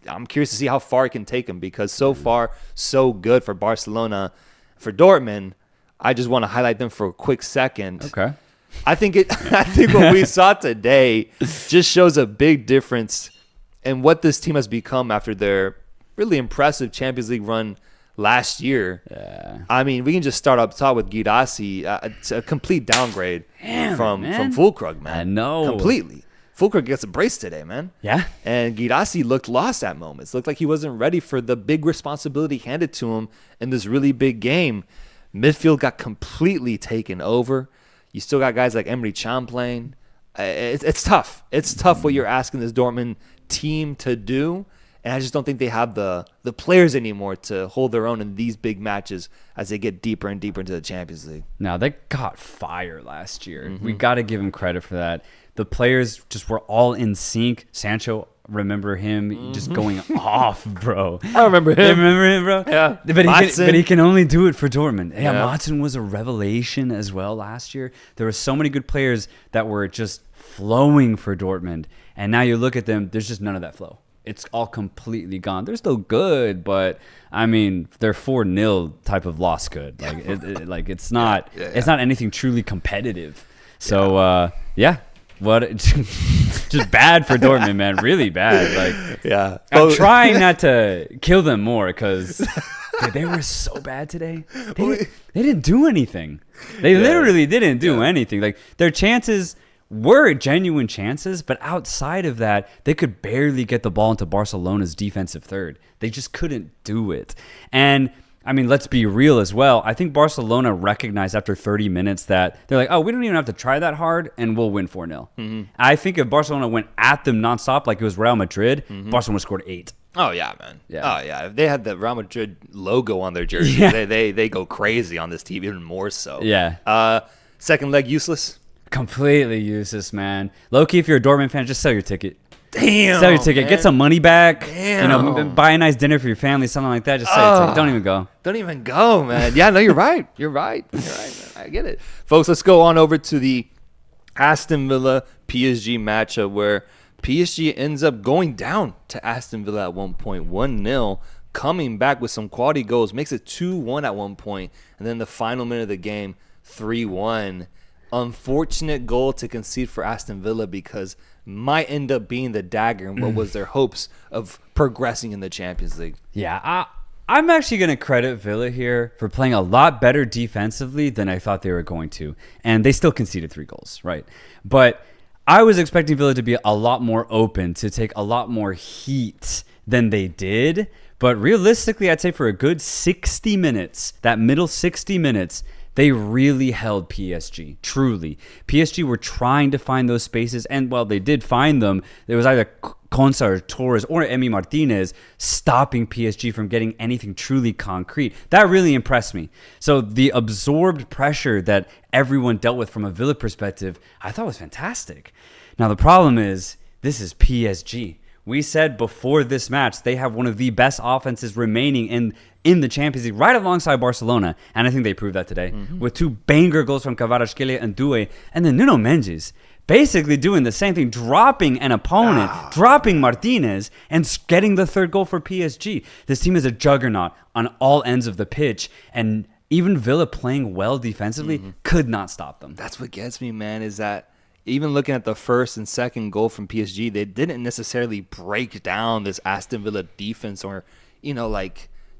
I'm curious to see how far it can take him because so far, so good for Barcelona. For Dortmund, I just want to highlight them for a quick second. Okay. I think what we saw today just shows a big difference in what this team has become after their really impressive Champions League run last year. Yeah. I mean, we can just start up top with Guirassy. It's a complete downgrade from Füllkrug, man. I know. Completely. Füllkrug gets a brace today, man. Yeah. And Guirassy looked lost at moments. Looked like he wasn't ready for the big responsibility handed to him in this really big game. Midfield got completely taken over. You still got guys like Emre Can playing. It's tough. It's tough what you're asking this Dortmund team to do. And I just don't think they have the players anymore to hold their own in these big matches as they get deeper and deeper into the Champions League. Now, they got fire last year. We got to give them credit for that. The players just were all in sync. Sancho, remember him just going off, bro. I remember him. You remember him, bro? Yeah. But he can only do it for Dortmund. Yeah, Maatsen was a revelation as well last year. There were so many good players that were just flowing for Dortmund. And now you look at them, there's just none of that flow. It's all completely gone. They're still good, but I mean, they're 4-0 type of loss good. Like it's not it's not anything truly competitive. So what just bad for Dortmund, man. Really bad. Like I'm trying not to kill them more because they were so bad today. They didn't do anything. They literally didn't do anything. Like their chances were genuine chances, but outside of that, they could barely get the ball into Barcelona's defensive third. They just couldn't do it. And I mean, let's be real as well. I think Barcelona recognized after 30 minutes that they're like, oh, we don't even have to try that hard and we'll win 4-0. I think if Barcelona went at them nonstop like it was Real Madrid, Barcelona scored 8. Oh, yeah, man. Yeah. Oh, yeah. If they had the Real Madrid logo on their jersey, they go crazy on this team, even more so. Yeah. Second leg, useless. Completely useless, man. Low-key, if you're a Dortmund fan, just sell your ticket. Damn. Sell your ticket. Man. Get some money back. Damn. You know, buy a nice dinner for your family, something like that. Just sell your ticket. Don't even go. Don't even go, man. Yeah, no, you're right. You're right. You're right, man. I get it. Folks, let's go on over to the Aston Villa PSG matchup where PSG ends up going down to Aston Villa at 1.1-0, coming back with some quality goals, makes it 2-1 at one point, and then the final minute of the game, 3-1. Unfortunate goal to concede for Aston Villa because might end up being the dagger in what was their hopes of progressing in the Champions League. Yeah, I'm actually going to credit Villa here for playing a lot better defensively than I thought they were going to. And they still conceded 3 goals, right? But I was expecting Villa to be a lot more open, to take a lot more heat than they did. But realistically, I'd say for a good 60 minutes, that middle 60 minutes, they really held PSG, truly. PSG were trying to find those spaces, and while they did find them, there was either Konsa or Torres or Emi Martinez stopping PSG from getting anything truly concrete. That really impressed me. So the absorbed pressure that everyone dealt with from a Villa perspective, I thought was fantastic. Now the problem is, this is PSG. We said before this match, they have one of the best offenses remaining in the Champions League, right alongside Barcelona. And I think they proved that today with 2 banger goals from Kvaratskhelia and Doué. And then Nuno Mendes basically doing the same thing, dropping an opponent, dropping Martinez, and getting the 3rd goal for PSG. This team is a juggernaut on all ends of the pitch. And even Villa playing well defensively could not stop them. That's what gets me, man, is that even looking at the first and second goal from PSG, they didn't necessarily break down this Aston Villa defense or,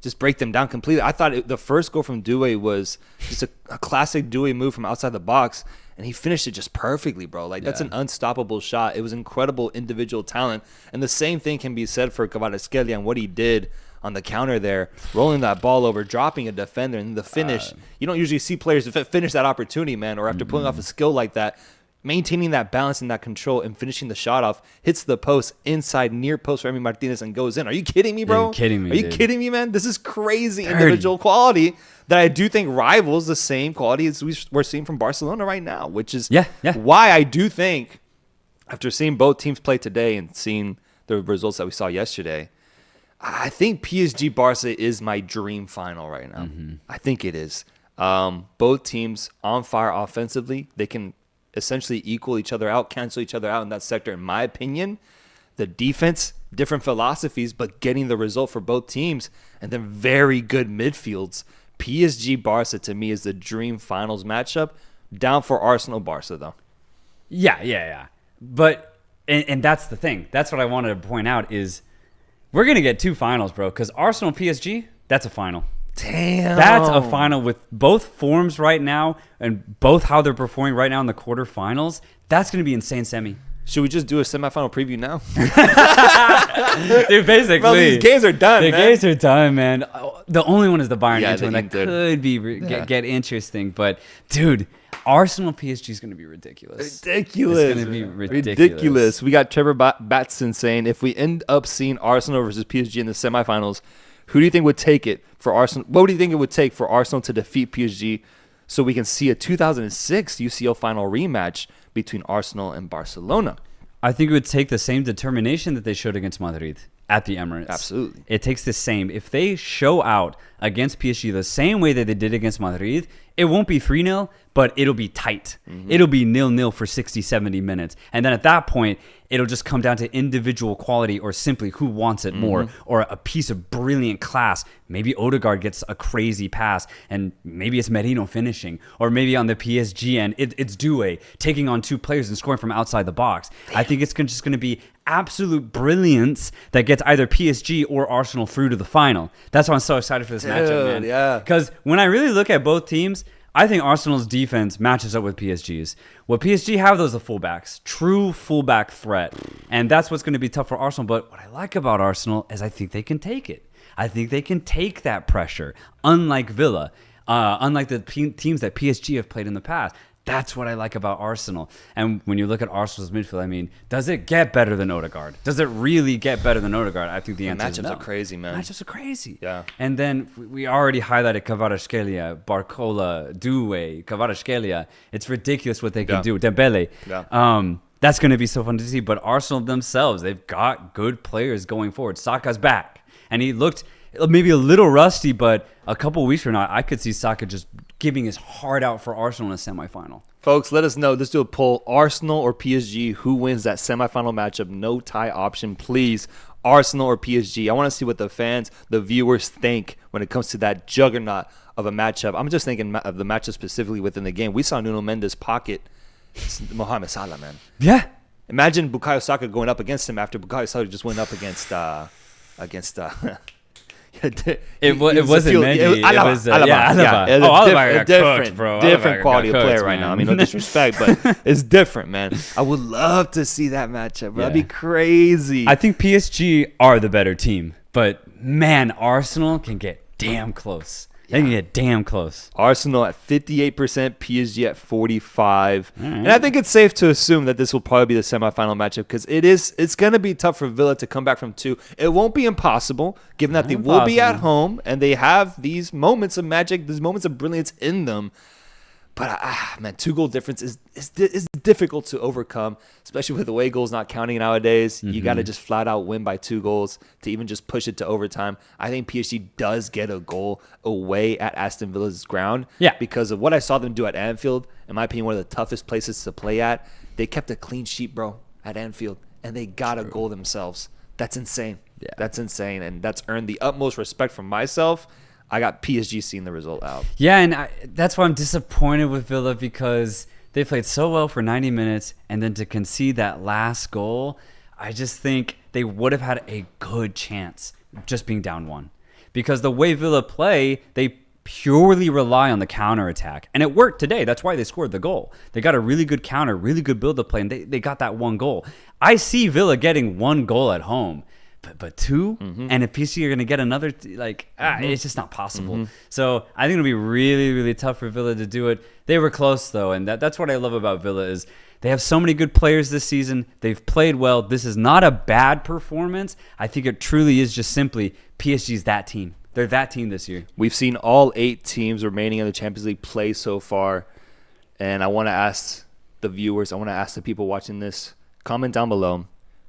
just break them down completely. I thought the first goal from Doué was just a classic Doué move from outside the box, and he finished it just perfectly, bro. That's an unstoppable shot. It was incredible individual talent, and the same thing can be said for Kvaratskhelia and what he did on the counter there, rolling that ball over, dropping a defender, and the finish. You don't usually see players finish that opportunity, man, or after pulling off a skill like that, maintaining that balance and that control and finishing the shot off, hits the post inside near post for Emi Martinez and goes in. Are you kidding me, bro? You're kidding me, Are you kidding me, man? This is crazy individual quality that I do think rivals the same quality as we're seeing from Barcelona right now, which is why I do think, after seeing both teams play today and seeing the results that we saw yesterday, I think PSG Barca is my dream final right now. I think it is. Both teams on fire offensively. They can essentially equal each other out, cancel each other out in that sector, in my opinion. The defense, different philosophies, but getting the result for both teams, and then very good midfields. PSG Barca to me is the dream finals matchup. Down for Arsenal Barca though. Yeah. But and that's the thing. That's what I wanted to point out is we're gonna get 2 finals, bro. Because Arsenal PSG, that's a final. Damn. That's a final with both forms right now and both how they're performing right now in the quarterfinals. That's going to be insane semi. Should we just do a semifinal preview now? Dude, basically. Well, these games are done, The games are done, man. The only one is the Bayern Inter one. That Inter. could be get interesting. But, dude, Arsenal PSG is going to be ridiculous. Ridiculous. It's going to be ridiculous. We got Trevor Batson saying, if we end up seeing Arsenal versus PSG in the semifinals, who do you think would take it for Arsenal? What do you think it would take for Arsenal to defeat PSG so we can see a 2006 UCL final rematch between Arsenal and Barcelona? I think it would take the same determination that they showed against Madrid at the Emirates. Absolutely. It takes the same. If they show out against PSG the same way that they did against Madrid, it won't be 3-0, but it'll be tight. It'll be 0-0 for 60, 70 minutes. And then at that point, it'll just come down to individual quality or simply who wants it more, or a piece of brilliant class. Maybe Odegaard gets a crazy pass, and maybe it's Merino finishing. Or maybe on the PSG end, it's Doué taking on 2 players and scoring from outside the box. I think it's just going to be absolute brilliance that gets either PSG or Arsenal through to the final. That's why I'm so excited for this matchup, man. Yeah. Because when I really look at both teams, I think Arsenal's defense matches up with PSG's. What PSG have, those are fullbacks. True fullback threat. And that's what's going to be tough for Arsenal. But what I like about Arsenal is I think they can take it. I think they can take that pressure, unlike Villa, unlike the teams that PSG have played in the past. That's what I like about Arsenal. And when you look at Arsenal's midfield, I mean, does it get better than Odegaard? Does it really get better than Odegaard? I think the answer is no. Matchups are crazy, man. Matchups are crazy. Yeah. And then we already highlighted Kvaratskhelia, Barcola, Doué, Kvaratskhelia. It's ridiculous what they can do. Dembele. Yeah. That's going to be so fun to see. But Arsenal themselves, they've got good players going forward. Saka's back. And he looked maybe a little rusty, but a couple of weeks from now, I could see Saka just giving his heart out for Arsenal in a semifinal. Folks, let us know. Let's do a poll. Arsenal or PSG? Who wins that semifinal matchup? No tie option, please. Arsenal or PSG? I want to see what the fans, the viewers think when it comes to that juggernaut of a matchup. I'm just thinking of the matchup specifically within the game. We saw Nuno Mendes pocket Mohamed Salah, man. Yeah. Imagine Bukayo Saka going up against him after Bukayo Saka just went up against It wasn't Mendy. It was Alaba. Alaba got cooked, bro. Different Alaba quality got of player cooked, right now. I man. mean, no disrespect, but it's different, man. I would love to see that matchup, bro. That'd be crazy. I think PSG are the better team, but man, Arsenal can get damn close. They can get damn close. Arsenal at 58%, PSG at 45%. And I think it's safe to assume that this will probably be the semifinal matchup because it's going to be tough for Villa to come back from 2. It won't be impossible given that they will be at home and they have these moments of magic, these moments of brilliance in them. But, man, 2-goal difference is difficult to overcome, especially with away goals not counting nowadays. You got to just flat out win by 2 goals to even just push it to overtime. I think PSG does get a goal away at Aston Villa's ground because of what I saw them do at Anfield. In my opinion, one of the toughest places to play at. They kept a clean sheet, bro, at Anfield, and they got a goal themselves. That's insane. Yeah. That's insane, and that's earned the utmost respect from myself. I got PSG seeing the result out. Yeah, and that's why I'm disappointed with Villa because they played so well for 90 minutes, and then to concede that last goal, I just think they would have had a good chance just being down 1. Because the way Villa play, they purely rely on the counterattack. And it worked today. That's why they scored the goal. They got a really good counter, really good build-up play, and they got that 1 goal. I see Villa getting 1 goal at home. But 2, and if PSG are going to get another, it's just not possible. So I think it'll be really, really tough for Villa to do it. They were close, though, and that's what I love about Villa is they have so many good players this season. They've played well. This is not a bad performance. I think it truly is just simply PSG's that team. They're that team this year. We've seen all 8 teams remaining in the Champions League play so far, and I want to ask the viewers, I want to ask the people watching this, comment down below,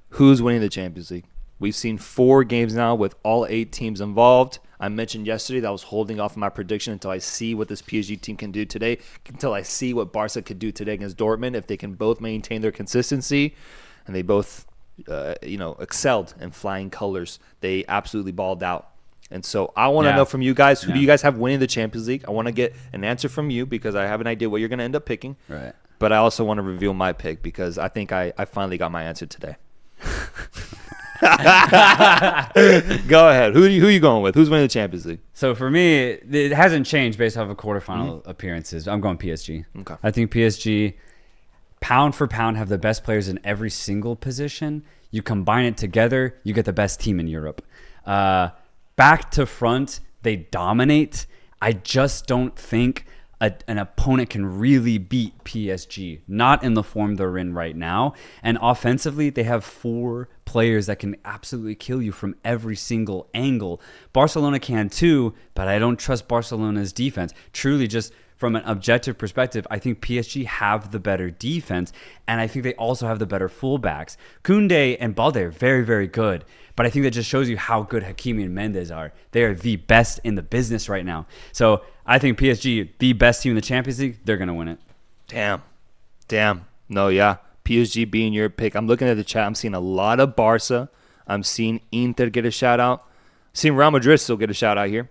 who's winning the Champions League? We've seen 4 games now with all 8 teams involved. I mentioned yesterday that I was holding off on my prediction until I see what this PSG team can do today, until I see what Barca could do today against Dortmund, if they can both maintain their consistency. And they both, excelled in flying colors. They absolutely balled out. And so I want to know from you guys, who do you guys have winning the Champions League? I want to get an answer from you because I have an idea what you're going to end up picking. Right. But I also want to reveal my pick because I think I finally got my answer today. Go ahead. Who are you going with? Who's winning the Champions League? So for me, it hasn't changed based off of quarterfinal appearances. I'm going PSG. Okay. I think PSG, pound for pound, have the best players in every single position. You combine it together, you get the best team in Europe. Back to front, they dominate. I just don't think an opponent can really beat PSG, not in the form they're in right now. And offensively, they have 4 players that can absolutely kill you from every single angle. Barcelona can too, but I don't trust Barcelona's defense. Truly, just from an objective perspective, I think PSG have the better defense, and I think they also have the better fullbacks. Koundé and Balde are very, very good, but I think that just shows you how good Hakimi and Mendes are. They are the best in the business right now. So I think PSG, the best team in the Champions League, they're going to win it. Damn. No, yeah. PSG being your pick. I'm looking at the chat. I'm seeing a lot of Barca. I'm seeing Inter get a shout out. Seeing Real Madrid still get a shout out here.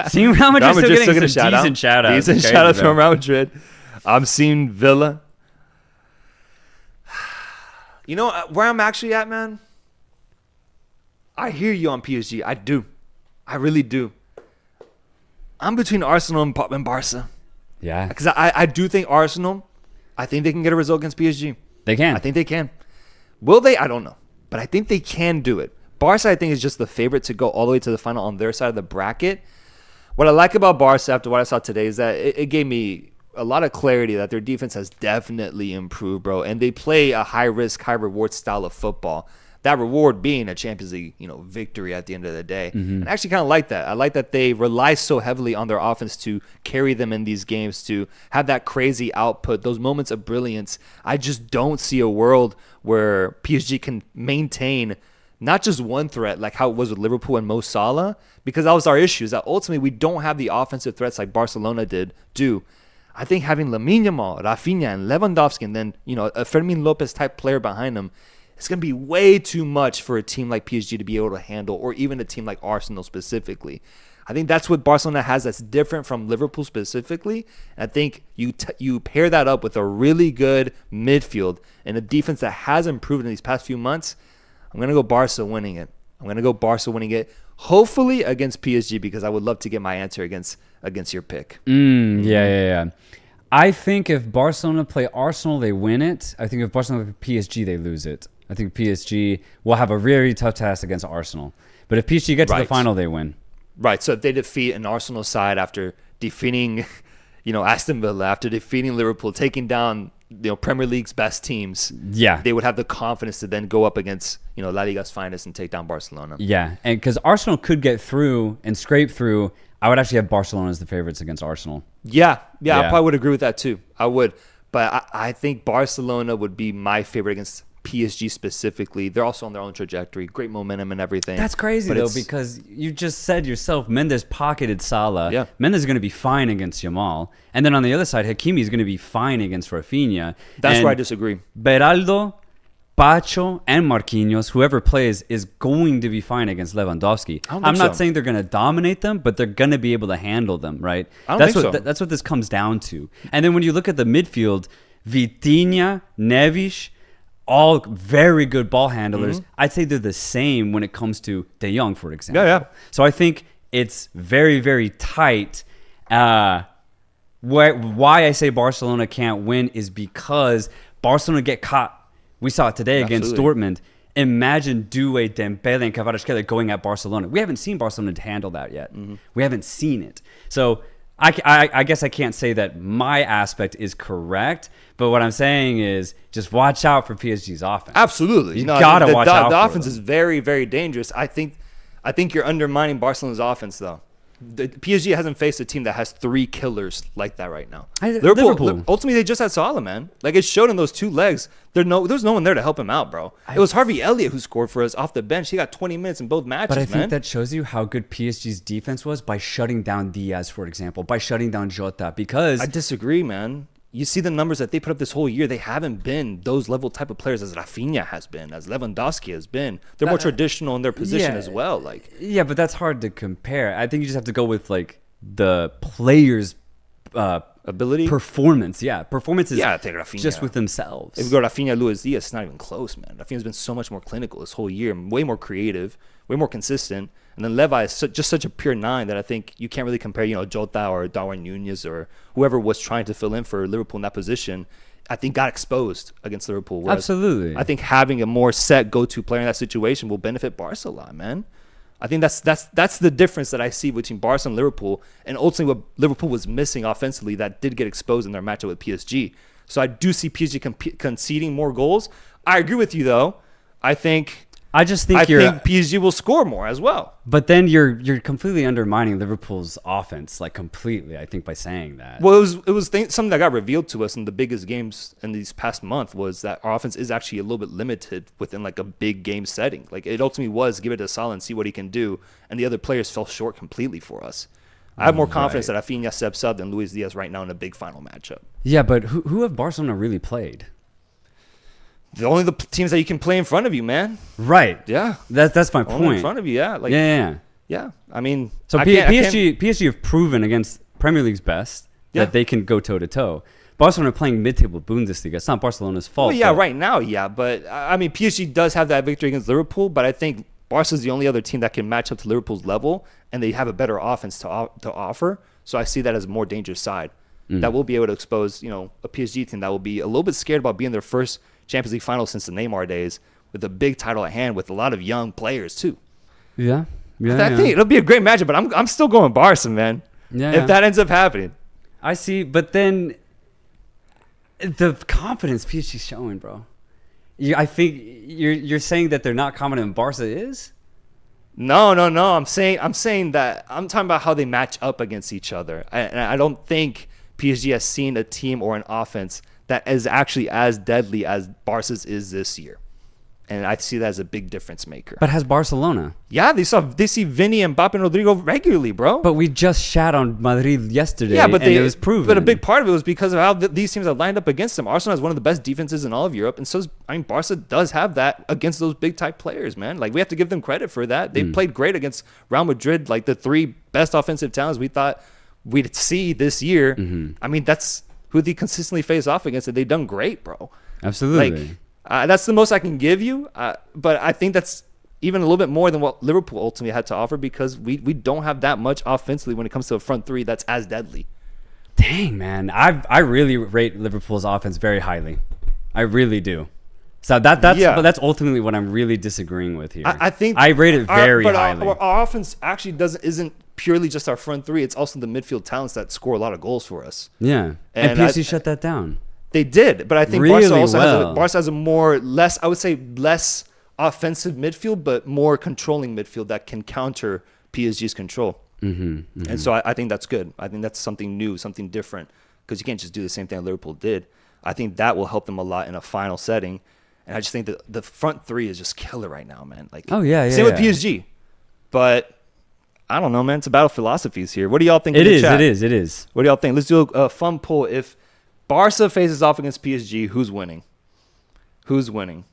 Seeing Real Madrid still getting some decent shout outs. Decent shout outs from Real Madrid. I'm seeing Villa. You know where I'm actually at, man? I hear you on PSG. I do. I really do. I'm between Arsenal and Barca. Yeah. Because I do think Arsenal, I think they can get a result against PSG. They can. I think they can. Will they? I don't know. But I think they can do it. Barca, I think, is just the favorite to go all the way to the final on their side of the bracket. What I like about Barca after what I saw today is that it gave me a lot of clarity that their defense has definitely improved, bro. And they play a high-risk, high-reward style of football. That reward being a Champions League, victory at the end of the day. And I actually kind of like that. I like that they rely so heavily on their offense to carry them in these games, to have that crazy output, those moments of brilliance. I just don't see a world where PSG can maintain not just one threat like how it was with Liverpool and Mo Salah, because that was our issue, is that ultimately we don't have the offensive threats like Barcelona do. I think having Lamine Yamal, Rafinha, and Lewandowski, and then a Fermin Lopez type player behind them, it's going to be way too much for a team like PSG to be able to handle, or even a team like Arsenal specifically. I think that's what Barcelona has that's different from Liverpool specifically. And I think you pair that up with a really good midfield and a defense that has improved in these past few months. I'm going to go Barca winning it. Hopefully against PSG, because I would love to get my answer against your pick. Yeah. I think if Barcelona play Arsenal, they win it. I think if Barcelona play PSG, they lose it. I think PSG will have a really tough task against Arsenal. But if PSG get to the final, they win. Right. So if they defeat an Arsenal side after defeating, Aston Villa, after defeating Liverpool, taking down, Premier League's best teams, they would have the confidence to then go up against, La Liga's finest and take down Barcelona. Yeah, and because Arsenal could get through and scrape through, I would actually have Barcelona as the favorites against Arsenal. Yeah, I probably would agree with that too. I would. But I think Barcelona would be my favorite against PSG specifically. They're also on their own trajectory, great momentum and everything. That's crazy though, because you just said yourself, Mendes pocketed Salah. Yeah. Mendes is going to be fine against Yamal, and then on the other side, Hakimi is going to be fine against Rafinha. That's where I disagree. Beraldo, Pacho, and Marquinhos, whoever plays, is going to be fine against Lewandowski. I'm not saying they're going to dominate them, but they're going to be able to handle them, right? That's what this comes down to. And then when you look at the midfield, Vitinha, Neves, all very good ball handlers. I'd say they're the same when it comes to De Jong, for example. Yeah. So I think it's very, very tight. Why I say Barcelona can't win is because Barcelona get caught. We saw it today against Dortmund. Imagine Doué, Dembele, and Kvaratskhelia going at Barcelona. We haven't seen Barcelona handle that yet. We haven't seen it. So I guess I can't say that my aspect is correct, but what I'm saying is just watch out for PSG's offense. Absolutely. You gotta watch out. The offense is very, very dangerous. I think you're undermining Barcelona's offense, though. The PSG hasn't faced a team that has three killers like that right now. Liverpool. Ultimately, they just had Salah, man. Like, it showed in those two legs. There's no one there to help him out, bro. It was Harvey Elliott who scored for us off the bench. He got 20 minutes in both matches, But I think that shows you how good PSG's defense was by shutting down Diaz, for example, by shutting down Jota, because... I disagree, man. You see the numbers that they put up this whole year. They haven't been those level type of players as Rafinha has been, as Lewandowski has been. They're more traditional in their position as well. Yeah, but that's hard to compare. I think you just have to go with the players' ability, performance. Yeah, performances. Yeah, I think Rafinha just with themselves. If we go Rafinha, Luis Diaz, it's not even close, man. Rafinha's been so much more clinical this whole year, way more creative, way more consistent. And then Levi is just such a pure nine that I think you can't really compare, Jota or Darwin Nunez or whoever was trying to fill in for Liverpool in that position. I think got exposed against Liverpool. Absolutely. I think having a more set go-to player in that situation will benefit Barca a lot, man. I think that's the difference that I see between Barca and Liverpool, and ultimately what Liverpool was missing offensively that did get exposed in their matchup with PSG. So I do see PSG conceding more goals. I agree with you, though. I think PSG will score more as well. But then you're completely undermining Liverpool's offense, completely, I think, by saying that. Well, it was something that got revealed to us in the biggest games in these past month was that our offense is actually a little bit limited within a big game setting. It ultimately was give it to Salah and see what he can do, and the other players fell short completely for us. I have more confidence that Rafinha steps up than Luis Diaz right now in a big final matchup. Yeah, but who have Barcelona really played? Only the teams that you can play in front of you, man. Right. Yeah. That's my point. Only in front of you, yeah. Yeah. I mean, so PSG have proven against Premier League's best that they can go toe to toe. Barcelona are playing mid-table Bundesliga. It's not Barcelona's fault. Well, yeah, right now, yeah, but I mean, PSG does have that victory against Liverpool, but I think Barca's the only other team that can match up to Liverpool's level, and they have a better offense to offer. So I see that as a more dangerous side that will be able to expose, a PSG team that will be a little bit scared about being their first Champions League final since the Neymar days, with a big title at hand, with a lot of young players too. Yeah. I think it'll be a great matchup, but I'm still going Barca, man. If that ends up happening, I see. But then the confidence PSG's showing, bro. I think you're saying that they're not confident in Barca is. No. I'm saying that I'm talking about how they match up against each other. And I don't think PSG has seen a team or an offense that is actually as deadly as Barca's is this year. And I see that as a big difference maker. But has Barcelona? Yeah, they see Vinny, Mbappe, and Rodrigo regularly, bro. But we just shat on Madrid yesterday, and it was proven. But a big part of it was because of how these teams have lined up against them. Arsenal has one of the best defenses in all of Europe, and Barca does have that against those big type players, man. We have to give them credit for that. They played great against Real Madrid, the three best offensive talents we thought we'd see this year. I mean, that's who they consistently face off against, and they've done great, bro. Absolutely. Like, that's the most I can give you. But I think that's even a little bit more than what Liverpool ultimately had to offer, because we don't have that much offensively when it comes to a front three that's as deadly. Dang, man. I really rate Liverpool's offense very highly. I really do. So that's ultimately what I'm really disagreeing with here. I think I rate it very highly. Our offense actually isn't purely just our front three. It's also the midfield talents that score a lot of goals for us. Yeah. And PSG shut that down. They did, but I think really Barca has a less offensive midfield, but more controlling midfield that can counter PSG's control. And so I think that's good. I think that's something new, something different, because you can't just do the same thing that Liverpool did. I think that will help them a lot in a final setting. And I just think that the front three is just killer right now, man. Like, same with PSG. But I don't know, man. It's a battle of philosophies here. What do y'all think? It is. What do y'all think? Let's do a fun poll. If Barca faces off against PSG, who's winning? Who's winning?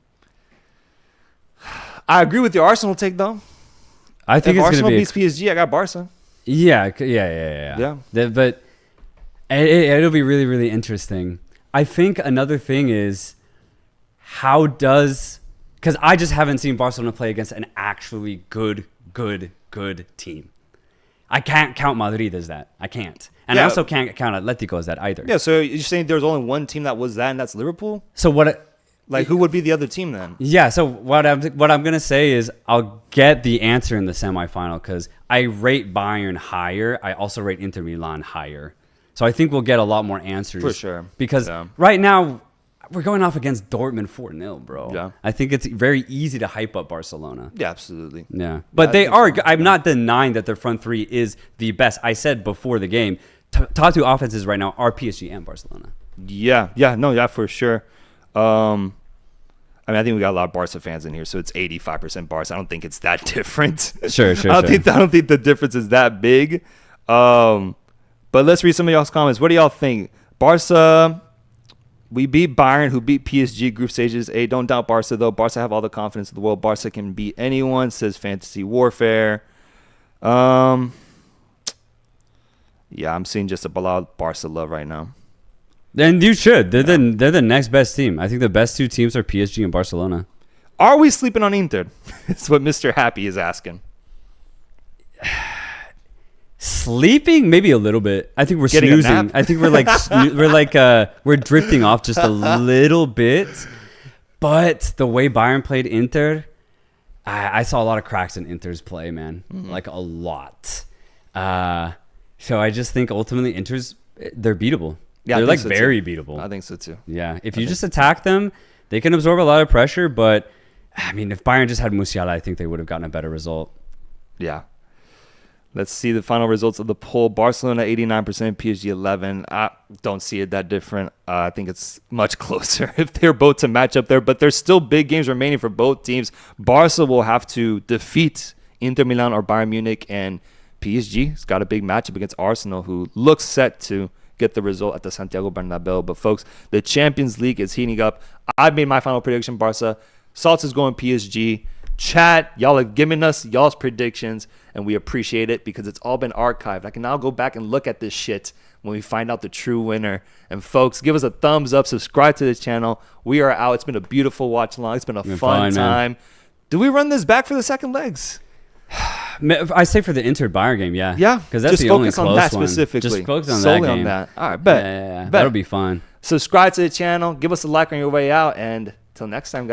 I agree with your Arsenal take, though. I think if it's Arsenal going to be beats PSG, I got Barca. Yeah. But it'll be really, really interesting. I think another thing is, because I just haven't seen Barcelona play against an actually good team. I can't count Madrid as that. I can't. And I also can't count Atletico as that either. Yeah, so you're saying there's only one team that was that, and that's Liverpool? So who would be the other team then? Yeah, so what I'm going to say is I'll get the answer in the semifinal, because I rate Bayern higher. I also rate Inter Milan higher. So I think we'll get a lot more answers. For sure. Because right now, we're going off against Dortmund 4-0, bro. Yeah. I think it's very easy to hype up Barcelona. Yeah, absolutely. Yeah. But they are. I'm not denying that their front three is the best. I said before the game, top two offenses right now are PSG and Barcelona. Yeah, for sure. I mean, I think we got a lot of Barca fans in here, so it's 85% Barca. I don't think it's that different. Sure. I don't think the difference is that big. But let's read some of y'all's comments. What do y'all think? Barca, we beat Bayern, who beat PSG group stages. Hey, don't doubt Barca, though. Barca have all the confidence in the world. Barca can beat anyone, says Fantasy Warfare. Yeah, I'm seeing just a lot of Barca love right now. And you should. They're the next best team. I think the best two teams are PSG and Barcelona. Are we sleeping on Inter? It's what Mr. Happy is asking. Sleeping, maybe a little bit. I think we're Getting snoozing. I think we're drifting off just a little bit. But the way Bayern played Inter, I saw a lot of cracks in Inter's play, man. Like a lot. So I just think ultimately they're beatable. Yeah, they're very beatable. I think so too. Yeah, if you just attack them, they can absorb a lot of pressure. But I mean, if Bayern just had Musiala, I think they would have gotten a better result. Yeah. Let's see the final results of the poll. Barcelona 89%, PSG 11%. I don't see it that different. I think it's much closer if they're both to match up there. But there's still big games remaining for both teams. Barca will have to defeat Inter Milan or Bayern Munich, and PSG has got a big matchup against Arsenal, who looks set to get the result at the Santiago Bernabeu. But folks, the Champions League is heating up. I've made my final prediction, Barca. Salts is going PSG. Chat, y'all are giving us y'all's predictions, and we appreciate it because it's all been archived. I can now go back and look at this shit when we find out the true winner. And folks, give us a thumbs up, subscribe to this channel. We are out. It's been a beautiful watch along. It's been a fun time. Do we run this back for the second legs? I say for the Inter Bayern game, yeah. Yeah, because that's just the only focus on close that one. specifically. Just focus on solely that game. On that. All right, bet. Yeah. Bet. That'll be fun. Subscribe to the channel. Give us a like on your way out, and till next time, guys.